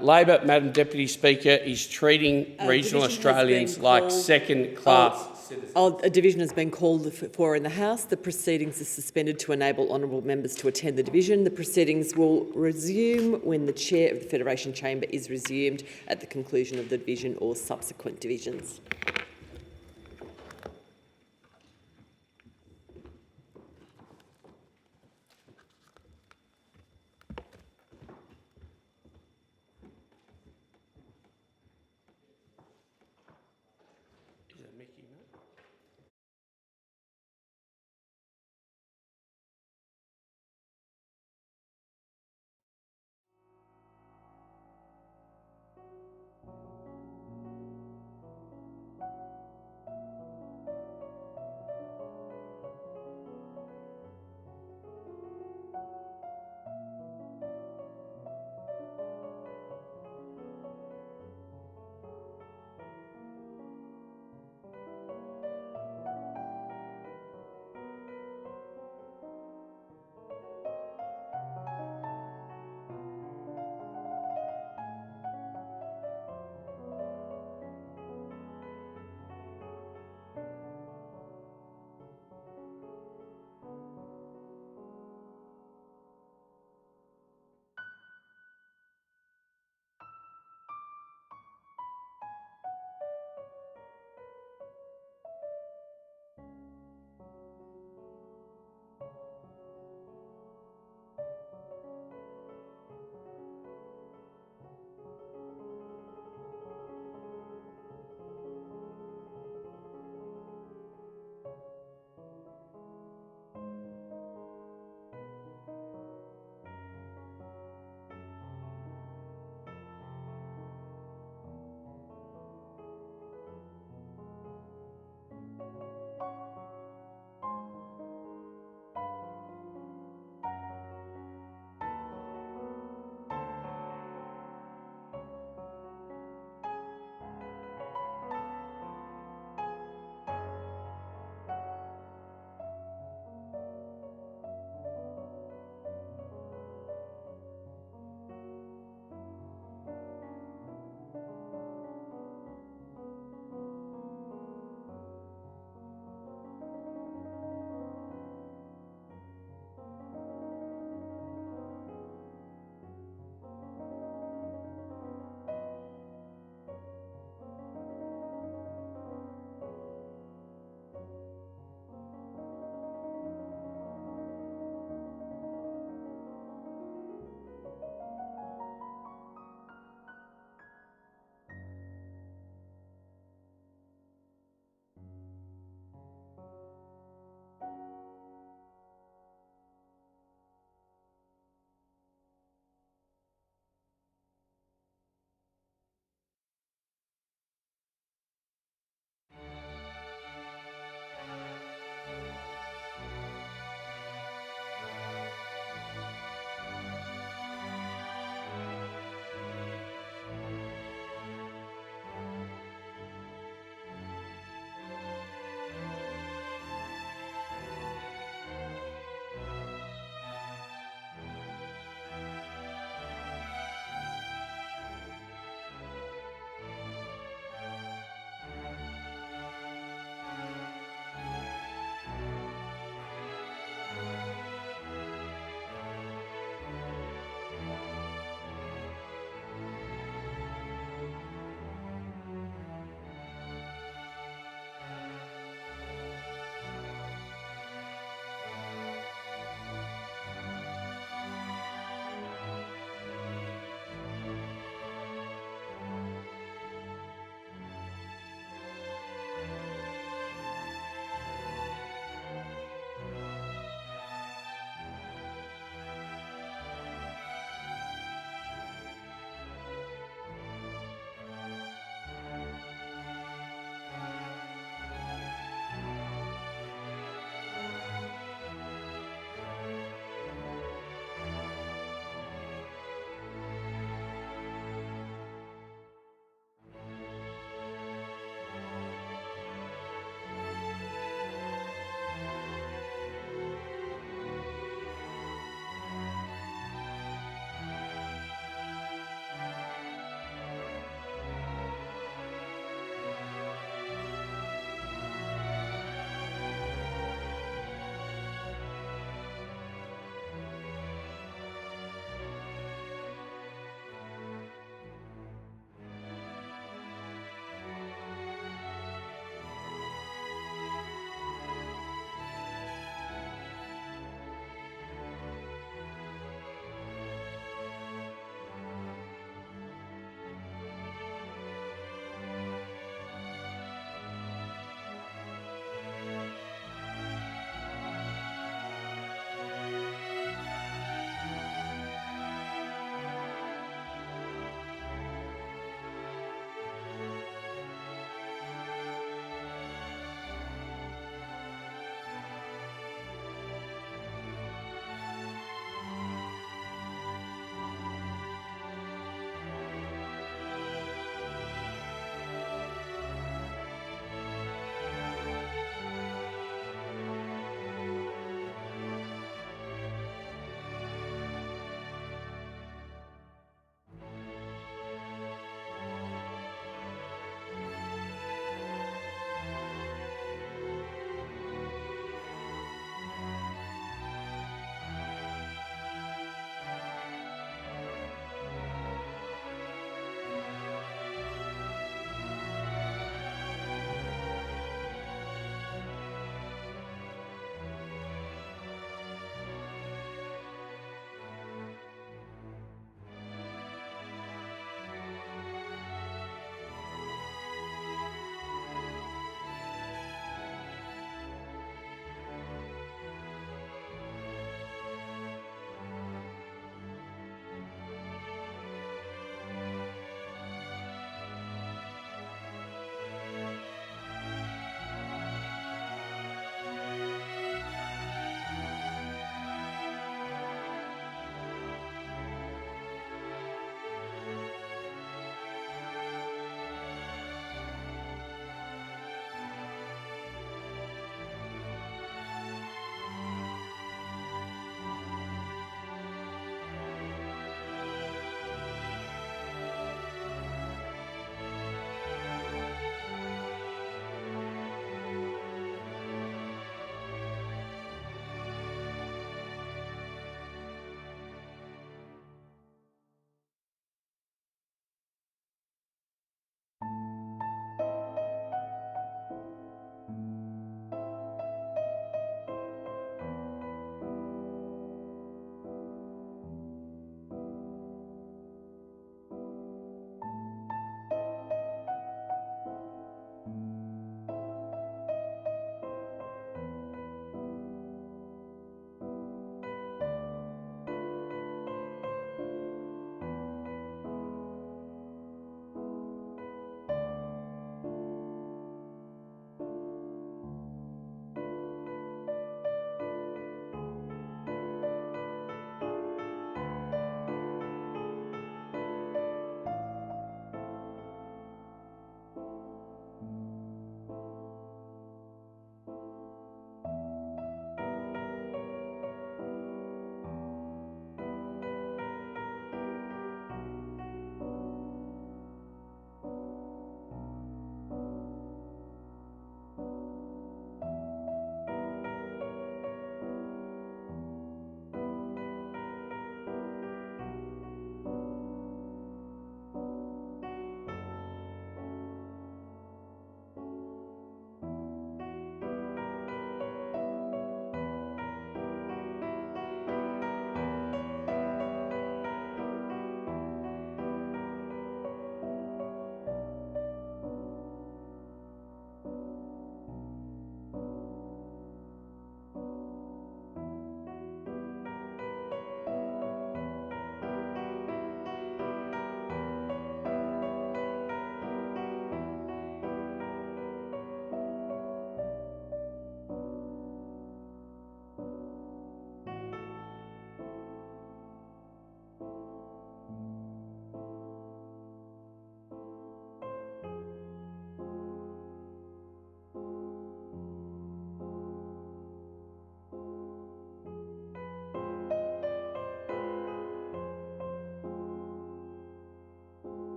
I: Labor, Madam Deputy Speaker, is treating regional Australians like second-class citizens.
H: A division has been called for in the House. The proceedings are suspended to enable honourable members to attend the division. The proceedings will resume when the Chair of the Federation Chamber is resumed at the conclusion of the division or subsequent divisions.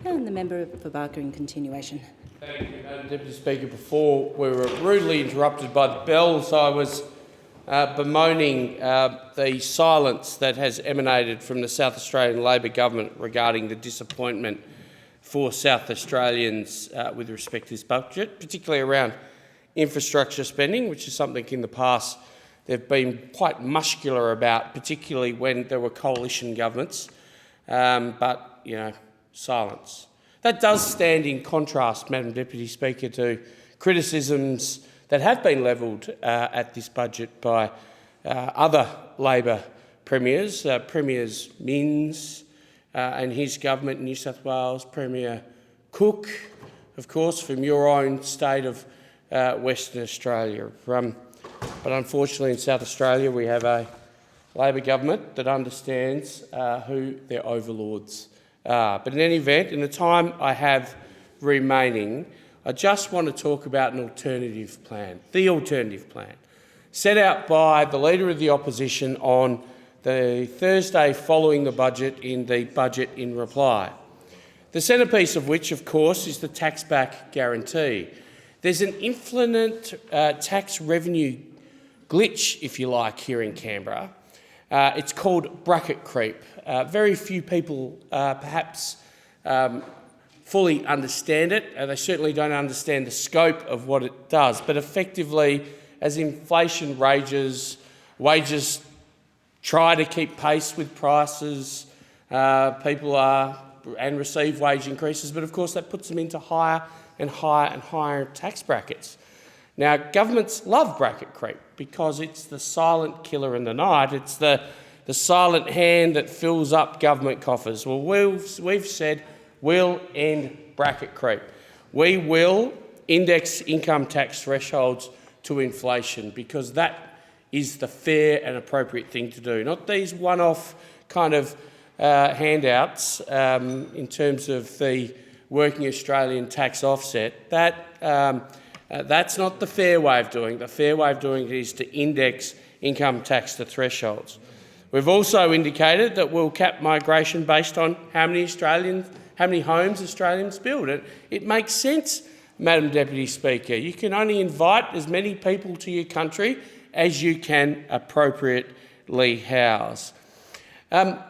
V: And the member for Barker in continuation.
I: Thank you, Madam Deputy Speaker. Before we were rudely interrupted by the bells, I was bemoaning the silence that has emanated from the South Australian Labor government regarding the disappointment for South Australians with respect to this budget, particularly around infrastructure spending, which is something in the past they've been quite muscular about, particularly when there were coalition governments, but, you know, silence. That does stand in contrast, Madam Deputy Speaker, to criticisms that have been levelled at this budget by other Labor premiers, Premiers Minns and his government in New South Wales, Premier Cook, of course, from your own state of Western Australia. But unfortunately in South Australia we have a Labor government that understands who their overlords are. But in any event, in the time I have remaining, I just want to talk about an alternative plan, the alternative plan, set out by the Leader of the Opposition on the Thursday following the budget in the Budget in Reply. The centrepiece of which, of course, is the tax-back guarantee. There's an infinite tax revenue glitch, if you like, here in Canberra. It's called bracket creep. Very few people perhaps fully understand it. They certainly don't understand the scope of what it does. But effectively, as inflation rages, wages try to keep pace with prices, people receive wage increases, but of course that puts them into higher and higher and higher tax brackets. Now, governments love bracket creep because it's the silent killer in the night. It's the silent hand that fills up government coffers. Well, we've said we'll end bracket creep. We will index income tax thresholds to inflation because that is the fair and appropriate thing to do, not these one-off kind of handouts in terms of the working Australian tax offset. That's not the fair way of doing it. The fair way of doing it is to index income tax to thresholds. We've also indicated that we'll cap migration based on how many homes Australians build. It makes sense, Madam Deputy Speaker. You can only invite as many people to your country as you can appropriately house. Madam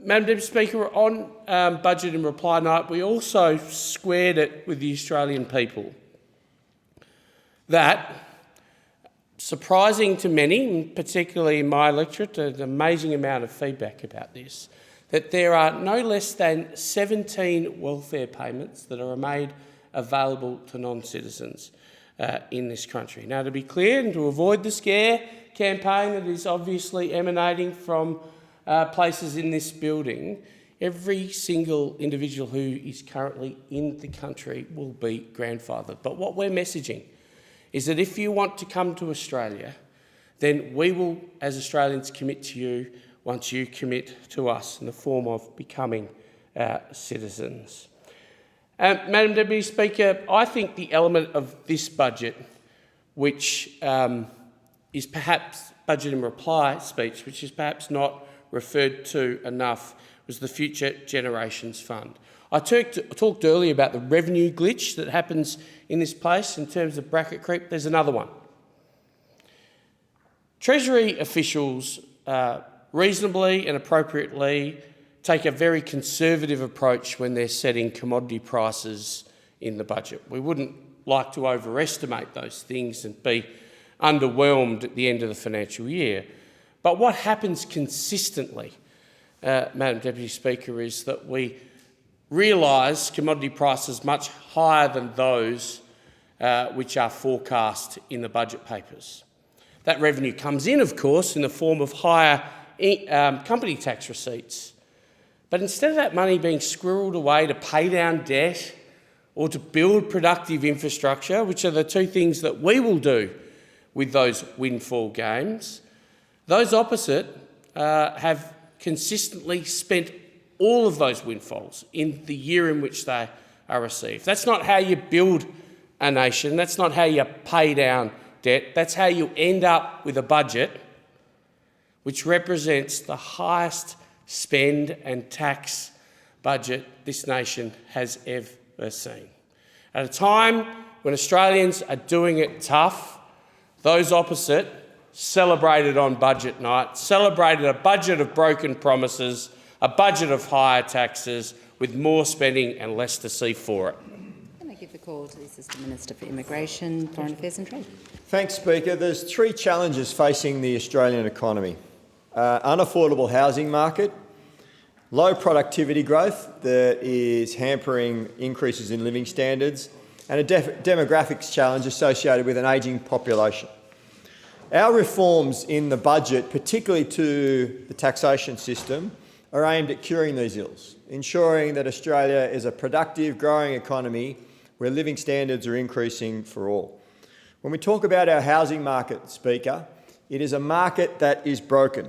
I: Deputy Speaker, on Budget in Reply night, we also squared it with the Australian people. That, surprising to many, particularly in my electorate, an amazing amount of feedback about this, that there are no less than 17 welfare payments that are made available to non-citizens in this country. Now, to be clear and to avoid the scare campaign that is obviously emanating from places in this building, every single individual who is currently in the country will be grandfathered. But what we're messaging is that if you want to come to Australia, then we will, as Australians, commit to you once you commit to us in the form of becoming citizens. Madam Deputy Speaker, I think the element of this budget, which is perhaps Budget in Reply speech, which is perhaps not referred to enough, was the Future Generations Fund. I talked earlier about the revenue glitch that happens in this place in terms of bracket creep. There's another one. Treasury officials reasonably and appropriately take a very conservative approach when they're setting commodity prices in the budget. We wouldn't like to overestimate those things and be underwhelmed at the end of the financial year. But what happens consistently, Madam Deputy Speaker, is that we realise commodity prices much higher than those which are forecast in the budget papers. That revenue comes in, of course, in the form of higher company tax receipts. But instead of that money being squirreled away to pay down debt or to build productive infrastructure, which are the two things that we will do with those windfall gains, those opposite have consistently spent all of those windfalls in the year in which they are received. That's not how you build a nation. That's not how you pay down debt. That's how you end up with a budget which represents the highest spend and tax budget this nation has ever seen. At a time when Australians are doing it tough, those opposite celebrated on budget night, celebrated a budget of broken promises, a budget of higher taxes, with more spending and less to see for it.
V: Can I give the call to the Assistant Minister for Immigration, Foreign Affairs and Trade?
J: Thanks, Speaker. There's three challenges facing the Australian economy. Unaffordable housing market, low productivity growth that is hampering increases in living standards, and a demographics challenge associated with an ageing population. Our reforms in the budget, particularly to the taxation system, are aimed at curing these ills, ensuring that Australia is a productive, growing economy where living standards are increasing for all. When we talk about our housing market, Speaker, it is a market that is broken.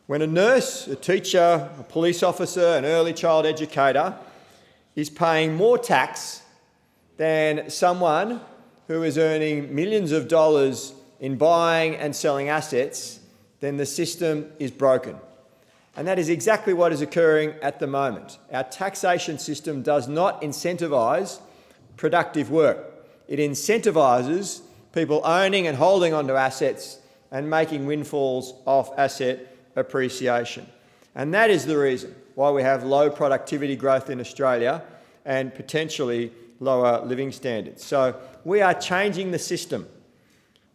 J: When a nurse, a teacher, a police officer, an early child educator is paying more tax than someone who is earning millions of dollars in buying and selling assets, then the system is broken. And that is exactly what is occurring at the moment. Our taxation system does not incentivise productive work. It incentivises people owning and holding onto assets and making windfalls off asset appreciation. And that is the reason why we have low productivity growth in Australia and potentially lower living standards. So we are changing the system.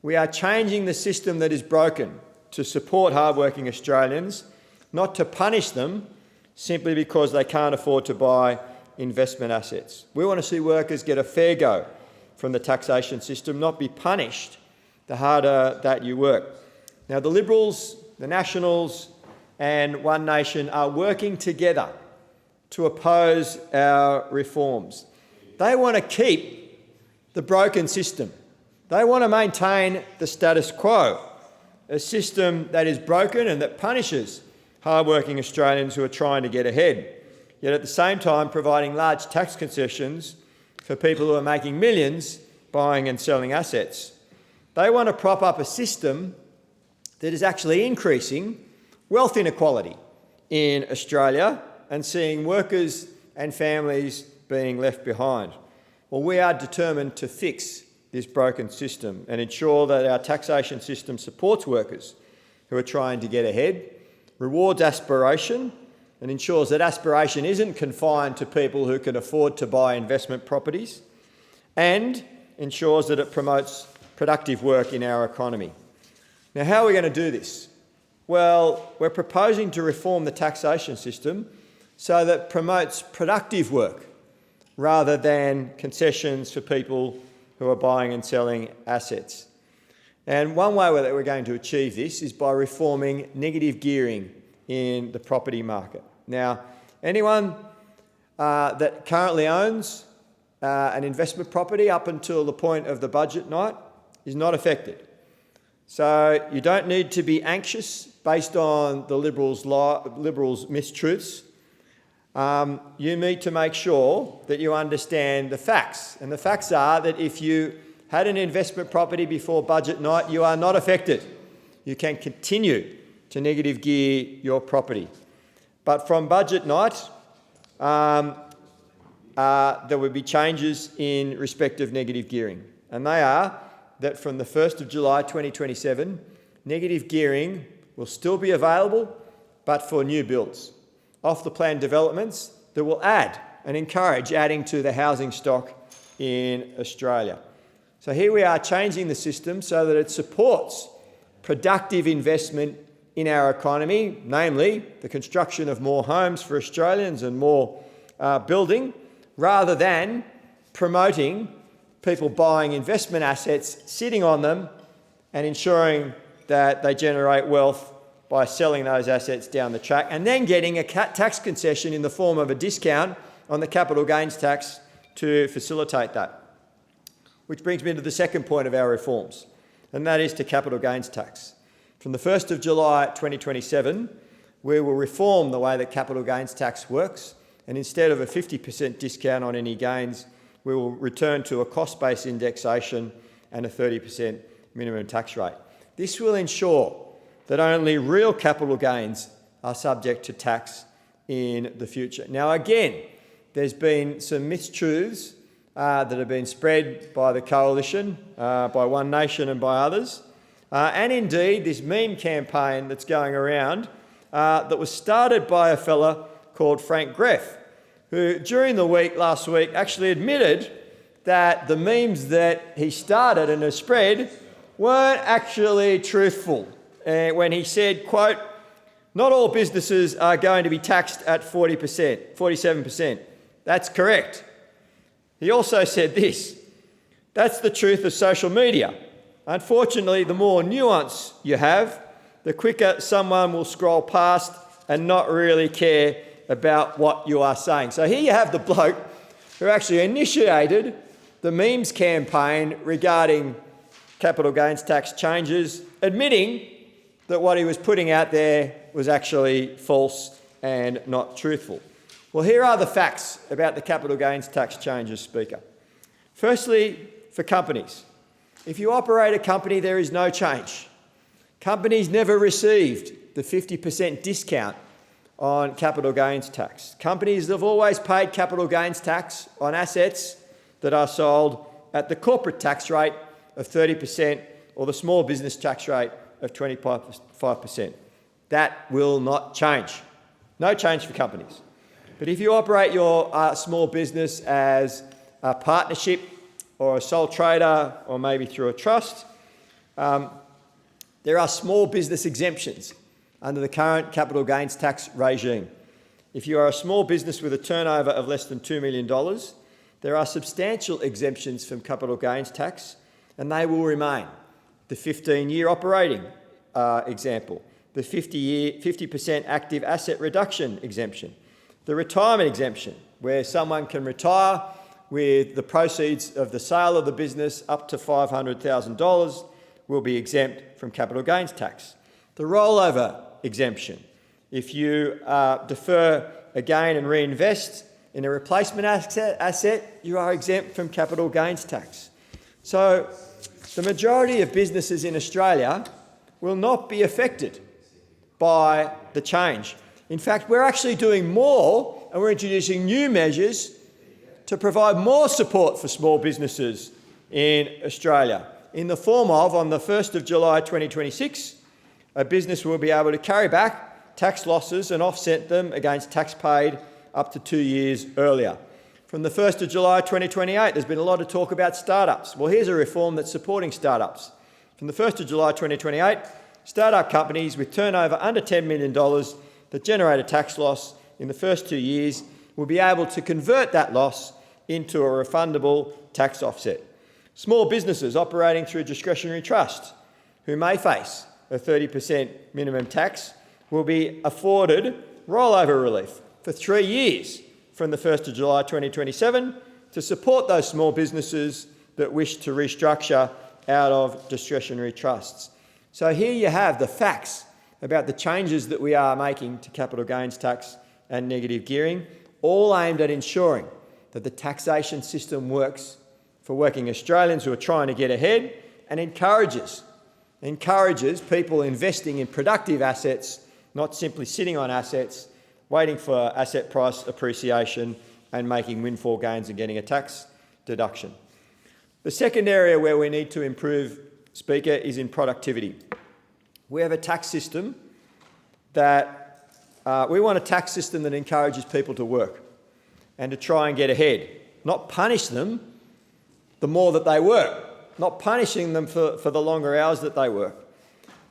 J: We are changing the system that is broken to support hardworking Australians, not to punish them simply because they can't afford to buy investment assets. We want to see workers get a fair go from the taxation system, not be punished the harder that you work. Now, the Liberals, the Nationals and One Nation are working together to oppose our reforms. They want to keep the broken system. They want to maintain the status quo, a system that is broken and that punishes hardworking Australians who are trying to get ahead, yet at the same time providing large tax concessions for people who are making millions buying and selling assets. They want to prop up a system that is actually increasing wealth inequality in Australia and seeing workers and families being left behind. Well, we are determined to fix this broken system and ensure that our taxation system supports workers who are trying to get ahead, rewards aspiration and ensures that aspiration isn't confined to people who can afford to buy investment properties, and ensures that it promotes productive work in our economy. Now, how are we going to do this? Well, we're proposing to reform the taxation system so that it promotes productive work rather than concessions for people who are buying and selling assets. And one way that we're going to achieve this is by reforming negative gearing in the property market. Now, anyone that currently owns an investment property up until the point of the budget night is not affected. So you don't need to be anxious based on the Liberals' mistruths. You need to make sure that you understand the facts. And the facts are that if you had an investment property before budget night, you are not affected. You can continue to negative gear your property. But from budget night, there will be changes in respect of negative gearing. And they are that from the 1st of July 2027, negative gearing will still be available, but for new builds. Off-the-plan developments that will add and encourage adding to the housing stock in Australia. So here we are changing the system so that it supports productive investment in our economy, namely the construction of more homes for Australians and more building, rather than promoting people buying investment assets, sitting on them and ensuring that they generate wealth by selling those assets down the track and then getting a tax concession in the form of a discount on the capital gains tax to facilitate that. Which brings me to the second point of our reforms, and that is to capital gains tax. From the 1st of July 2027, we will reform the way that capital gains tax works, and instead of a 50% discount on any gains, we will return to a cost-based indexation and a 30% minimum tax rate. This will ensure that only real capital gains are subject to tax in the future. Now, again, there's been some mistruths that have been spread by the Coalition, by One Nation and by others. And indeed, this meme campaign that's going around that was started by a fella called Frank Greff, who during the week, last week, actually admitted that the memes that he started and has spread weren't actually truthful when he said, quote, "Not all businesses are going to be taxed at 40%, 47%. That's correct. He also said this: "That's the truth of social media. Unfortunately, the more nuance you have, the quicker someone will scroll past and not really care about what you are saying." So here you have the bloke who actually initiated the memes campaign regarding capital gains tax changes, admitting that what he was putting out there was actually false and not truthful. Well, here are the facts about the capital gains tax changes, Speaker. Firstly, for companies. If you operate a company, there is no change. Companies never received the 50% discount on capital gains tax. Companies have always paid capital gains tax on assets that are sold at the corporate tax rate of 30% or the small business tax rate of 25%. That will not change. No change for companies. But if you operate your small business as a partnership or a sole trader or maybe through a trust, there are small business exemptions under the current capital gains tax regime. If you are a small business with a turnover of less than $2 million, there are substantial exemptions from capital gains tax, and they will remain. The 15-year operating example, the 50% active asset reduction exemption, the retirement exemption, where someone can retire with the proceeds of the sale of the business up to $500,000 will be exempt from capital gains tax. The rollover exemption, if you defer a gain and reinvest in a replacement asset, you are exempt from capital gains tax. So the majority of businesses in Australia will not be affected by the change. In fact, we're actually doing more, and we're introducing new measures to provide more support for small businesses in Australia, in the form of, on the 1st of July 2026, a business will be able to carry back tax losses and offset them against tax paid up to 2 years earlier. From the 1st of July 2028, there's been a lot of talk about startups. Well, here's a reform that's supporting startups. From the 1st of July 2028, startup companies with turnover under $10 million that generate a tax loss in the first 2 years will be able to convert that loss into a refundable tax offset. Small businesses operating through discretionary trust who may face a 30% minimum tax will be afforded rollover relief for 3 years from the 1st of July 2027 to support those small businesses that wish to restructure out of discretionary trusts. So here you have the facts about the changes that we are making to capital gains tax and negative gearing, all aimed at ensuring that the taxation system works for working Australians who are trying to get ahead and encourages people investing in productive assets, not simply sitting on assets, waiting for asset price appreciation and making windfall gains and getting a tax deduction. The second area where we need to improve, Speaker, is in productivity. We have a tax system that we want a tax system that encourages people to work and to try and get ahead, not punish them the more that they work, not punishing them for the longer hours that they work.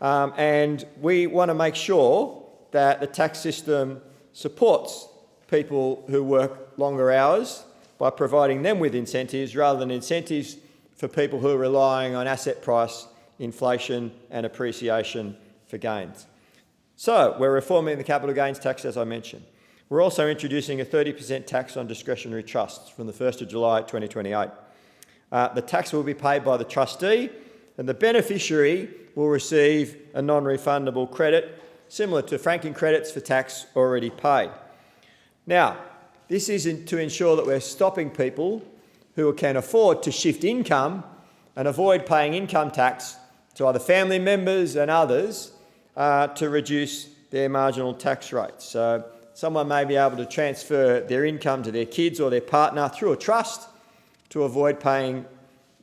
J: And we want to make sure that the tax system supports people who work longer hours by providing them with incentives rather than incentives for people who are relying on asset price, inflation and appreciation for gains. So we're reforming the capital gains tax, as I mentioned. We're also introducing a 30% tax on discretionary trusts from the 1st of July 2028. The tax will be paid by the trustee and the beneficiary will receive a non-refundable credit similar to franking credits for tax already paid. Now, this is to ensure that we're stopping people who can afford to shift income and avoid paying income tax to either family members and others to reduce their marginal tax rates. So someone may be able to transfer their income to their kids or their partner through a trust to avoid paying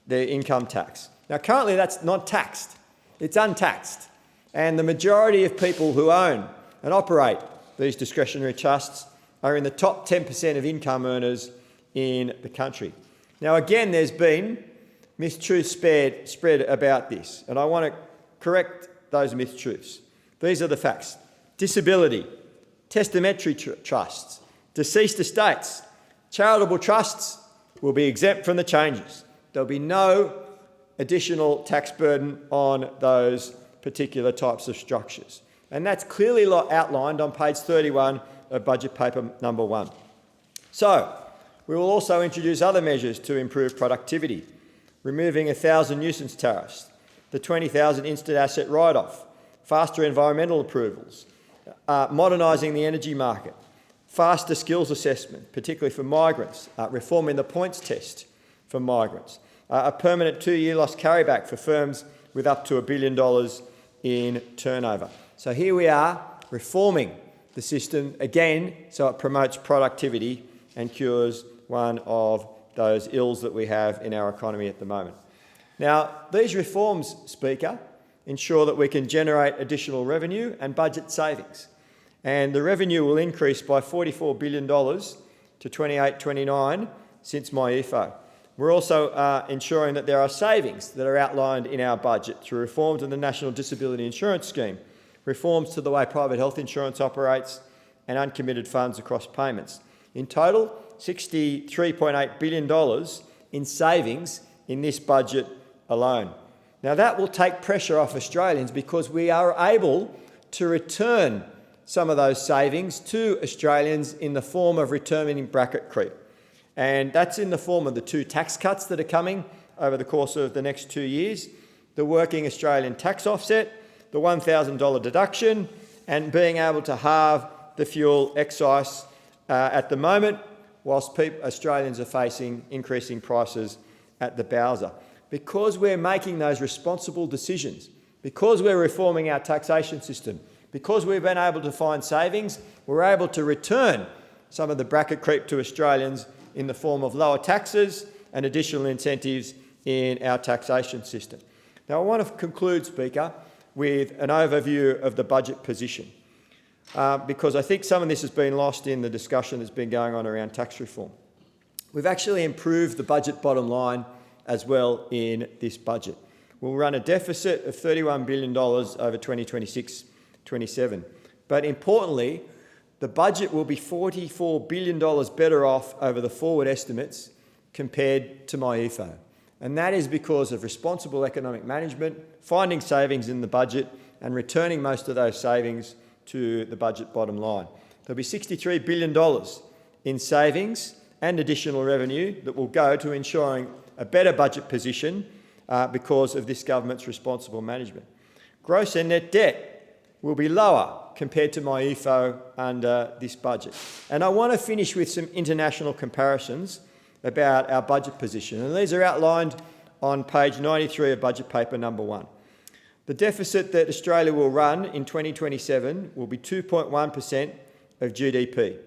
J: their income tax. Now, currently that's not taxed. It's untaxed. And the majority of people who own and operate these discretionary trusts are in the top 10% of income earners in the country. Now, again, there's been mistruths spread about this, and I want to correct those mistruths. These are the facts. Disability, testamentary trusts, deceased estates, charitable trusts will be exempt from the changes. There'll be no additional tax burden on those particular types of structures. And that's clearly outlined on page 31 of budget paper number 1. So, we will also introduce other measures to improve productivity, removing 1,000 nuisance tariffs, the 20,000 instant asset write-off, faster environmental approvals, modernising the energy market, faster skills assessment, particularly for migrants, reforming the points test for migrants, a permanent 2-year loss carryback for firms with up to $1 billion in turnover. So here we are, reforming the system again so it promotes productivity and cures one of those ills that we have in our economy at the moment. Now, these reforms, Speaker, ensure that we can generate additional revenue and budget savings. And the revenue will increase by $44 billion to 28-29 since my EFO. We're also ensuring that there are savings that are outlined in our budget through reforms in the National Disability Insurance Scheme, reforms to the way private health insurance operates, and uncommitted funds across payments. In total, $63.8 billion in savings in this budget alone. Now, that will take pressure off Australians because we are able to return some of those savings to Australians in the form of returning bracket creep. And that's in the form of the 2 tax cuts that are coming over the course of the next 2 years, the working Australian tax offset, the $1,000 deduction, and being able to halve the fuel excise at the moment, whilst Australians are facing increasing prices at the bowser. Because we're making those responsible decisions, because we're reforming our taxation system, because we've been able to find savings, we're able to return some of the bracket creep to Australians in the form of lower taxes and additional incentives in our taxation system. Now, I want to conclude, Speaker, with an overview of the budget position, because I think some of this has been lost in the discussion that's been going on around tax reform. We've actually improved the budget bottom line as well in this budget. We'll run a deficit of $31 billion over 2026-27. But importantly, the budget will be $44 billion better off over the forward estimates compared to my EFO. And that is because of responsible economic management, finding savings in the budget and returning most of those savings to the budget bottom line. There'll be $63 billion in savings and additional revenue that will go to ensuring a better budget position because of this government's responsible management. Gross and net debt will be lower compared to my EFO under this budget. And I want to finish with some international comparisons about our budget position. And these are outlined on page 93 of budget paper number 1. The deficit that Australia will run in 2027 will be 2.1% of GDP.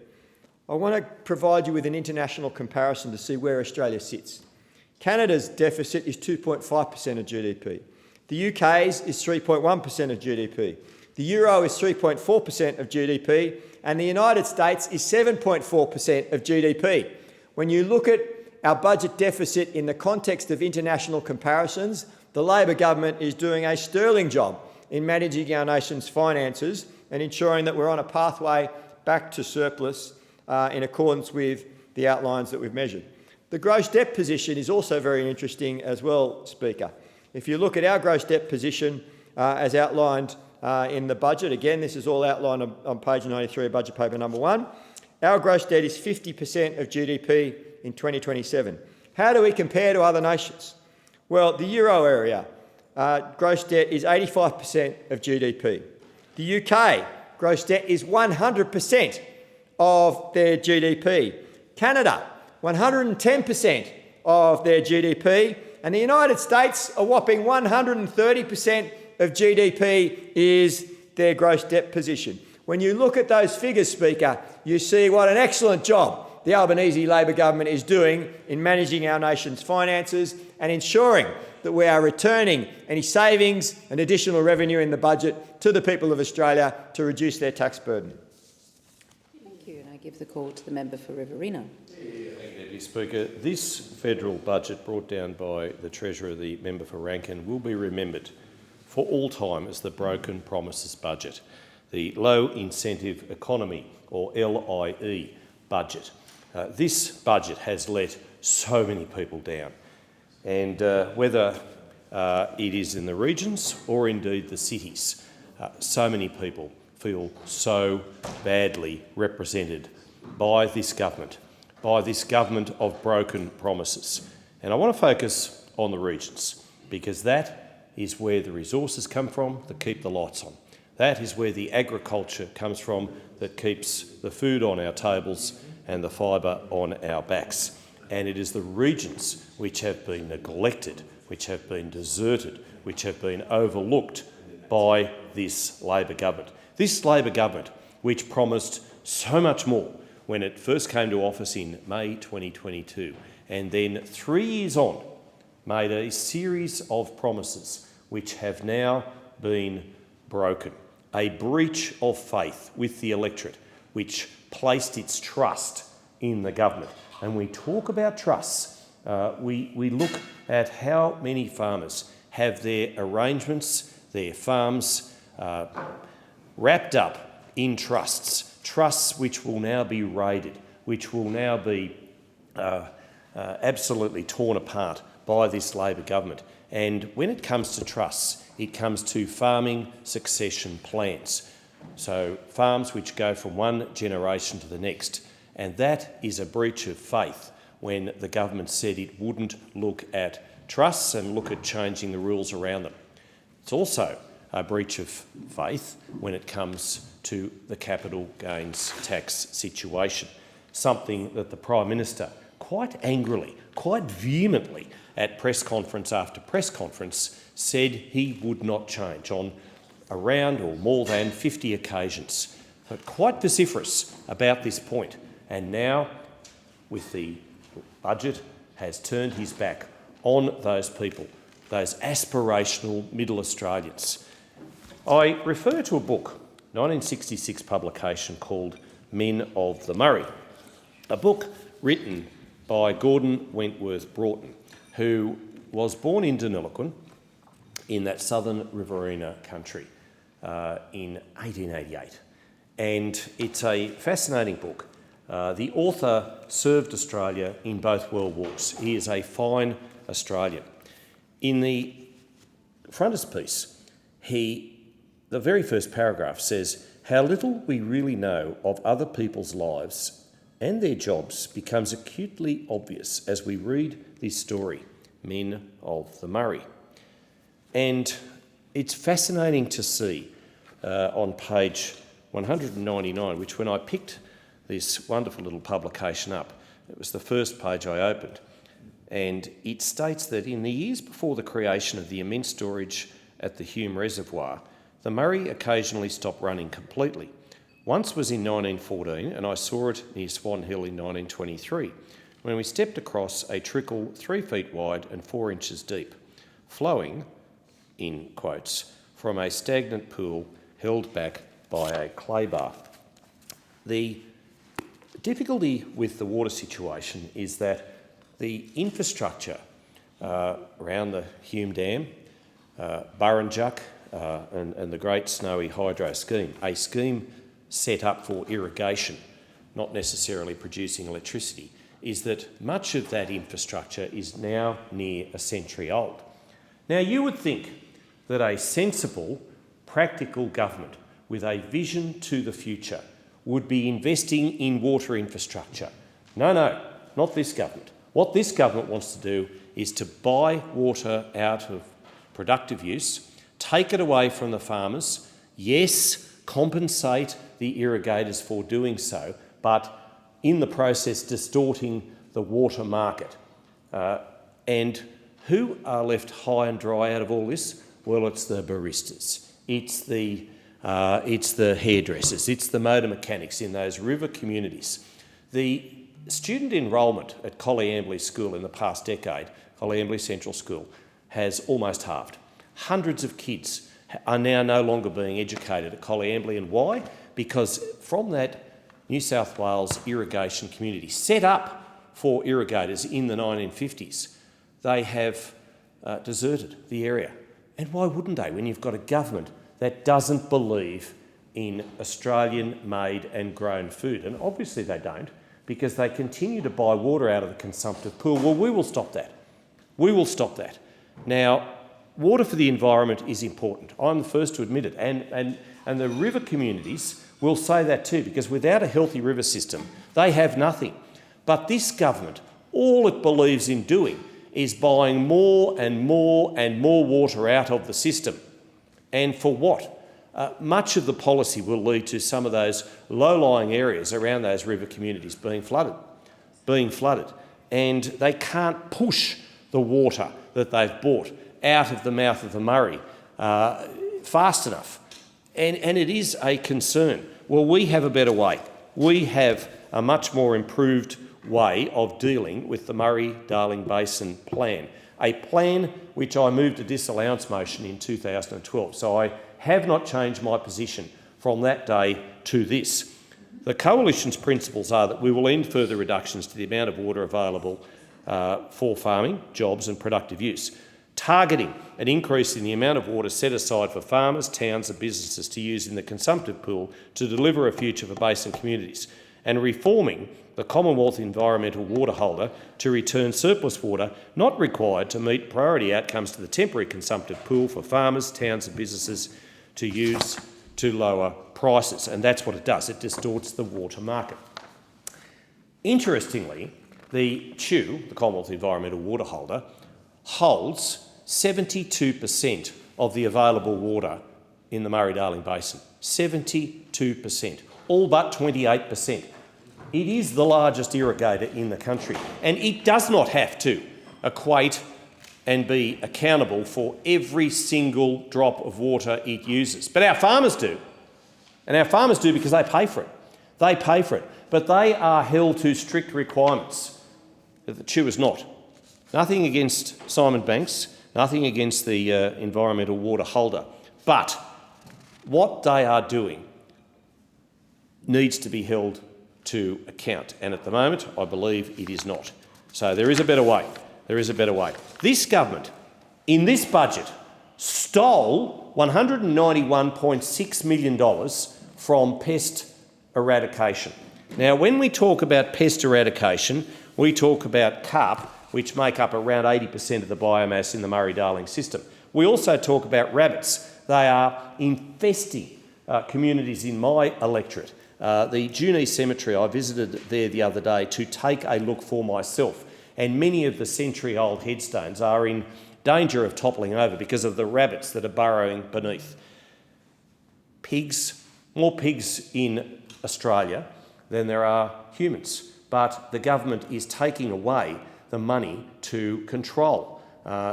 J: I want to provide you with an international comparison to see where Australia sits. Canada's deficit is 2.5% of GDP. The UK's is 3.1% of GDP. The Euro is 3.4% of GDP, and the United States is 7.4% of GDP. When you look at our budget deficit in the context of international comparisons, the Labor government is doing a sterling job in managing our nation's finances and ensuring that we're on a pathway back to surplus in accordance with the outlines that we've measured. The gross debt position is also very interesting as well, Speaker. If you look at our gross debt position as outlined in the budget, again, this is all outlined on page 93 of budget paper number 1, our gross debt is 50% of GDP in 2027. How do we compare to other nations? Well, the Euro area, gross debt is 85% of GDP. The UK, gross debt is 100% of their GDP. Canada, 110% of their GDP. And the United States, a whopping 130% of GDP is their gross debt position. When you look at those figures, Speaker, you see what an excellent job the Albanese Labor government is doing in managing our nation's finances and ensuring that we are returning any savings and additional revenue in the budget to the people of Australia to reduce their tax burden.
V: Thank you, and I give the call to the member for Riverina.
K: Thank you, Deputy Speaker. This federal budget brought down by the Treasurer, the member for Rankin, will be remembered for all time as the broken promises budget, the low incentive economy, or LIE budget. This budget has let so many people down, and whether it is in the regions or indeed the cities, so many people feel so badly represented by this government of broken promises. And I want to focus on the regions, because that is where the resources come from that keep the lights on. That is where the agriculture comes from that keeps the food on our tables and the fibre on our backs. And it is the regions which have been neglected, which have been deserted, which have been overlooked by this Labor government. This Labor government, which promised so much more when it first came to office in May 2022, and then 3 years on made a series of promises which have now been broken. A breach of faith with the electorate, which placed its trust in the government. And we talk about trusts. We look at how many farmers have their arrangements, their farms wrapped up in trusts which will now be raided, which will now be absolutely torn apart by this Labor government. And when it comes to trusts, it comes to farming succession plans. So farms which go from one generation to the next. And that is a breach of faith when the government said it wouldn't look at trusts and look at changing the rules around them. It's also a breach of faith when it comes to the capital gains tax situation, something that the Prime Minister quite angrily, quite vehemently at press conference after press conference said he would not change on around or more than 50 occasions. But quite vociferous about this point. And now, with the budget, has turned his back on those people, those aspirational middle Australians. I refer to a book, 1966 publication called Men of the Murray, a book written by Gordon Wentworth Broughton, who was born in Deniliquin in that southern Riverina country in 1888. And it's a fascinating book. The author served Australia in both World Wars. He is a fine Australian. In the frontispiece, the very first paragraph says, "How little we really know of other people's lives and their jobs becomes acutely obvious as we read this story, Men of the Murray." And it's fascinating to see on page 199, which when I picked this wonderful little publication up, it was the first page I opened, and it states that in the years before the creation of the immense storage at the Hume Reservoir, the Murray occasionally stopped running completely. Once was in 1914, and I saw it near Swan Hill in 1923, when we stepped across a trickle 3 feet wide and 4 inches deep, flowing, in quotes, from a stagnant pool held back by a clay bar. The difficulty with the water situation is that the infrastructure around the Hume Dam, Burrinjuck and the Great Snowy Hydro Scheme, a scheme set up for irrigation, not necessarily producing electricity, is that much of that infrastructure is now near a century old. Now, you would think that a sensible, practical government with a vision to the future would be investing in water infrastructure. No, not this government. What this government wants to do is to buy water out of productive use, take it away from the farmers, yes, compensate the irrigators for doing so, but in the process distorting the water market. And who are left high and dry out of all this? Well, it's the baristas. It's the it's the hairdressers, it's the motor mechanics in those river communities. The student enrolment at Collyambley School in the past decade, Collyambley Central School, has almost halved. Hundreds of kids are now no longer being educated at Collyambley. And why? Because from that New South Wales irrigation community, set up for irrigators in the 1950s, they have deserted the area. And why wouldn't they, when you've got a government that doesn't believe in Australian-made and grown food? And obviously they don't, because they continue to buy water out of the consumptive pool. Well, we will stop that. We will stop that. Now, water for the environment is important. I'm the first to admit it. And the river communities will say that too, because without a healthy river system, they have nothing. But this government, all it believes in doing is buying more and more and more water out of the system. And for what? Much of the policy will lead to some of those low-lying areas around those river communities being flooded. And they can't push the water that they've bought out of the mouth of the Murray fast enough. And it is a concern. Well, we have a better way. We have a much more improved way of dealing with the Murray-Darling Basin plan, a plan which I moved a disallowance motion in 2012. So I have not changed my position from that day to this. The Coalition's principles are that we will end further reductions to the amount of water available for farming, jobs and productive use, targeting an increase in the amount of water set aside for farmers, towns and businesses to use in the consumptive pool to deliver a future for basin communities, and reforming the Commonwealth Environmental Water Holder to return surplus water not required to meet priority outcomes to the temporary consumptive pool for farmers, towns and businesses to use to lower prices. And that's what it does. It distorts the water market. Interestingly, the CEW, the Commonwealth Environmental Water Holder, holds 72% of the available water in the Murray-Darling Basin. 72%, all but 28%. It is the largest irrigator in the country, and it does not have to equate and be accountable for every single drop of water it uses. But our farmers do, and our farmers do because they pay for it. They pay for it, but they are held to strict requirements that the CEW is not. Nothing against Simon Banks, nothing against the Environmental Water Holder, but what they are doing needs to be held to account, and at the moment I believe it is not. So there is a better way. There is a better way. This government, in this budget, stole $191.6 million from pest eradication. Now, when we talk about pest eradication, we talk about carp, which make up around 80% of the biomass in the Murray-Darling system. We also talk about rabbits. They are infesting communities in my electorate. The Junee Cemetery, I visited there the other day to take a look for myself, and many of the century-old headstones are in danger of toppling over because of the rabbits that are burrowing beneath. Pigs, more pigs in Australia than there are humans, but the government is taking away the money to control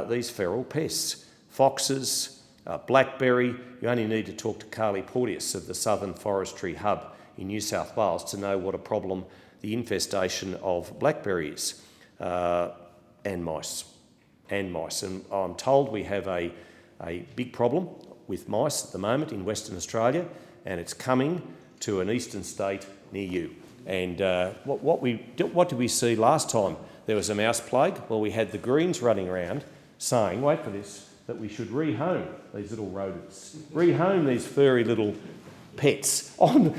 K: these feral pests. Foxes, blackberry. You only need to talk to Carly Porteous of the Southern Forestry Hub in New South Wales to know what a problem the infestation of blackberry is, and mice. And I'm told we have a big problem with mice at the moment in Western Australia, and it's coming to an eastern state near you. And what did we see last time there was a mouse plague? Well, we had the Greens running around saying, wait for this, that we should rehome these little rodents, rehome these furry little pets. And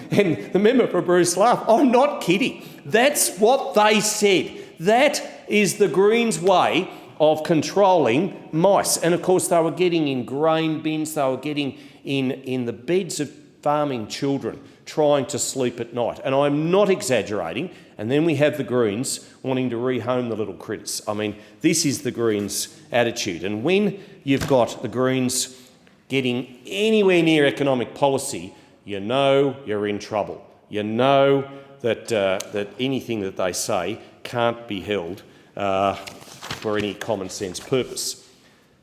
K: the member for Bruce laughed. I'm not kidding. That's what they said. That is the Greens' way of controlling mice. And of course, they were getting in grain bins, they were getting in the beds of farming children trying to sleep at night. And I'm not exaggerating. And then we have the Greens wanting to rehome the little critters. I mean, this is the Greens' attitude. And when you've got the Greens getting anywhere near economic policy, you know you're in trouble. You know that anything that they say can't be held for any common sense purpose.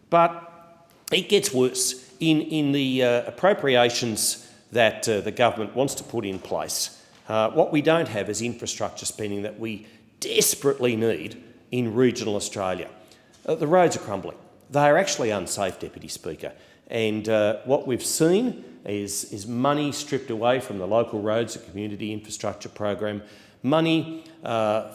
K: But it gets worse. In the appropriations that the government wants to put in place. What we don't have is infrastructure spending that we desperately need in regional Australia. The roads are crumbling. They are actually unsafe, Deputy Speaker, and what we've seen is money stripped away from the local roads and community infrastructure program, money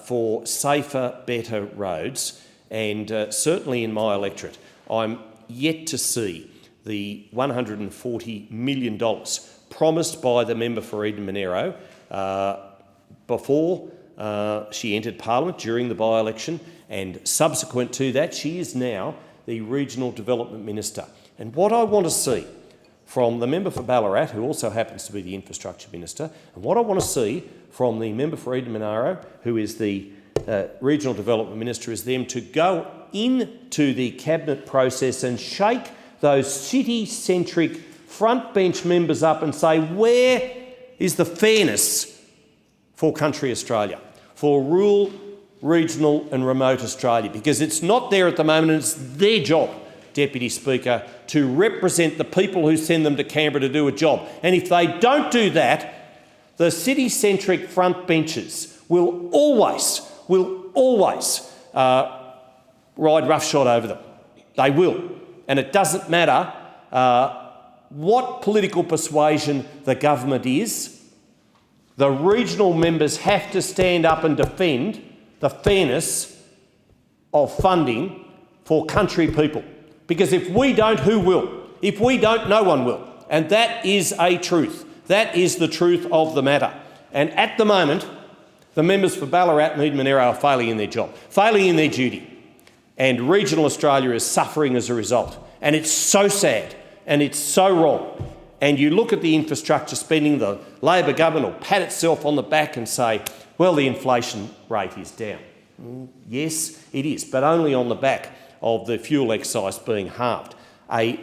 K: for safer, better roads, and certainly in my electorate, I'm yet to see the $140 million promised by the member for Eden Monaro before she entered Parliament during the by-election, and subsequent to that she is now the Regional Development Minister. And what I want to see from the member for Ballarat, who also happens to be the Infrastructure Minister, and what I want to see from the member for Eden Monaro, who is the Regional Development Minister, is them to go into the Cabinet process and shake those city-centric front bench members up and say, where is the fairness for country Australia, for rural, regional and remote Australia? Because it's not there at the moment, and it's their job, Deputy Speaker, to represent the people who send them to Canberra to do a job. And if they don't do that, the city-centric front benches will always ride roughshod over them. They will. And it doesn't matter what political persuasion the government is, the regional members have to stand up and defend the fairness of funding for country people. Because if we don't, who will? If we don't, no one will. And that is a truth. That is the truth of the matter. And at the moment, the members for Ballarat and Eden Monaro are failing in their job, failing in their duty. And regional Australia is suffering as a result. And it's so sad and it's so wrong. And you look at the infrastructure spending, the Labor government will pat itself on the back and say, well, the inflation rate is down. Yes, it is, but only on the back of the fuel excise being halved, a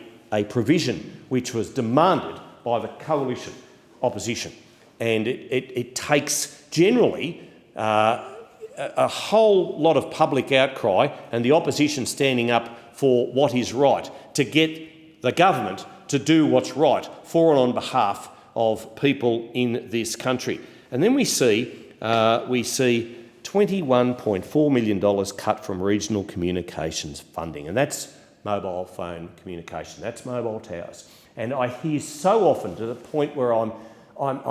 K: provision which was demanded by the coalition opposition. And it takes generally a whole lot of public outcry and the opposition standing up for what is right to get the government to do what's right for and on behalf of people in this country. And then we see $21.4 million cut from regional communications funding, and that's mobile phone communication, that's mobile towers. And I hear so often, to the point where I'm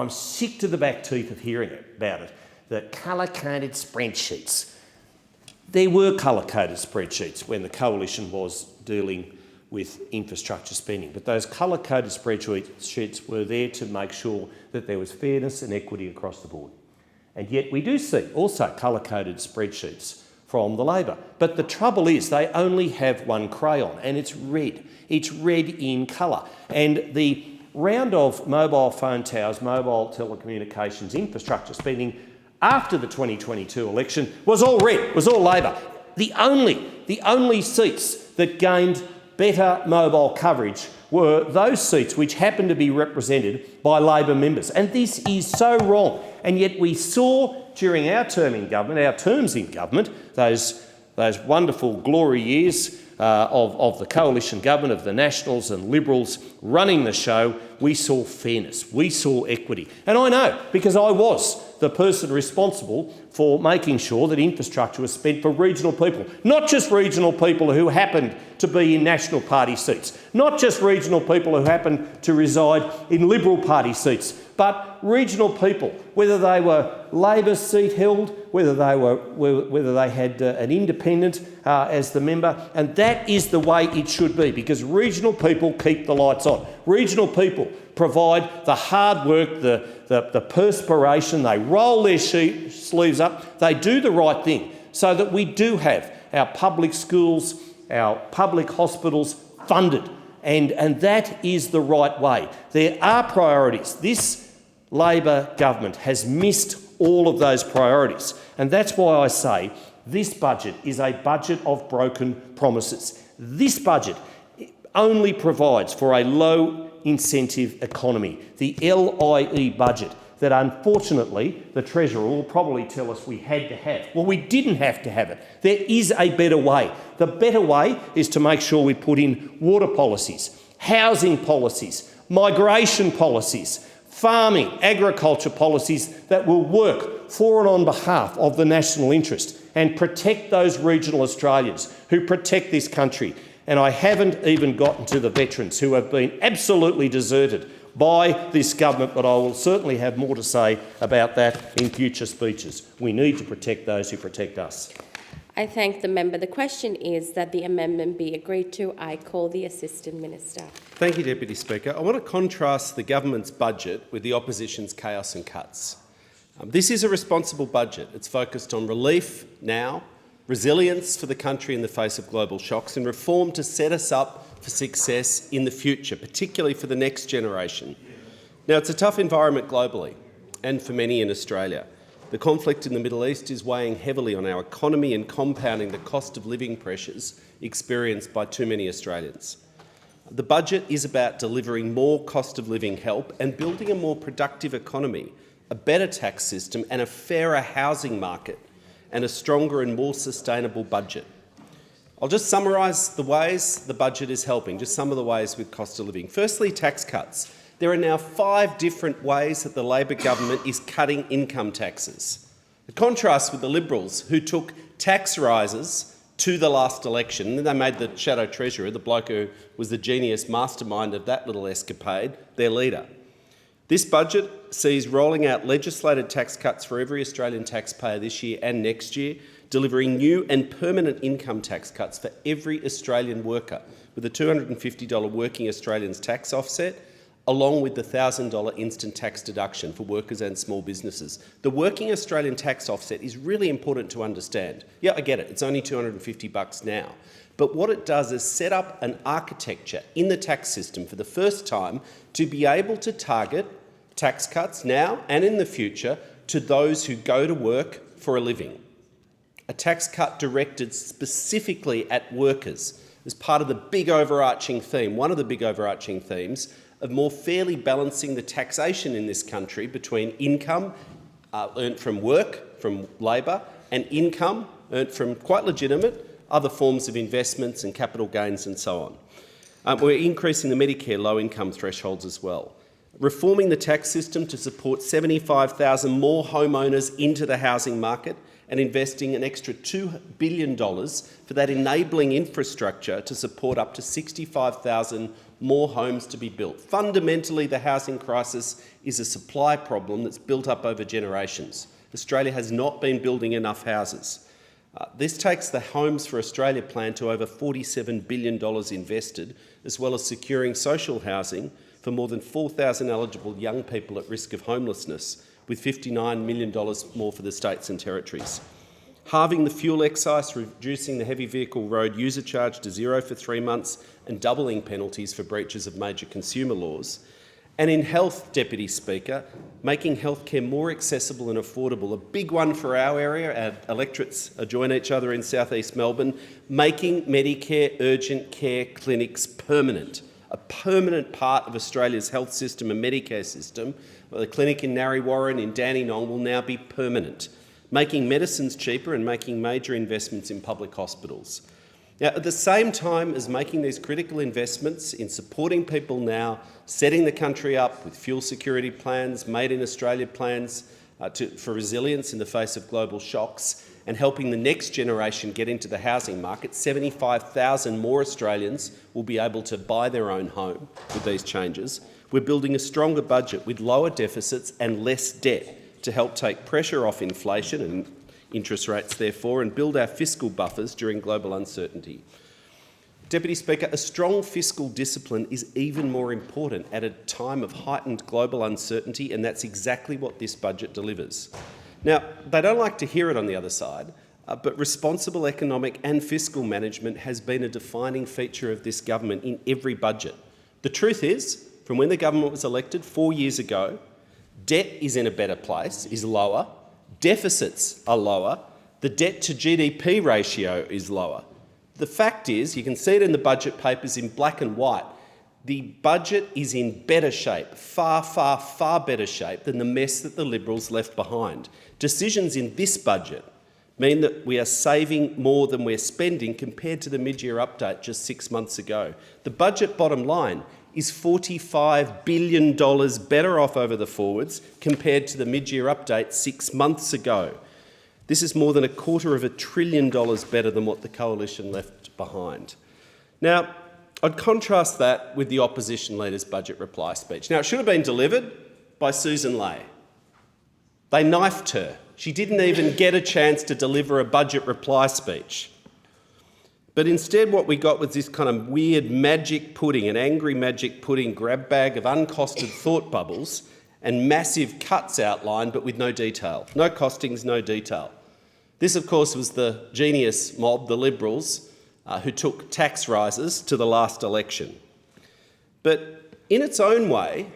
K: sick to the back teeth of hearing about it, that colour-coded spreadsheets. There were colour-coded spreadsheets when the coalition was dealing with infrastructure spending, but those colour-coded spreadsheets were there to make sure that there was fairness and equity across the board. And yet we do see also colour-coded spreadsheets from the Labor. But the trouble is they only have one crayon, and it's red. It's red in colour. And the round of mobile phone towers, mobile telecommunications infrastructure spending after the 2022 election was all red, was all Labor. The only seats that gained better mobile coverage were those seats which happened to be represented by Labor members. And this is so wrong. And yet we saw during our terms in government, those wonderful glory years of the coalition government, of the Nationals and Liberals running the show, we saw fairness, we saw equity. And I know, because I was the person responsible for making sure that infrastructure was spent for regional people, not just regional people who happened to be in National Party seats, not just regional people who happened to reside in Liberal Party seats, but regional people, whether they were Labor seat held, whether they had an independent as the member, and that is the way it should be, because regional people keep the lights on. Regional people provide the hard work, the perspiration, they roll their sleeves up, they do the right thing so that we do have our public schools, our public hospitals funded, and that is the right way. There are priorities. This Labor government has missed all of those priorities, and that's why I say this budget is a budget of broken promises. This budget only provides for a low incentive economy, the LIE budget that unfortunately the Treasurer will probably tell us we had to have. Well, we didn't have to have it. There is a better way. The better way is to make sure we put in water policies, housing policies, migration policies, farming, agriculture policies that will work for and on behalf of the national interest and protect those regional Australians who protect this country. And I haven't even gotten to the veterans who have been absolutely deserted by this government, but I will certainly have more to say about that in future speeches. We need to protect those who protect us.
L: I thank the member. The question is that the amendment be agreed to. I call the Assistant Minister.
N: Thank you, Deputy Speaker. I want to contrast the government's budget with the opposition's chaos and cuts. This is a responsible budget. It's focused on relief now, resilience for the country in the face of global shocks, and reform to set us up for success in the future, particularly for the next generation. Now, it's a tough environment globally and for many in Australia. The conflict in the Middle East is weighing heavily on our economy and compounding the cost of living pressures experienced by too many Australians. The budget is about delivering more cost of living help and building a more productive economy, a better tax system and a fairer housing market, and a stronger and more sustainable budget. I'll just summarise the ways the budget is helping, just some of the ways with cost of living. Firstly, tax cuts. There are now 5 different ways that the Labor government is cutting income taxes. The contrast with the Liberals, who took tax rises to the last election, and then they made the Shadow Treasurer, the bloke who was the genius mastermind of that little escapade, their leader. This budget sees rolling out legislated tax cuts for every Australian taxpayer this year and next year, delivering new and permanent income tax cuts for every Australian worker, with a $250 working Australians tax offset, along with the $1,000 instant tax deduction for workers and small businesses. The working Australian tax offset is really important to understand. Yeah, I get it, it's only $250 now. But what it does is set up an architecture in the tax system for the first time to be able to target tax cuts now and in the future to those who go to work for a living. A tax cut directed specifically at workers as part of the big overarching theme, one of the big overarching themes of more fairly balancing the taxation in this country between income earned from work, from labour, and income earned from quite legitimate other forms of investments and capital gains and so on. We're increasing the Medicare low-income thresholds as well. Reforming the tax system to support 75,000 more homeowners into the housing market and investing an extra $2 billion for that enabling infrastructure to support up to 65,000 more homes to be built. Fundamentally, the housing crisis is a supply problem that's built up over generations. Australia has not been building enough houses. This takes the Homes for Australia plan to over $47 billion invested, as well as securing social housing for more than 4,000 eligible young people at risk of homelessness, with $59 million more for the states and territories. Halving the fuel excise, reducing the heavy vehicle road user charge to 0 for 3 months, and doubling penalties for breaches of major consumer laws. And in health, Deputy Speaker, making healthcare more accessible and affordable, a big one for our area, our electorates adjoin each other in South East Melbourne, making Medicare urgent care clinics permanent, a permanent part of Australia's health system and Medicare system. The clinic in Narre Warren in Dandenong will now be permanent, making medicines cheaper and making major investments in public hospitals. Now, at the same time as making these critical investments in supporting people now, setting the country up with fuel security plans, Made in Australia plans for resilience in the face of global shocks, and helping the next generation get into the housing market, 75,000 more Australians will be able to buy their own home with these changes. We're building a stronger budget with lower deficits and less debt to help take pressure off inflation and interest rates, therefore, and build our fiscal buffers during global uncertainty. Deputy Speaker, a strong fiscal discipline is even more important at a time of heightened global uncertainty, and that's exactly what this budget delivers. Now, they don't like to hear it on the other side, but responsible economic and fiscal management has been a defining feature of this government in every budget. The truth is, from when the government was elected 4 years ago, debt is in a better place, is lower, deficits are lower, the debt to GDP ratio is lower. The fact is, you can see it in the budget papers in black and white, the budget is in better shape, far, far, far better shape than the mess that the Liberals left behind. Decisions in this budget mean that we are saving more than we're spending compared to the mid-year update just 6 months ago. The budget bottom line is $45 billion better off over the forwards compared to the mid-year update 6 months ago. This is more than $250 billion better than what the coalition left behind. Now, I'd contrast that with the opposition leader's budget reply speech. Now, it should have been delivered by Susan Ley. They knifed her. She didn't even get a chance to deliver a budget reply speech. But instead what we got was this kind of weird magic pudding, an angry magic pudding grab bag of uncosted thought bubbles and massive cuts outlined but with no detail. No costings, no detail. This, of course, was the genius mob, the Liberals, who took tax rises to the last election. But in its own way,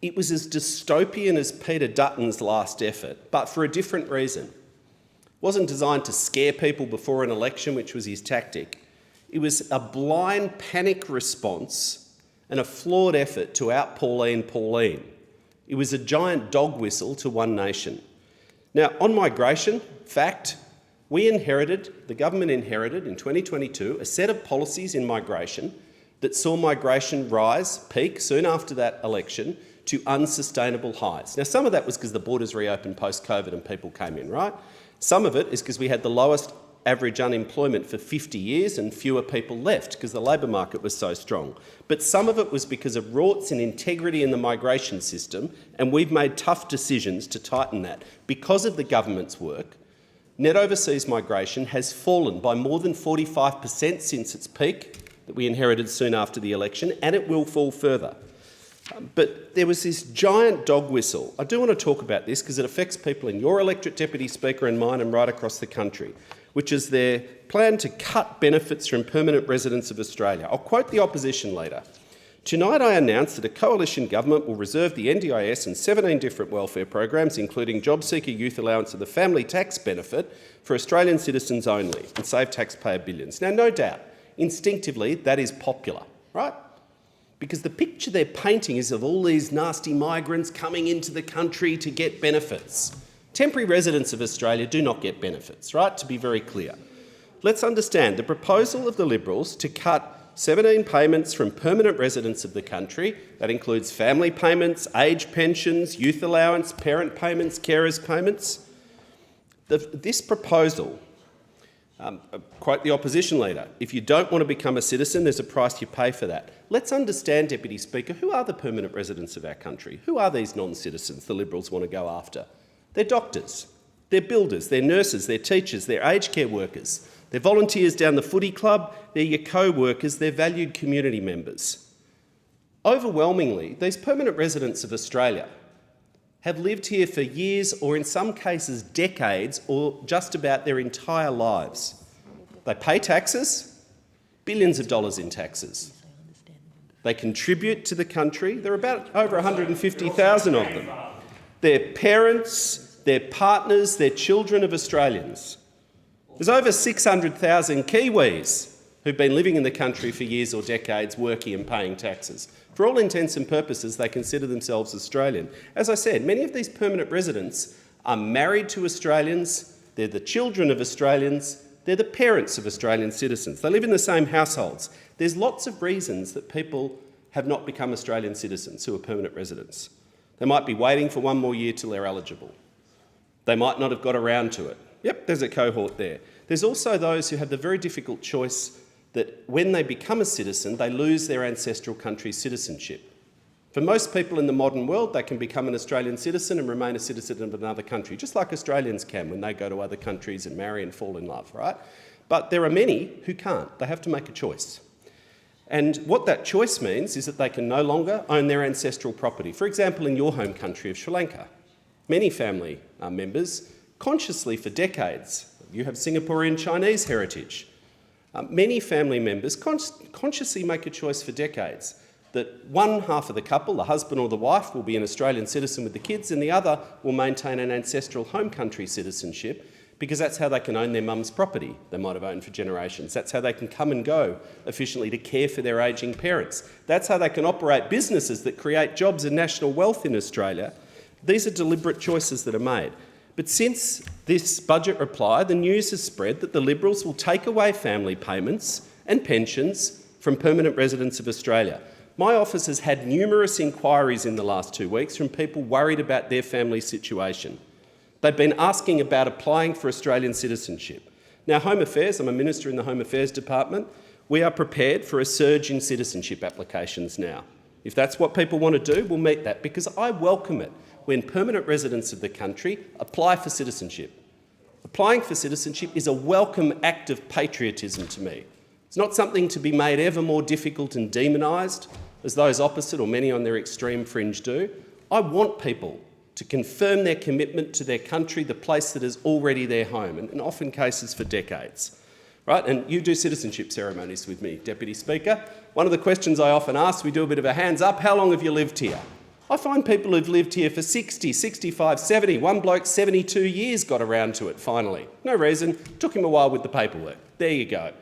N: it was as dystopian as Peter Dutton's last effort, but for a different reason. It wasn't designed to scare people before an election, which was his tactic. It was a blind panic response and a flawed effort to out-Pauline. It was a giant dog whistle to one nation. Now, on migration, fact, the government inherited in 2022 a set of policies in migration that saw migration peak soon after that election to unsustainable highs. Now, some of that was because the borders reopened post-COVID and people came in, right? Some of it is because we had the lowest average unemployment for 50 years and fewer people left because the labour market was so strong. But some of it was because of rorts and integrity in the migration system, and we've made tough decisions to tighten that. Because of the government's work, net overseas migration has fallen by more than 45% since its peak that we inherited soon after the election, and it will fall further. But there was this giant dog whistle. I do want to talk about this because it affects people in your electorate, Deputy Speaker, and mine, and right across the country, which is their plan to cut benefits from permanent residents of Australia. I'll quote the opposition leader. "Tonight I announce that a coalition government will reserve the NDIS and 17 different welfare programs, including job seeker youth allowance and the family tax benefit, for Australian citizens only and save taxpayer billions." Now, no doubt, instinctively, that is popular, right? Because the picture they're painting is of all these nasty migrants coming into the country to get benefits. Temporary residents of Australia do not get benefits, right? To be very clear. Let's understand the proposal of the Liberals to cut 17 payments from permanent residents of the country. That includes family payments, age pensions, youth allowance, parent payments, carers payments. This proposal, quote the opposition leader, "If you don't want to become a citizen, there's a price you pay for that." Let's understand, Deputy Speaker, who are the permanent residents of our country? Who are these non-citizens the Liberals want to go after? They're doctors, they're builders, they're nurses, they're teachers, they're aged care workers, they're volunteers down the footy club, they're your co-workers, they're valued community members. Overwhelmingly, these permanent residents of Australia have lived here for years or in some cases decades or just about their entire lives. They pay taxes, billions of dollars in taxes. They contribute to the country. There are about over 150,000 of them. They're parents, they're partners, they're children of Australians. There's over 600,000 Kiwis who've been living in the country for years or decades, working and paying taxes. For all intents and purposes, they consider themselves Australian. As I said, many of these permanent residents are married to Australians, they're the children of Australians, they're the parents of Australian citizens. They live in the same households. There's lots of reasons that people have not become Australian citizens who are permanent residents. They might be waiting for one more year till they're eligible. They might not have got around to it. Yep, there's a cohort there. There's also those who have the very difficult choice that when they become a citizen, they lose their ancestral country's citizenship. For most people in the modern world, they can become an Australian citizen and remain a citizen of another country, just like Australians can when they go to other countries and marry and fall in love, right? But there are many who can't. They have to make a choice. And what that choice means is that they can no longer own their ancestral property. For example, in your home country of Sri Lanka, many family members, consciously for decades, you have Singaporean Chinese heritage, many family members consciously make a choice for decades that one half of the couple, the husband or the wife, will be an Australian citizen with the kids and the other will maintain an ancestral home country citizenship because that's how they can own their mum's property they might have owned for generations. That's how they can come and go efficiently to care for their ageing parents. That's how they can operate businesses that create jobs and national wealth in Australia. These are deliberate choices that are made. But since this budget reply, the news has spread that the Liberals will take away family payments and pensions from permanent residents of Australia. My office has had numerous inquiries in the last 2 weeks from people worried about their family situation. They've been asking about applying for Australian citizenship. Now, Home Affairs, I'm a minister in the Home Affairs Department, we are prepared for a surge in citizenship applications now. If that's what people want to do, we'll meet that, because I welcome it when permanent residents of the country apply for citizenship. Applying for citizenship is a welcome act of patriotism to me. It's not something to be made ever more difficult and demonised, as those opposite or many on their extreme fringe do. I want people to confirm their commitment to their country, the place that is already their home, and in often cases for decades. Right? And you do citizenship ceremonies with me, Deputy Speaker. One of the questions I often ask, we do a bit of a hands up, how long have you lived here? I find people who've lived here for 60, 65, 70, one bloke 72 years got around to it finally. No reason, took him a while with the paperwork. There you go.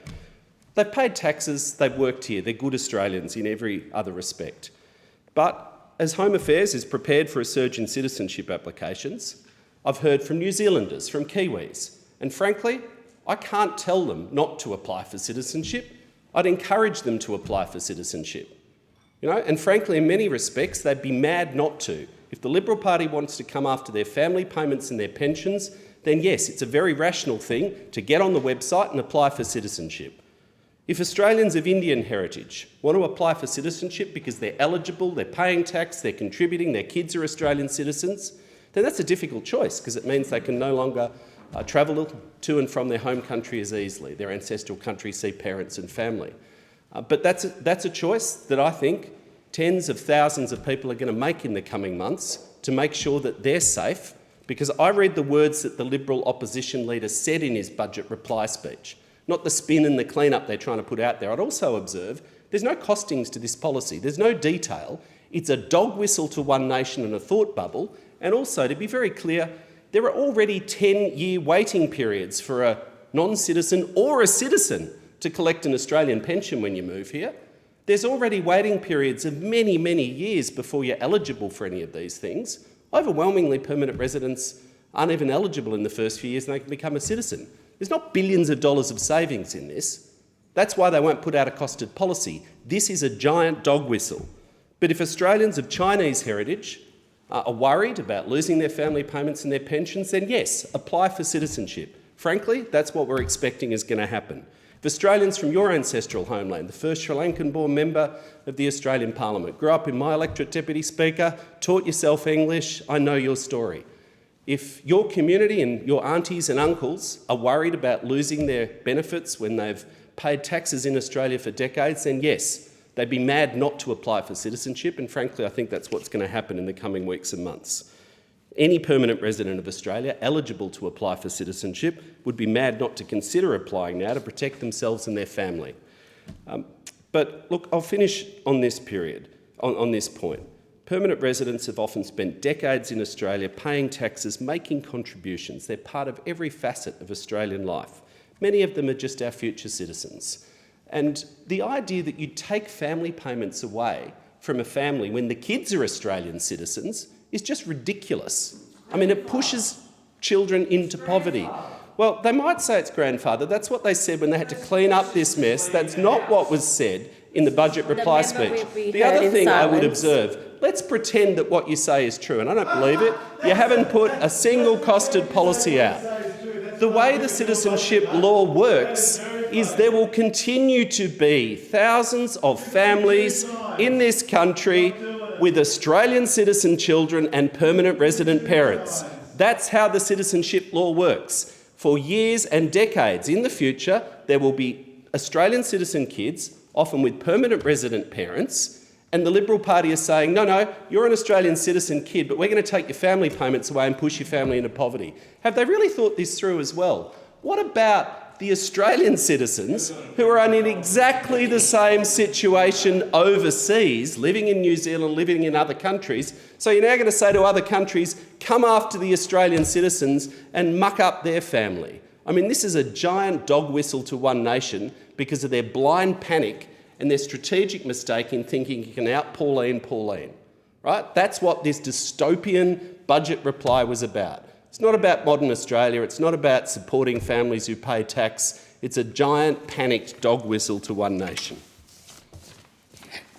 N: They've paid taxes, they've worked here, they're good Australians in every other respect. But as Home Affairs is prepared for a surge in citizenship applications, I've heard from New Zealanders, from Kiwis, and frankly, I can't tell them not to apply for citizenship. I'd encourage them to apply for citizenship. And frankly, in many respects, they'd be mad not to. If the Liberal Party wants to come after their family payments and their pensions, then yes, it's a very rational thing to get on the website and apply for citizenship. If Australians of Indian heritage want to apply for citizenship because they're eligible, they're paying tax, they're contributing, their kids are Australian citizens, then that's a difficult choice, because it means they can no longer travel to and from their home country as easily, their ancestral country, see parents and family. But that's a choice that I think tens of thousands of people are going to make in the coming months to make sure that they're safe, because I read the words that the Liberal opposition leader said in his budget reply speech, not the spin and the clean-up they're trying to put out there. I'd also observe there's no costings to this policy, there's no detail. It's a dog whistle to one nation and a thought bubble, and also, to be very clear, there are already 10-year waiting periods for a non-citizen or a citizen to collect an Australian pension when you move here. There's already waiting periods of many, many years before you're eligible for any of these things. Overwhelmingly, permanent residents aren't even eligible in the first few years and they can become a citizen. There's not billions of dollars of savings in this. That's why they won't put out a costed policy. This is a giant dog whistle. But if Australians of Chinese heritage are worried about losing their family payments and their pensions, then yes, apply for citizenship. Frankly, that's what we're expecting is going to happen. If Australians from your ancestral homeland, the first Sri Lankan-born member of the Australian Parliament, grew up in my electorate, Deputy Speaker, taught yourself English, I know your story. If your community and your aunties and uncles are worried about losing their benefits when they've paid taxes in Australia for decades, then yes, they'd be mad not to apply for citizenship, and frankly, I think that's what's going to happen in the coming weeks and months. Any permanent resident of Australia eligible to apply for citizenship would be mad not to consider applying now to protect themselves and their family. But look, I'll finish on this period, on this point. Permanent residents have often spent decades in Australia paying taxes, making contributions. They're part of every facet of Australian life. Many of them are just our future citizens. And the idea that you take family payments away from a family when the kids are Australian citizens is just ridiculous. I mean, it pushes children into poverty. Well, they might say it's grandfather. That's what they said when they had to clean up this mess. That's not what was said in the budget reply speech. The other thing I would observe, let's pretend that what you say is true, and I don't believe it. You haven't put a single costed policy out. The way the citizenship law works is there will continue to be thousands of families in this country with Australian citizen children and permanent resident parents. That's how the citizenship law works. For years and decades in the future, there will be Australian citizen kids, often with permanent resident parents, and the Liberal Party is saying, no, you're an Australian citizen kid, but we're going to take your family payments away and push your family into poverty. Have they really thought this through as well? What about the Australian citizens who are in exactly the same situation overseas, living in New Zealand, living in other countries? So you're now going to say to other countries, come after the Australian citizens and muck up their family. I mean, this is a giant dog whistle to one nation because of their blind panic and their strategic mistake in thinking you can out Pauline, right? That's what this dystopian budget reply was about. It's not about modern Australia, it's not about supporting families who pay tax, it's a giant panicked dog whistle to one nation.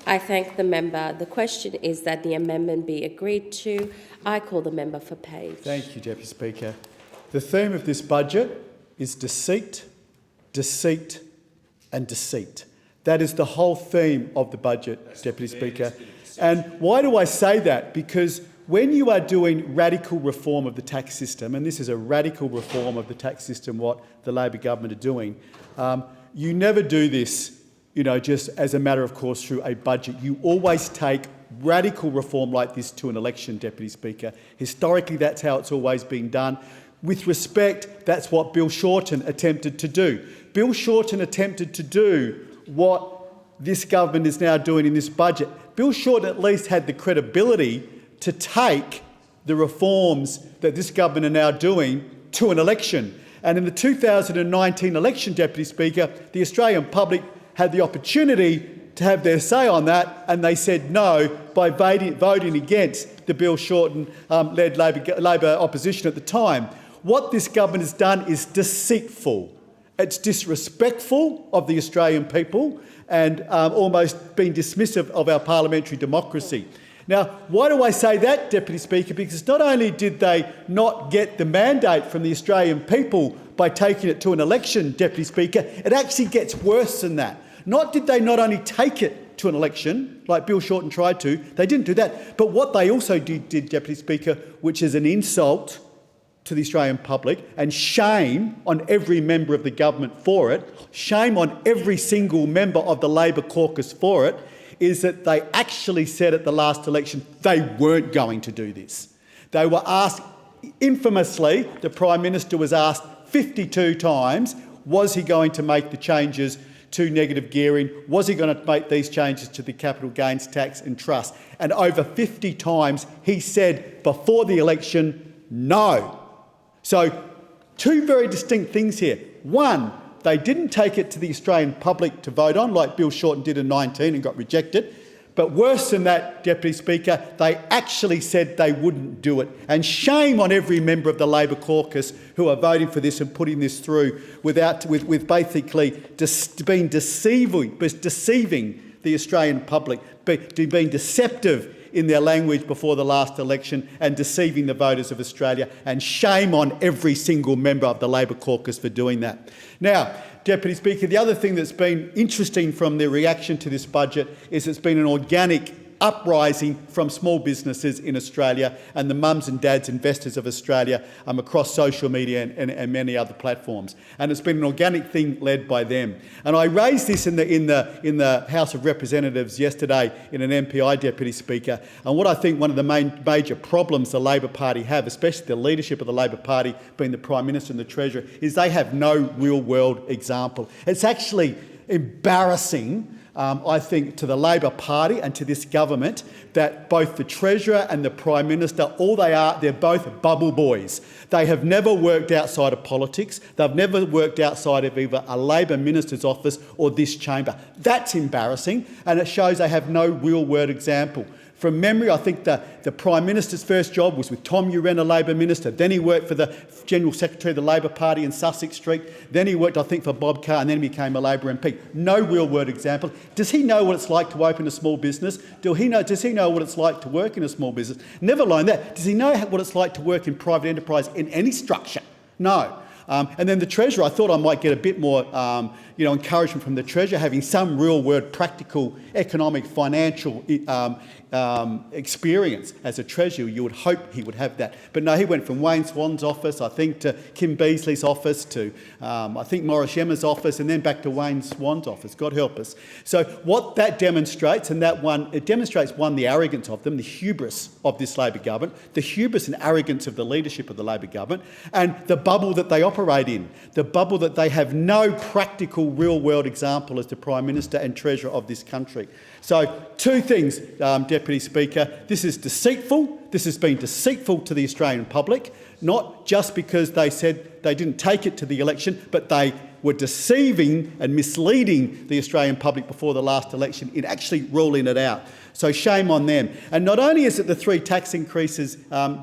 L: I thank the member. The question is that the amendment be agreed to. I call the member for Page.
P: Thank you, Deputy Speaker. The theme of this budget is deceit, deceit and deceit. That is the whole theme of the budget, Deputy Speaker. And why do I say that? Because when you are doing radical reform of the tax system, and this is a radical reform of the tax system, what the Labor government are doing, you never do this, just as a matter of course through a budget. You always take radical reform like this to an election, Deputy Speaker. Historically, that's how it's always been done. With respect, that's what Bill Shorten attempted to do. Bill Shorten attempted to do what this government is now doing in this budget. Bill Shorten at least had the credibility to take the reforms that this government are now doing to an election. And in the 2019 election, Deputy Speaker, the Australian public had the opportunity to have their say on that, and they said no by voting against the Bill Shorten-led Labor opposition at the time. What this government has done is deceitful. It's disrespectful of the Australian people and almost been dismissive of our parliamentary democracy. Now, why do I say that, Deputy Speaker? Because not only did they not get the mandate from the Australian people by taking it to an election, Deputy Speaker, it actually gets worse than that. Did they not only take it to an election, like Bill Shorten tried to, they didn't do that, but what they also did, Deputy Speaker, which is an insult to the Australian public, and shame on every member of the government for it, shame on every single member of the Labor caucus for it, is that they actually said at the last election they weren't going to do this. They were asked, infamously, the Prime Minister was asked 52 times, was he going to make the changes to negative gearing? Was he going to make these changes to the capital gains tax and trust? And over 50 times he said before the election, no. So, two very distinct things here. One, they didn't take it to the Australian public to vote on, like Bill Shorten did in 19 and got rejected. But worse than that, Deputy Speaker, they actually said they wouldn't do it. And shame on every member of the Labor caucus who are voting for this and putting this through with basically being deceiving the Australian public, being deceptive in their language before the last election and deceiving the voters of Australia, and shame on every single member of the Labor caucus for doing that. Now, Deputy Speaker, the other thing that's been interesting from the reaction to this budget is it's been an organic uprising from small businesses in Australia and the mums and dads investors of Australia across social media and many other platforms. And it's been an organic thing led by them. And I raised this in the House of Representatives yesterday in an MPI, Deputy Speaker. And what I think one of the major problems the Labor Party have, especially the leadership of the Labor Party, being the Prime Minister and the Treasurer, is they have no real-world example. It's actually embarrassing, I think, to the Labor Party and to this government that both the Treasurer and the Prime Minister, they're both bubble boys. They have never worked outside of politics. They've never worked outside of either a Labor Minister's office or this chamber. That's embarrassing, and it shows they have no real-world example. From memory, I think the Prime Minister's first job was with Tom Uren, a Labor Minister. Then he worked for the General Secretary of the Labor Party in Sussex Street. Then he worked, I think, for Bob Carr, and then he became a Labor MP. No real-world example. Does he know what it's like to open a small business? Does he know what it's like to work in a small business? Never alone that. Does he know what it's like to work in private enterprise in any structure? No. And then the Treasurer, I thought I might get a bit more encouragement from the Treasurer, having some real-world practical economic financial experience as a Treasurer. You would hope he would have that. But no, he went from Wayne Swan's office, I think, to Kim Beazley's office, to I think Morris Yema's office, and then back to Wayne Swan's office. God help us. So what that demonstrates, it demonstrates, the arrogance of them, the hubris of this Labor government, the hubris and arrogance of the leadership of the Labor government, and the bubble that they operate in, the bubble that they have no practical real-world example as the Prime Minister and Treasurer of this country. So two things, Deputy Speaker. This is deceitful. This has been deceitful to the Australian public, not just because they said they didn't take it to the election, but they were deceiving and misleading the Australian public before the last election in actually ruling it out. So shame on them. And not only is it the 3 tax increases,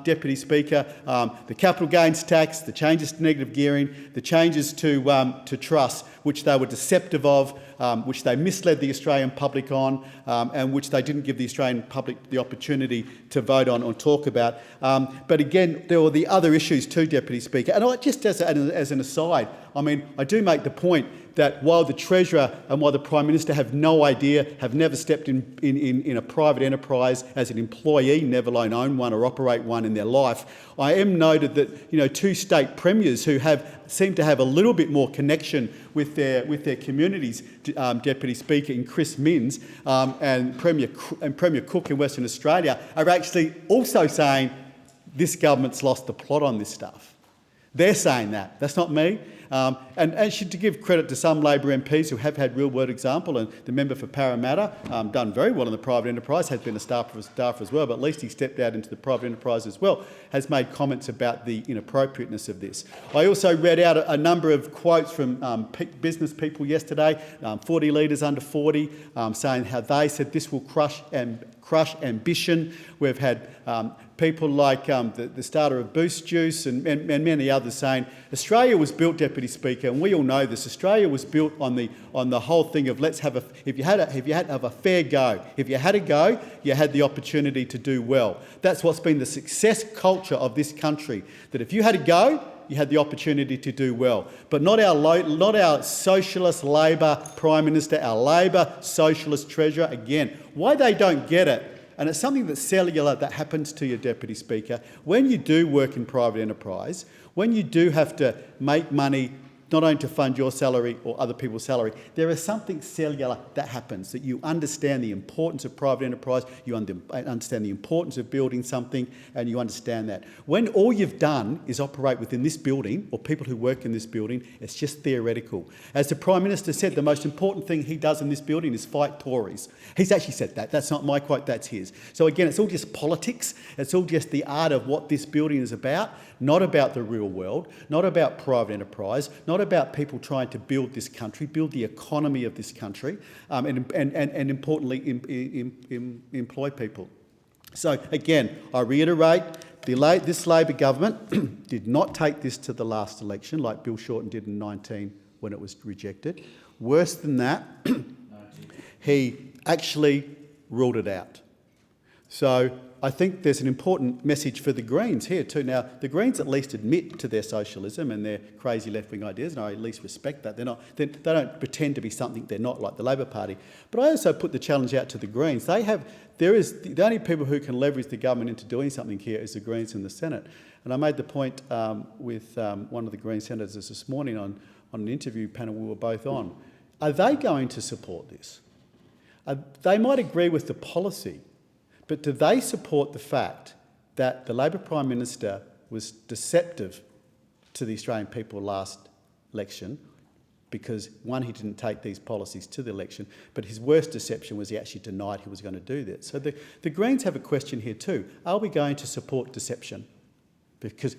P: Deputy Speaker, the capital gains tax, the changes to negative gearing, the changes to trusts, which they were deceptive of, which they misled the Australian public on, and which they didn't give the Australian public the opportunity to vote on or talk about. But again, there were the other issues too, Deputy Speaker. And just as an aside, I mean, I do make the point that while the Treasurer and while the Prime Minister have no idea, have never stepped in a private enterprise as an employee, never alone own one or operate one in their life, I am noted that 2 state premiers who seem to have a little bit more connection with their communities, Deputy Speaker, in Chris Minns and Premier Cook in Western Australia, are actually also saying this government's lost the plot on this stuff. They're saying that. That's not me. And actually, to give credit to some Labor MPs who have had real-world example, and the member for Parramatta done very well in the private enterprise, has been a staffer as well, but at least he stepped out into the private enterprise as well, has made comments about the inappropriateness of this. I also read out a number of quotes from business people yesterday, 40 leaders under 40, saying how they said this will crush ambition. We've had people like the starter of Boost Juice and many others saying Australia was built, Deputy Speaker, and we all know this. Australia was built on the whole thing of if you had to have a fair go. If you had a go, you had the opportunity to do well. That's what's been the success culture of this country. That if you had a go, you had the opportunity to do well. But not our socialist Labor Prime Minister, our Labor socialist Treasurer. Again, why they don't get it, and it's something that's cellular that happens to you, Deputy Speaker, when you do work in private enterprise, when you do have to make money not only to fund your salary or other people's salary, there is something cellular that happens, that you understand the importance of private enterprise, you understand the importance of building something, and you understand that. When all you've done is operate within this building, or people who work in this building, it's just theoretical. As the Prime Minister said, the most important thing he does in this building is fight Tories. He's actually said that. That's not my quote, that's his. So again, it's all just politics. It's all just the art of what this building is about, not about the real world, not about private enterprise, not about people trying to build this country, build the economy of this country, and importantly, employ people. So again, I reiterate, this Labor government did not take this to the last election like Bill Shorten did in 19 when it was rejected. Worse than that, he actually ruled it out. So I think there's an important message for the Greens here too. Now, the Greens at least admit to their socialism and their crazy left-wing ideas, and I at least respect that. They don't pretend to be something they're not, like the Labor Party. But I also put the challenge out to the Greens. The only people who can leverage the government into doing something here is the Greens in the Senate. And I made the point with one of the Green senators this morning on an interview panel we were both on. Are they going to support this? They might agree with the policy, but do they support the fact that the Labor Prime Minister was deceptive to the Australian people last election because, one, he didn't take these policies to the election, but his worst deception was he actually denied he was going to do that. So the Greens have a question here too. Are we going to support deception? Because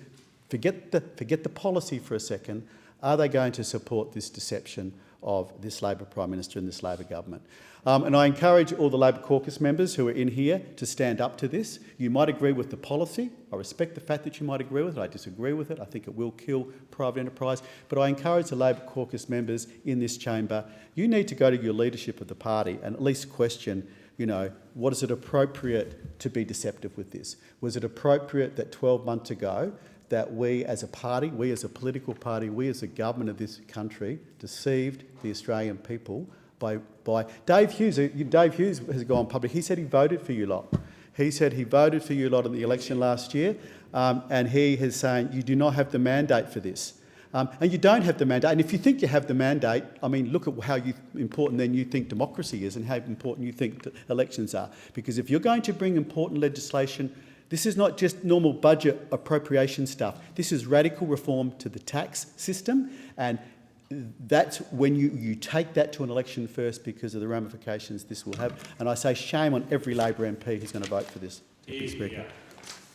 P: forget the policy for a second. Are they going to support this deception of this Labor Prime Minister and this Labor government? And I encourage all the Labor caucus members who are in here to stand up to this. You might agree with the policy. I respect the fact that you might agree with it. I disagree with it. I think it will kill private enterprise. But I encourage the Labor caucus members in this chamber, you need to go to your leadership of the party and at least question, what is it appropriate to be deceptive with this? Was it appropriate that 12 months ago that we as a party, we as a political party, we as a government of this country deceived the Australian people by Dave Hughes? Dave Hughes has gone public. He said he voted for you lot. He said he voted for you lot in the election last year, and he is saying you do not have the mandate for this. And you don't have the mandate. And if you think you have the mandate, I mean, look at how important then you think democracy is and how important you think elections are. Because if you're going to bring important legislation, this is not just normal budget appropriation stuff. This is radical reform to the tax system, and that's when you take that to an election first because of the ramifications this will have. And I say shame on every Labor MP who's going to vote for this, Mr. Speaker.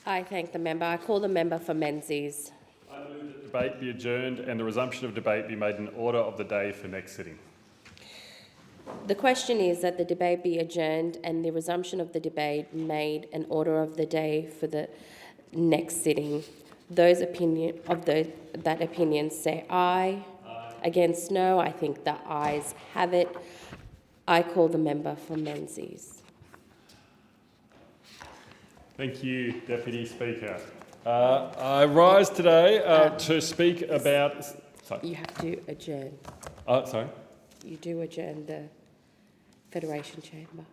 L: I thank the member. I call the member for Menzies.
Q: I move that debate be adjourned and the resumption of debate be made in order of the day for next sitting.
L: The question is that the debate be adjourned and the resumption of the debate made an order of the day for the next sitting. Those that opinion say aye. Against no. I think the ayes have it. I call the member for Menzies.
Q: Thank you, Deputy Speaker. I rise today to speak about... Sorry.
L: You have to adjourn.
Q: Sorry?
L: You do adjourn the Federation Chamber.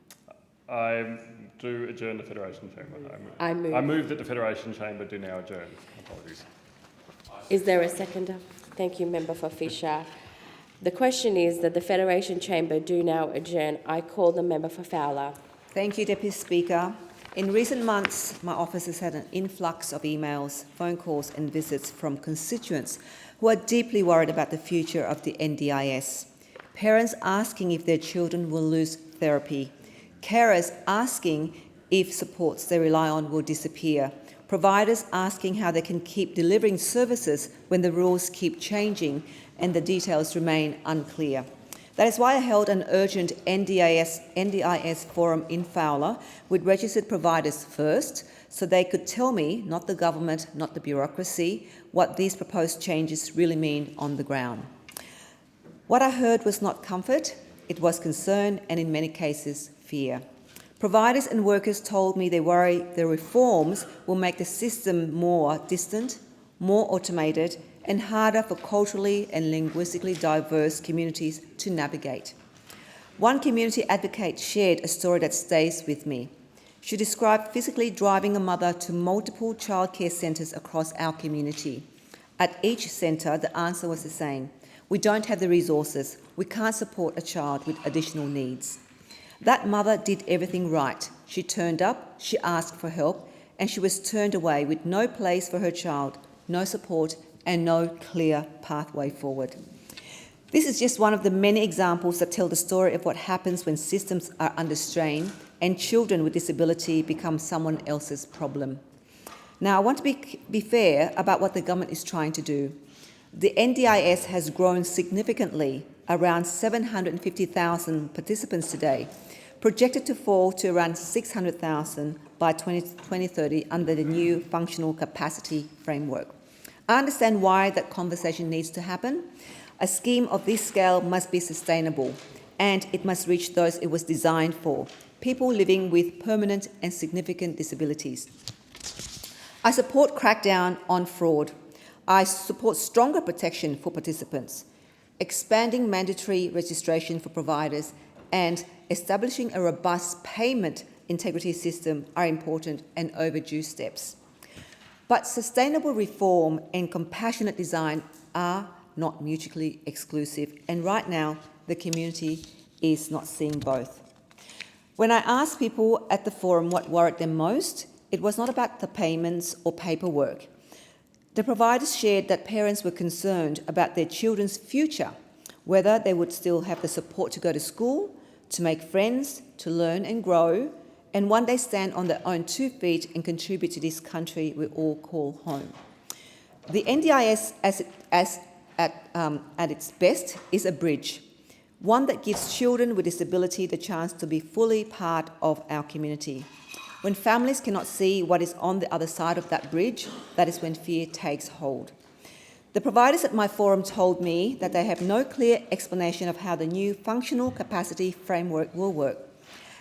Q: I do adjourn the Federation Chamber.
L: I move.
Q: I move that the Federation Chamber do now adjourn. Apologies.
L: Is there a seconder? Thank you, Member for Fisher. The question is that the Federation Chamber do now adjourn. I call the member for Fowler.
R: Thank you, Deputy Speaker. In recent months, my office has had an influx of emails, phone calls and visits from constituents who are deeply worried about the future of the NDIS. Parents asking if their children will lose therapy. Carers asking if supports they rely on will disappear. Providers asking how they can keep delivering services when the rules keep changing and the details remain unclear. That is why I held an urgent NDIS forum in Fowler with registered providers first, so they could tell me, not the government, not the bureaucracy, what these proposed changes really mean on the ground. What I heard was not comfort, it was concern and in many cases fear. Providers and workers told me they worry the reforms will make the system more distant, more automated and harder for culturally and linguistically diverse communities to navigate. One community advocate shared a story that stays with me. She described physically driving a mother to multiple childcare centres across our community. At each centre, the answer was the same. We don't have the resources. We can't support a child with additional needs. That mother did everything right. She turned up, she asked for help, and she was turned away with no place for her child, no support, and no clear pathway forward. This is just one of the many examples that tell the story of what happens when systems are under strain and children with disability become someone else's problem. Now, I want to be fair about what the government is trying to do. The NDIS has grown significantly, around 750,000 participants today, projected to fall to around 600,000 by 2030 under the new functional capacity framework. I understand why that conversation needs to happen. A scheme of this scale must be sustainable and it must reach those it was designed for, people living with permanent and significant disabilities. I support crackdown on fraud. I support stronger protection for participants, expanding mandatory registration for providers and establishing a robust payment integrity system are important and overdue steps. But sustainable reform and compassionate design are not mutually exclusive, and right now the community is not seeing both. When I asked people at the forum what worried them most, it was not about the payments or paperwork. The providers shared that parents were concerned about their children's future, whether they would still have the support to go to school, to make friends, to learn and grow, and one day stand on their own 2 feet and contribute to this country we all call home. The NDIS at its best is a bridge, one that gives children with disability the chance to be fully part of our community. When families cannot see what is on the other side of that bridge, that is when fear takes hold. The providers at my forum told me that they have no clear explanation of how the new functional capacity framework will work,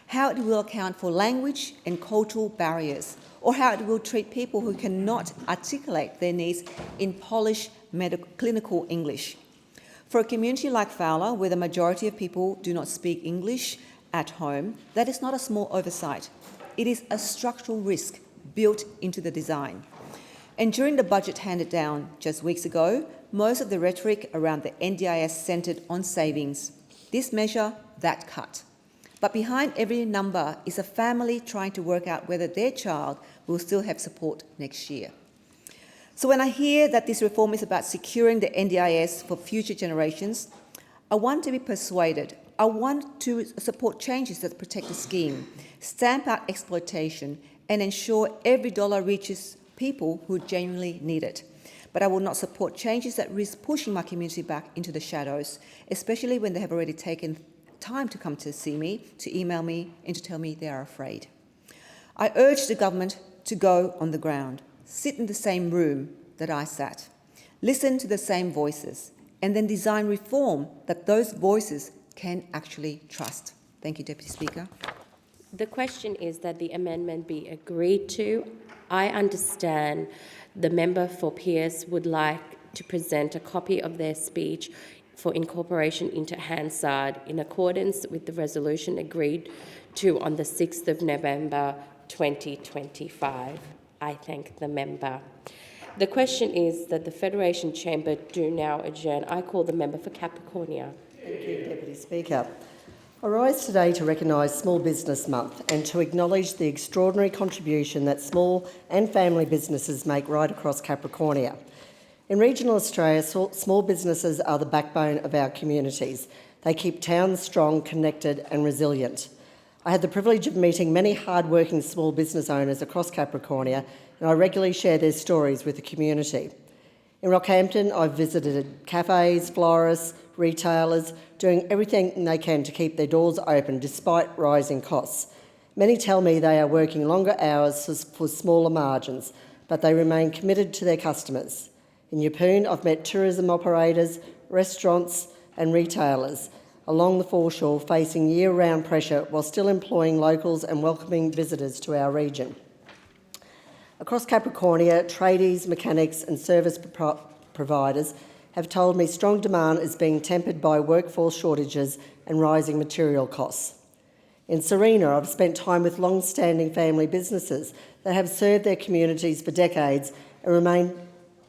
R: how it will account for language and cultural barriers, or how it will treat people who cannot articulate their needs in polished clinical English. For a community like Fowler, where the majority of people do not speak English at home, that is not a small oversight. It is a structural risk built into the design. And during the budget handed down just weeks ago, most of the rhetoric around the NDIS centred on savings. This measure, that cut. But behind every number is a family trying to work out whether their child will still have support next year. So when I hear that this reform is about securing the NDIS for future generations, I want to be persuaded. I want to support changes that protect the scheme, stamp out exploitation, and ensure every dollar reaches people who genuinely need it. But I will not support changes that risk pushing my community back into the shadows, especially when they have already taken time to come to see me, to email me, and to tell me they are afraid. I urge the government to go on the ground, sit in the same room that I sat, listen to the same voices, and then design reform that those voices can actually trust. Thank you, Deputy Speaker.
L: The question is that the amendment be agreed to. I understand the member for Pierce would like to present a copy of their speech for incorporation into Hansard in accordance with the resolution agreed to on the 6th of November 2025. I thank the member. The question is that the Federation Chamber do now adjourn. I call the member for Capricornia.
A: Thank you, Deputy Speaker. I rise today to recognise Small Business Month and to acknowledge the extraordinary contribution that small and family businesses make right across Capricornia. In regional Australia, small businesses are the backbone of our communities. They keep towns strong, connected and resilient. I had the privilege of meeting many hard-working small business owners across Capricornia, and I regularly share their stories with the community. In Rockhampton, I've visited cafes, florists, retailers, doing everything they can to keep their doors open despite rising costs. Many tell me they are working longer hours for smaller margins, but they remain committed to their customers. In Yeppoon, I've met tourism operators, restaurants and retailers along the foreshore facing year-round pressure while still employing locals and welcoming visitors to our region. Across Capricornia, tradies, mechanics and service providers have told me strong demand is being tempered by workforce shortages and rising material costs. In Serena, I've spent time with long-standing family businesses that have served their communities for decades and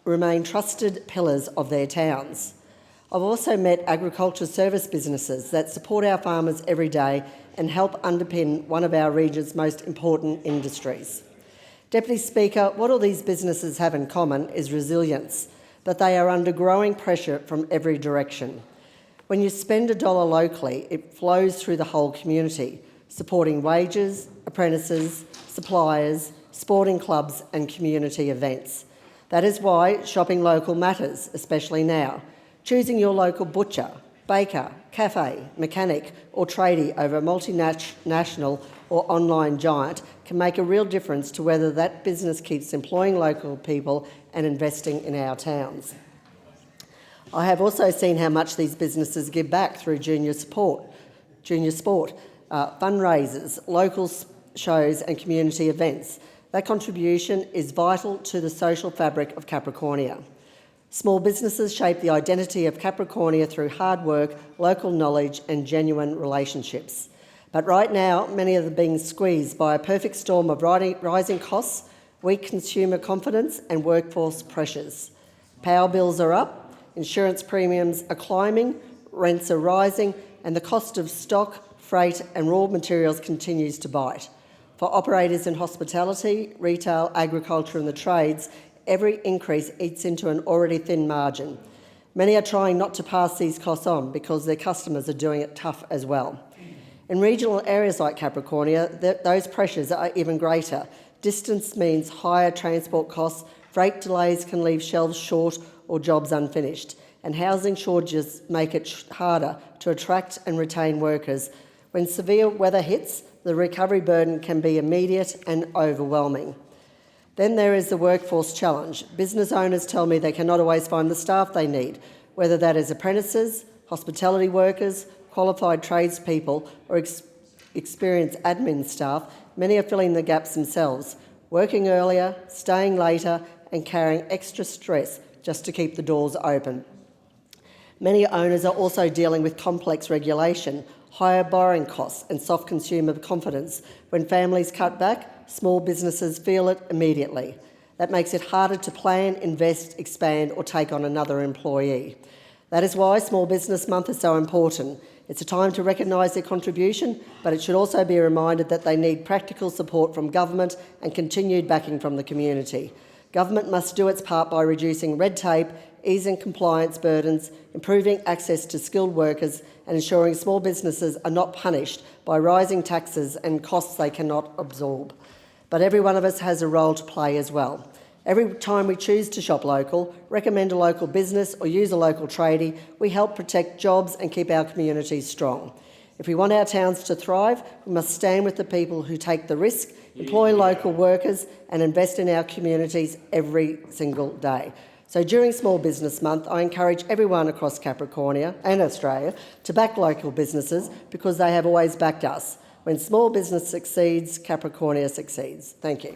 A: remain trusted pillars of their towns. I've also met agriculture service businesses that support our farmers every day and help underpin one of our region's most important industries. Deputy Speaker, what all these businesses have in common is resilience, but they are under growing pressure from every direction. When you spend $1 locally, it flows through the whole community, supporting wages, apprentices, suppliers, sporting clubs and community events. That is why shopping local matters, especially now. Choosing your local butcher, baker, cafe, mechanic or tradie over a multinational or online giant can make a real difference to whether that business keeps employing local people and investing in our towns. I have also seen how much these businesses give back through junior sport, fundraisers, local shows and community events. That contribution is vital to the social fabric of Capricornia. Small businesses shape the identity of Capricornia through hard work, local knowledge and genuine relationships. But right now, many are being squeezed by a perfect storm of rising costs, weak consumer confidence and workforce pressures. Power bills are up, insurance premiums are climbing, rents are rising and the cost of stock, freight and raw materials continues to bite. For operators in hospitality, retail, agriculture and the trades, every increase eats into an already thin margin. Many are trying not to pass these costs on because their customers are doing it tough as well. In regional areas like Capricornia, those pressures are even greater. Distance means higher transport costs, freight delays can leave shelves short or jobs unfinished, and housing shortages make it harder to attract and retain workers. When severe weather hits, the recovery burden can be immediate and overwhelming. Then there is the workforce challenge. Business owners tell me they cannot always find the staff they need, whether that is apprentices, hospitality workers, qualified tradespeople or experienced admin staff. Many are filling the gaps themselves, working earlier, staying later and carrying extra stress just to keep the doors open. Many owners are also dealing with complex regulation, higher borrowing costs and soft consumer confidence. When families cut back, small businesses feel it immediately. That makes it harder to plan, invest, expand or take on another employee. That is why Small Business Month is so important. It's a time to recognise their contribution, but it should also be reminded that they need practical support from government and continued backing from the community. Government must do its part by reducing red tape, easing compliance burdens, improving access to skilled workers and ensuring small businesses are not punished by rising taxes and costs they cannot absorb. But every one of us has a role to play as well. Every time we choose to shop local, recommend a local business or use a local tradie, we help protect jobs and keep our communities strong. If we want our towns to thrive, we must stand with the people who take the risk, employ local workers and invest in our communities every single day. So during Small Business Month, I encourage everyone across Capricornia and Australia to back local businesses because they have always backed us. When small business succeeds, Capricornia succeeds. Thank you.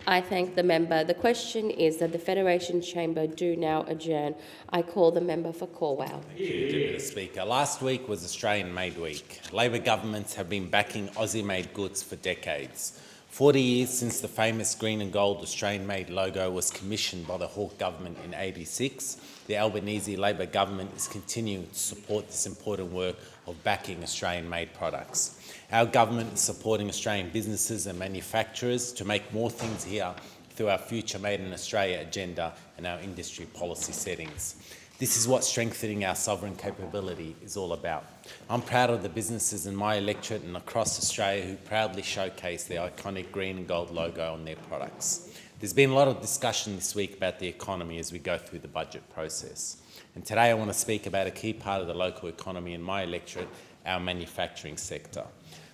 L: I thank the member. The question is that the Federation Chamber do now adjourn. I call the member for Corwell.
S: Deputy Speaker, last week was Australian Made Week. Labor governments have been backing Aussie-made goods for decades. 40 years since the famous green and gold Australian-made logo was commissioned by the Hawke government in '86, the Albanese Labor government is continuing to support this important work of backing Australian-made products. Our government is supporting Australian businesses and manufacturers to make more things here through our Future Made in Australia agenda and our industry policy settings. This is what strengthening our sovereign capability is all about. I'm proud of the businesses in my electorate and across Australia who proudly showcase their iconic green and gold logo on their products. There's been a lot of discussion this week about the economy as we go through the budget process. And today I want to speak about a key part of the local economy in my electorate, our manufacturing sector.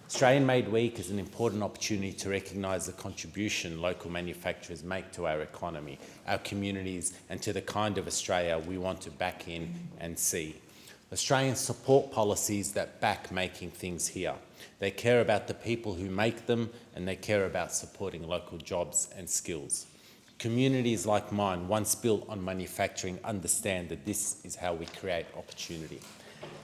S: Australian Made Week is an important opportunity to recognise the contribution local manufacturers make to our economy, our communities and to the kind of Australia we want to back in and see. Australians support policies that back making things here. They care about the people who make them and they care about supporting local jobs and skills. Communities like mine, once built on manufacturing, understand that this is how we create opportunity.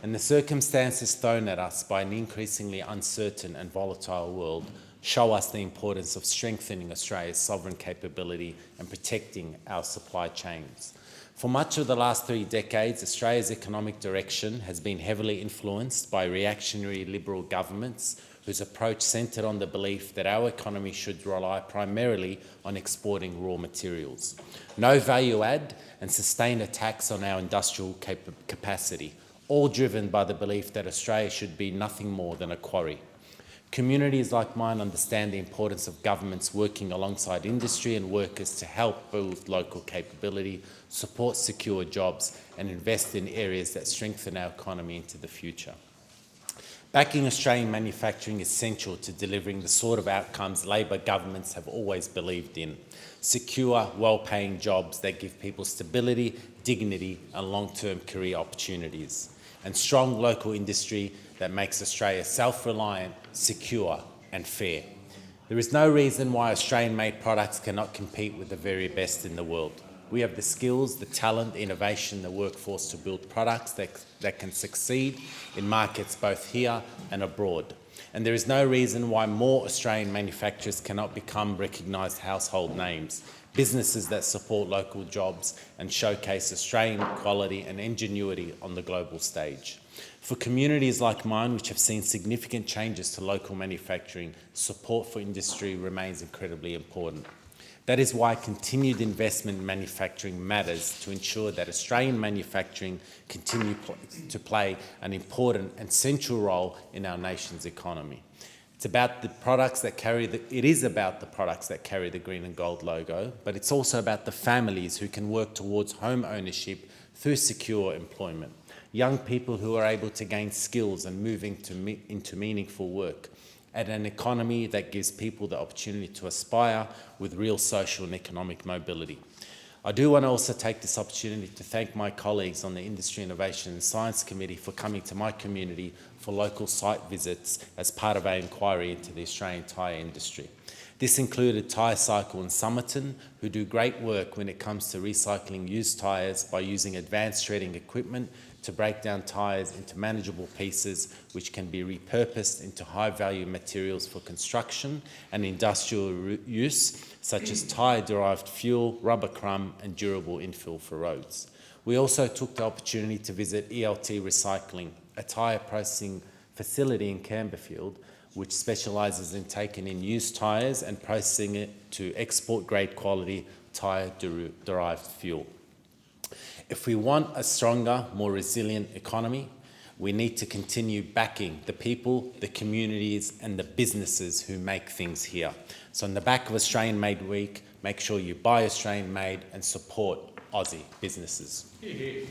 S: And the circumstances thrown at us by an increasingly uncertain and volatile world show us the importance of strengthening Australia's sovereign capability and protecting our supply chains. For much of the last 3 decades, Australia's economic direction has been heavily influenced by reactionary Liberal governments whose approach centred on the belief that our economy should rely primarily on exporting raw materials. No value add and sustained attacks on our industrial capacity, all driven by the belief that Australia should be nothing more than a quarry. Communities like mine understand the importance of governments working alongside industry and workers to help build local capability, support secure jobs and invest in areas that strengthen our economy into the future. Backing Australian manufacturing is essential to delivering the sort of outcomes Labor governments have always believed in. Secure, well-paying jobs that give people stability, dignity and long-term career opportunities. And strong local industry that makes Australia self-reliant, secure and fair. There is no reason why Australian-made products cannot compete with the very best in the world. We have the skills, the talent, the innovation, the workforce to build products that can succeed in markets both here and abroad. And there is no reason why more Australian manufacturers cannot become recognised household names, businesses that support local jobs and showcase Australian quality and ingenuity on the global stage. For communities like mine, which have seen significant changes to local manufacturing, support for industry remains incredibly important. That is why continued investment in manufacturing matters to ensure that Australian manufacturing continue to play an important and central role in our nation's economy. It is about the products that carry the green and gold logo, but it's also about the families who can work towards home ownership through secure employment. Young people who are able to gain skills and move into meaningful work, and an economy that gives people the opportunity to aspire with real social and economic mobility. I do want to also take this opportunity to thank my colleagues on the Industry, Innovation and Science Committee for coming to my community for local site visits as part of our inquiry into the Australian tyre industry. This included Tyre Cycle in Somerton, who do great work when it comes to recycling used tyres by using advanced shredding equipment to break down tyres into manageable pieces which can be repurposed into high-value materials for construction and industrial use, such as tyre-derived fuel, rubber crumb and durable infill for roads. We also took the opportunity to visit ELT Recycling, a tyre processing facility in Camberfield, which specialises in taking in used tyres and processing it to export-grade quality tyre-derived fuel. If we want a stronger, more resilient economy, we need to continue backing the people, the communities and the businesses who make things here. So on the back of Australian Made Week, make sure you buy Australian made and support Aussie businesses.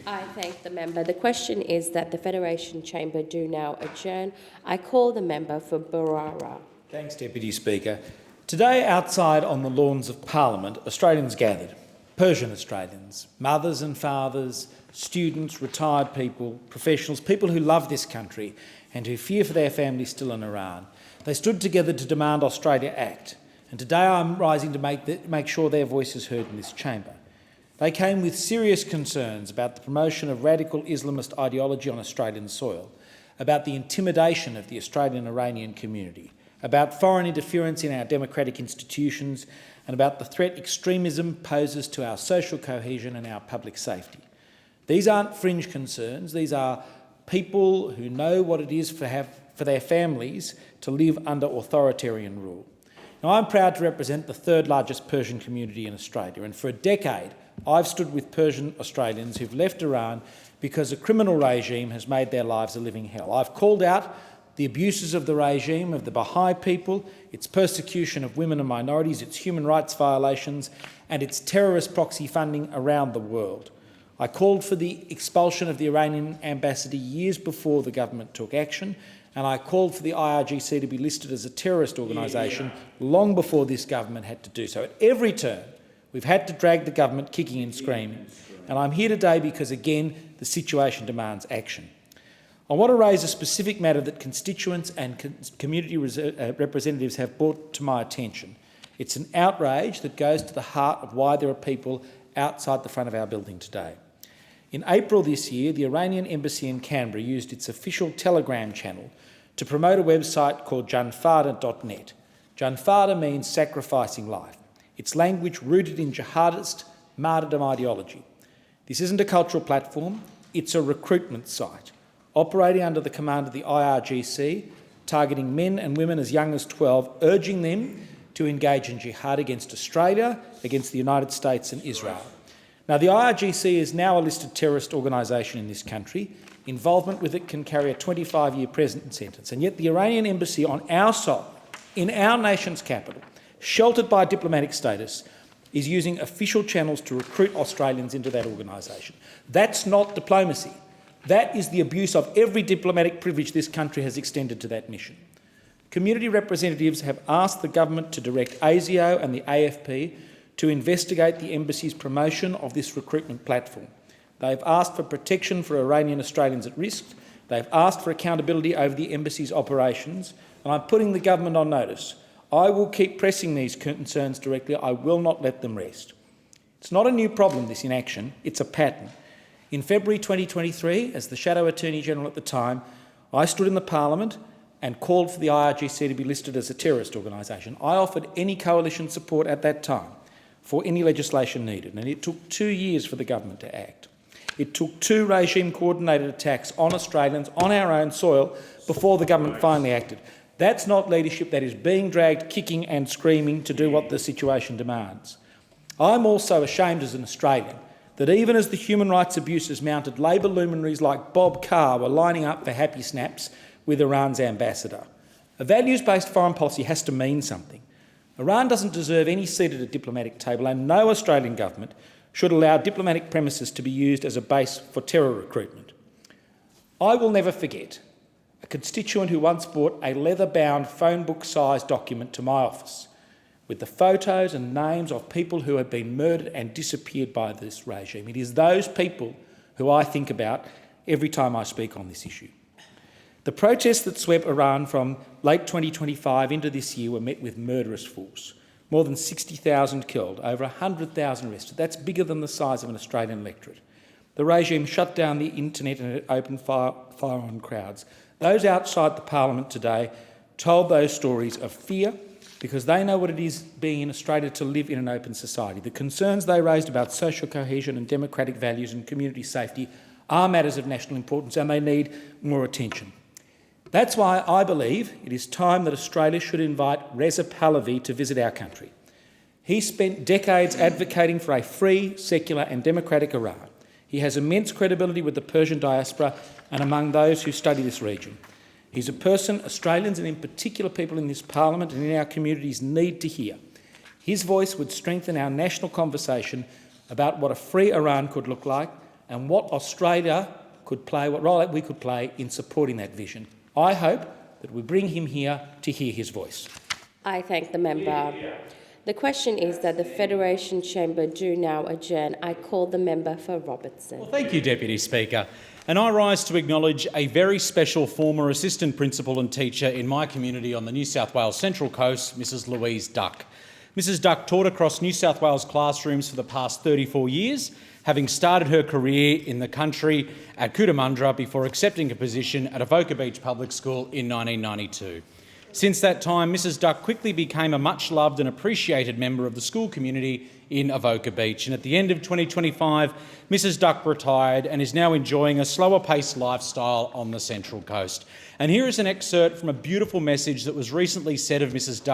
L: I thank the member. The question is that the Federation Chamber do now adjourn. I call the member for Barara.
T: Thanks, Deputy Speaker. Today, outside on the lawns of Parliament, Australians gathered. Persian Australians, mothers and fathers, students, retired people, professionals, people who love this country and who fear for their families still in Iran. They stood together to demand Australia act, and today I'm rising to make sure their voice is heard in this chamber. They came with serious concerns about the promotion of radical Islamist ideology on Australian soil, about the intimidation of the Australian-Iranian community, about foreign interference in our democratic institutions, and about the threat extremism poses to our social cohesion and our public safety. These aren't fringe concerns. These are people who know what it is for their families to live under authoritarian rule. Now, I'm proud to represent the third largest Persian community in Australia, and for a decade I've stood with Persian Australians who've left Iran because a criminal regime has made their lives a living hell. I've called out the abuses of the regime, of the Baha'i people, its persecution of women and minorities, its human rights violations, and its terrorist proxy funding around the world. I called for the expulsion of the Iranian ambassador years before the government took action, and I called for the IRGC to be listed as a terrorist organisation long before this government had to do so. At every turn, we've had to drag the government kicking and screaming, and I'm here today because, again, the situation demands action. I want to raise a specific matter that constituents and community representatives have brought to my attention. It's an outrage that goes to the heart of why there are people outside the front of our building today. In April this year, the Iranian embassy in Canberra used its official Telegram channel to promote a website called janfada.net. Janfada means sacrificing life. It's language rooted in jihadist martyrdom ideology. This isn't a cultural platform, it's a recruitment site, operating under the command of the IRGC, targeting men and women as young as 12, urging them to engage in jihad against Australia, against the United States and Israel. Now, the IRGC is now a listed terrorist organisation in this country. Involvement with it can carry a 25-year prison sentence, and yet the Iranian embassy on our soil, in our nation's capital, sheltered by diplomatic status, is using official channels to recruit Australians into that organisation. That's not diplomacy. That is the abuse of every diplomatic privilege this country has extended to that mission. Community representatives have asked the government to direct ASIO and the AFP to investigate the embassy's promotion of this recruitment platform. They've asked for protection for Iranian Australians at risk. They've asked for accountability over the embassy's operations, and I'm putting the government on notice. I will keep pressing these concerns directly. I will not let them rest. It's not a new problem, this inaction. It's a pattern. In February 2023, as the Shadow Attorney-General at the time, I stood in the Parliament and called for the IRGC to be listed as a terrorist organisation. I offered any coalition support at that time for any legislation needed, and it took 2 years for the government to act. It took 2 regime-coordinated attacks on Australians on our own soil before the government finally acted. That's not leadership. That is being dragged kicking and screaming to do what the situation demands. I'm also ashamed as an Australian that even as the human rights abuses mounted, Labor luminaries like Bob Carr were lining up for happy snaps with Iran's ambassador. A values-based foreign policy has to mean something. Iran doesn't deserve any seat at a diplomatic table, and no Australian government should allow diplomatic premises to be used as a base for terror recruitment. I will never forget a constituent who once brought a leather-bound phone book-sized document to my office with the photos and names of people who had been murdered and disappeared by this regime. It is those people who I think about every time I speak on this issue. The protests that swept Iran from late 2025 into this year were met with murderous force. More than 60,000 killed, over 100,000 arrested. That's bigger than the size of an Australian electorate. The regime shut down the internet and it opened fire on crowds. Those outside the Parliament today told those stories of fear because they know what it is being in Australia to live in an open society. The concerns they raised about social cohesion and democratic values and community safety are matters of national importance and they need more attention. That's why I believe it is time that Australia should invite Reza Pahlavi to visit our country. He spent decades advocating for a free, secular and democratic Iran. He has immense credibility with the Persian diaspora and among those who study this region. He's a person Australians and in particular people in this Parliament and in our communities need to hear. His voice would strengthen our national conversation about what a free Iran could look like and what Australia could play, what role we could play in supporting that vision. I hope that we bring him here to hear his voice.
L: I thank the member. The question is that the Federation Chamber do now adjourn. I call the member for Robertson.
T: Well, thank you, Deputy Speaker. And I rise to acknowledge a very special former assistant principal and teacher in my community on the New South Wales Central Coast, Mrs Louise Duck. Mrs Duck taught across New South Wales classrooms for the past 34 years, having started her career in the country at Cootamundra before accepting a position at Avoca Beach Public School in 1992. Since that time, Mrs Duck quickly became a much-loved and appreciated member of the school community in Avoca Beach, and at the end of 2025, Mrs Duck retired and is now enjoying a slower-paced lifestyle on the Central Coast. And here is an excerpt from a beautiful message that was recently said of Mrs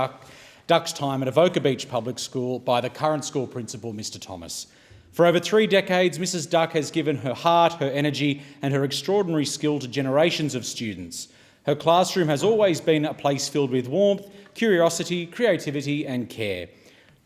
T: Duck's time at Avoca Beach Public School by the current school principal, Mr Thomas. For over 3 decades, Mrs Duck has given her heart, her energy and her extraordinary skill to generations of students. Her classroom has always been a place filled with warmth, curiosity, creativity and care.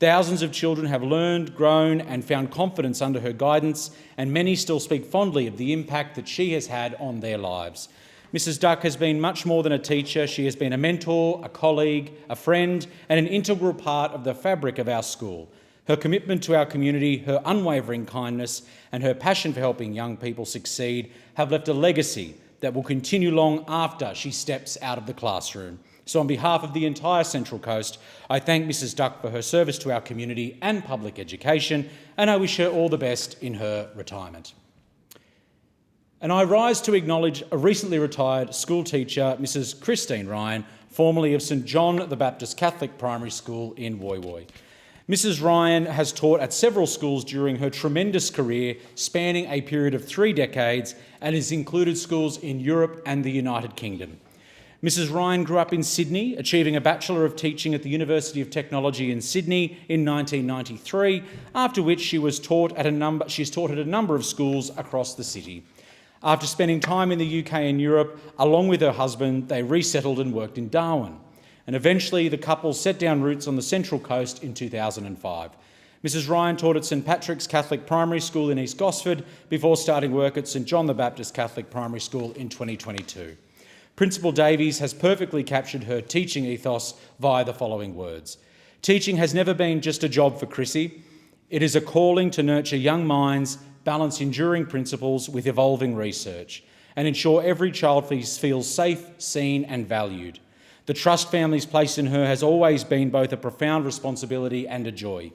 T: Thousands of children have learned, grown and found confidence under her guidance, and many still speak fondly of the impact that she has had on their lives. Mrs Duck has been much more than a teacher. She has been a mentor, a colleague, a friend and an integral part of the fabric of our school. Her commitment to our community, her unwavering kindness and her passion for helping young people succeed have left a legacy that will continue long after she steps out of the classroom. So on behalf of the entire Central Coast, I thank Mrs Duck for her service to our community and public education, and I wish her all the best in her retirement. And I rise to acknowledge a recently retired school teacher, Mrs Christine Ryan, formerly of St John the Baptist Catholic Primary School in Woy Woy. Mrs Ryan has taught at several schools during her tremendous career, spanning a period of 3 decades, and has included schools in Europe and the United Kingdom. Mrs Ryan grew up in Sydney, achieving a Bachelor of Teaching at the University of Technology in Sydney in 1993, after which she's taught at a number of schools across the city. After spending time in the UK and Europe, along with her husband, they resettled and worked in Darwin. And eventually the couple set down roots on the Central Coast in 2005. Mrs Ryan taught at St Patrick's Catholic Primary School in East Gosford before starting work at St John the Baptist Catholic Primary School in 2022. Principal Davies has perfectly captured her teaching ethos via the following words. Teaching has never been just a job for Chrissy. It is a calling to nurture young minds, balance enduring principles with evolving research, and ensure every child feels safe, seen and valued. The trust families placed in her has always been both a profound responsibility and a joy.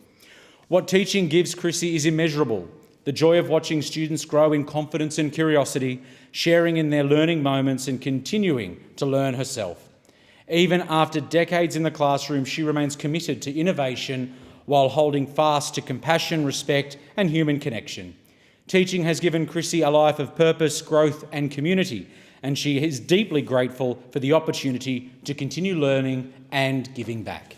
T: What teaching gives Chrissy is immeasurable. The joy of watching students grow in confidence and curiosity, sharing in their learning moments and continuing to learn herself. Even after decades in the classroom, she remains committed to innovation while holding fast to compassion, respect and human connection. Teaching has given Chrissy a life of purpose, growth and community, and she is deeply grateful for the opportunity to continue learning and giving back.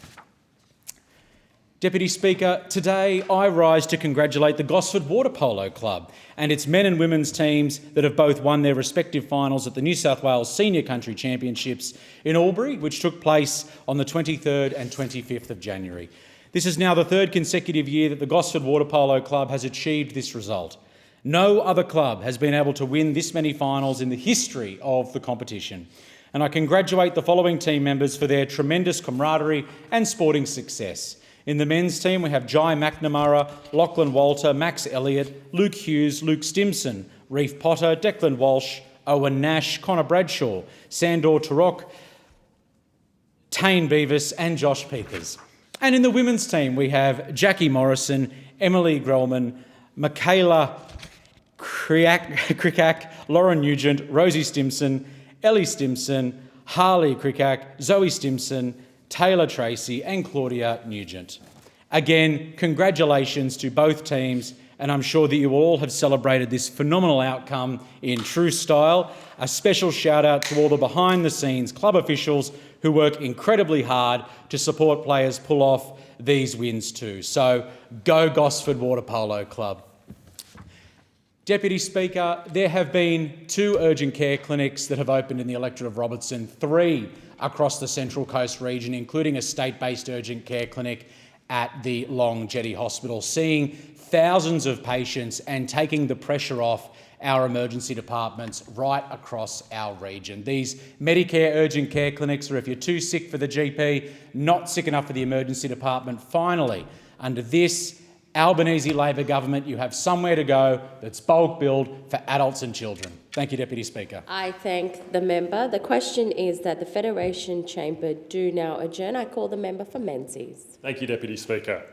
T: Deputy Speaker, today I rise to congratulate the Gosford Water Polo Club and its men and women's teams that have both won their respective finals at the New South Wales Senior Country Championships in Albury, which took place on the 23rd and 25th of January. This is now the 3rd consecutive year that the Gosford Water Polo Club has achieved this result. No other club has been able to win this many finals in the history of the competition. And I congratulate the following team members for their tremendous camaraderie and sporting success. In the men's team, we have Jai McNamara, Lachlan Walter, Max Elliott, Luke Hughes, Luke Stimson, Reef Potter, Declan Walsh, Owen Nash, Connor Bradshaw, Sandor Turok, Tane Beavis and Josh Peepers. And in the women's team, we have Jackie Morrison, Emily Grellman, Michaela Crickak, Lauren Nugent, Rosie Stimson, Ellie Stimson, Harley Crickak, Zoe Stimson, Taylor Tracy and Claudia Nugent. Again, congratulations to both teams, and I'm sure that you all have celebrated this phenomenal outcome in true style. A special shout out to all the behind-the-scenes club officials who work incredibly hard to support players pull off these wins too. So go Gosford Water Polo Club. Deputy Speaker, there have been 2 urgent care clinics that have opened in the electorate of Robertson, 3 across the Central Coast region, including a state-based urgent care clinic
O: at the Long Jetty Hospital, seeing thousands of patients and taking the pressure off our emergency departments right across our region. These Medicare urgent care clinics, or if you're too sick for the GP, not sick enough for the emergency department, finally, under this Albanese Labor government, you have somewhere to go that's bulk billed for adults and children. Thank you, Deputy Speaker.
L: I thank the member. The question is that the Federation Chamber do now adjourn. I call the member for Menzies.
Q: Thank you, Deputy Speaker.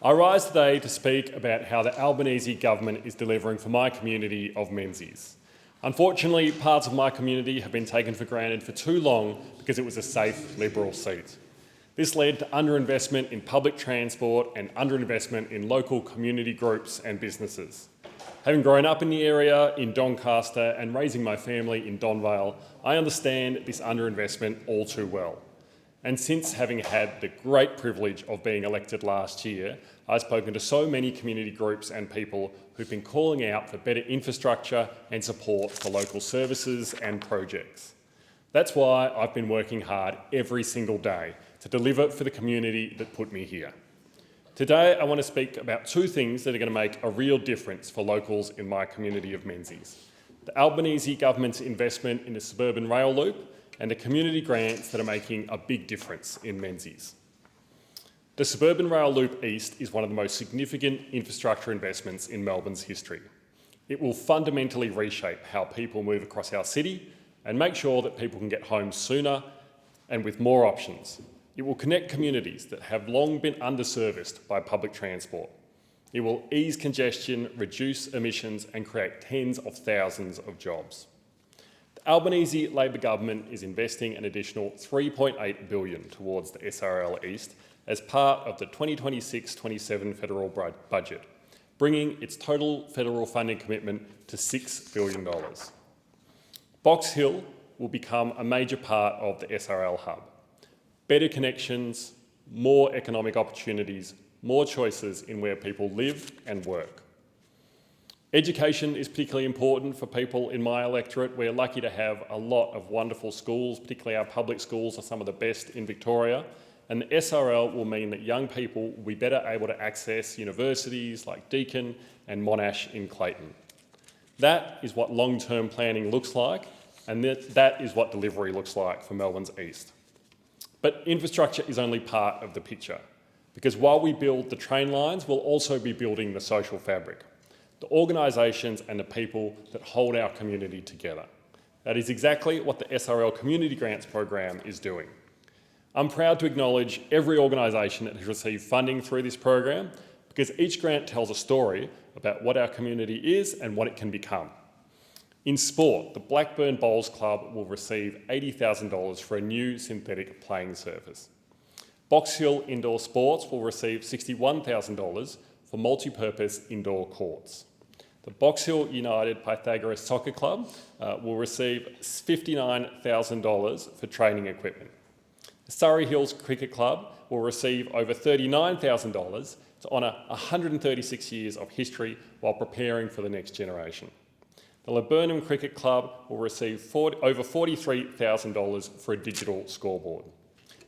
Q: I rise today to speak about how the Albanese government is delivering for my community of Menzies. Unfortunately, parts of my community have been taken for granted for too long because it was a safe Liberal seat. This led to underinvestment in public transport and underinvestment in local community groups and businesses. Having grown up in the area in Doncaster and raising my family in Donvale, I understand this underinvestment all too well. And since having had the great privilege of being elected last year, I've spoken to so many community groups and people who've been calling out for better infrastructure and support for local services and projects. That's why I've been working hard every single day to deliver for the community that put me here. Today, I want to speak about two things that are going to make a real difference for locals in my community of Menzies: the Albanese government's investment in the suburban rail loop and the community grants that are making a big difference in Menzies. The suburban rail loop east is one of the most significant infrastructure investments in Melbourne's history. It will fundamentally reshape how people move across our city and make sure that people can get home sooner and with more options. It will connect communities that have long been underserviced by public transport. It will ease congestion, reduce emissions and create tens of thousands of jobs. The Albanese Labor government is investing an additional $3.8 billion towards the SRL East as part of the 2026-27 federal budget, bringing its total federal funding commitment to $6 billion. Box Hill will become a major part of the SRL hub. Better connections, more economic opportunities, more choices in where people live and work. Education is particularly important for people in my electorate. We're lucky to have a lot of wonderful schools, particularly our public schools are some of the best in Victoria. And the SRL will mean that young people will be better able to access universities like Deakin and Monash in Clayton. That is what long-term planning looks like, and that is what delivery looks like for Melbourne's East. But infrastructure is only part of the picture, because while we build the train lines, we'll also be building the social fabric, the organisations and the people that hold our community together. That is exactly what the SRL Community Grants program is doing. I'm proud to acknowledge every organisation that has received funding through this program, because each grant tells a story about what our community is and what it can become. In sport, the Blackburn Bowls Club will receive $80,000 for a new synthetic playing surface. Box Hill Indoor Sports will receive $61,000 for multi-purpose indoor courts. The Box Hill United Pythagoras Soccer Club will receive $59,000 for training equipment. The Surrey Hills Cricket Club will receive over $39,000 to honour 136 years of history while preparing for the next generation. The Laburnum Cricket Club will receive over $43,000 for a digital scoreboard.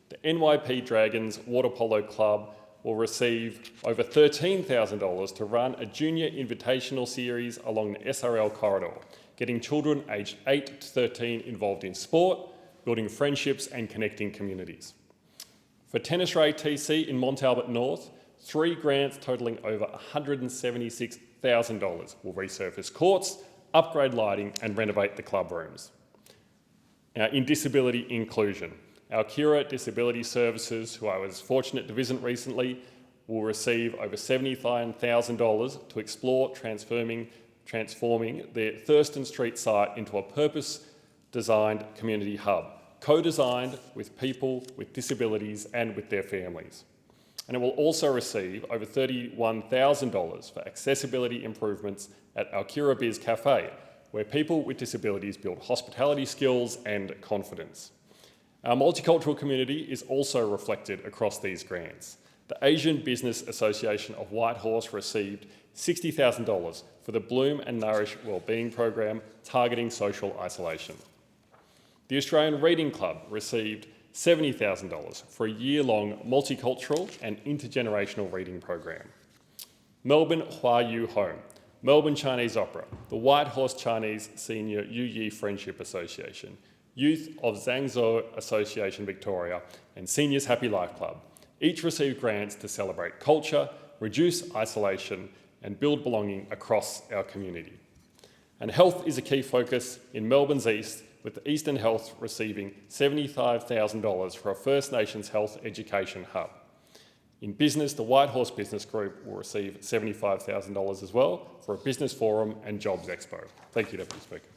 Q: The NYP Dragons Water Polo Club will receive over $13,000 to run a junior invitational series along the SRL corridor, getting children aged 8 to 13 involved in sport, building friendships and connecting communities. For Tennis Ray TC in Mont Albert North, 3 grants totalling over $176,000 will resurface courts, upgrade lighting and renovate the club rooms. Now, in disability inclusion, our Cura Disability Services, who I was fortunate to visit recently, will receive over $79,000 to explore transforming their Thurston Street site into a purpose-designed community hub, co-designed with people with disabilities and with their families. And it will also receive over $31,000 for accessibility improvements at our Cura Biz Cafe, where people with disabilities build hospitality skills and confidence. Our multicultural community is also reflected across these grants. The Asian Business Association of Whitehorse received $60,000 for the Bloom and Nourish Wellbeing Program targeting social isolation. The Australian Reading Club received $70,000 for a year-long multicultural and intergenerational reading program. Melbourne Hua Yu Home, Melbourne Chinese Opera, the White Horse Chinese Senior Yu Yi Friendship Association, Youth of Zhangzhou Association Victoria, and Seniors Happy Life Club. Each received grants to celebrate culture, reduce isolation, and build belonging across our community. And health is a key focus in Melbourne's East, with Eastern Health receiving $75,000 for a First Nations health education hub. In business, the White Horse Business Group will receive $75,000 as well for a business forum and jobs expo. Thank you, Deputy Speaker.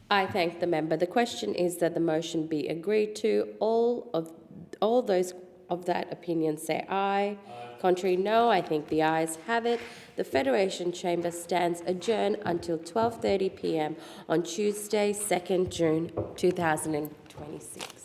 L: I thank the member. The question is that the motion be agreed to. All those of that opinion say aye. Contrary, no. I think the ayes have it. The Federation Chamber stands adjourned until 12:30 p.m. on Tuesday, 2nd June 2026.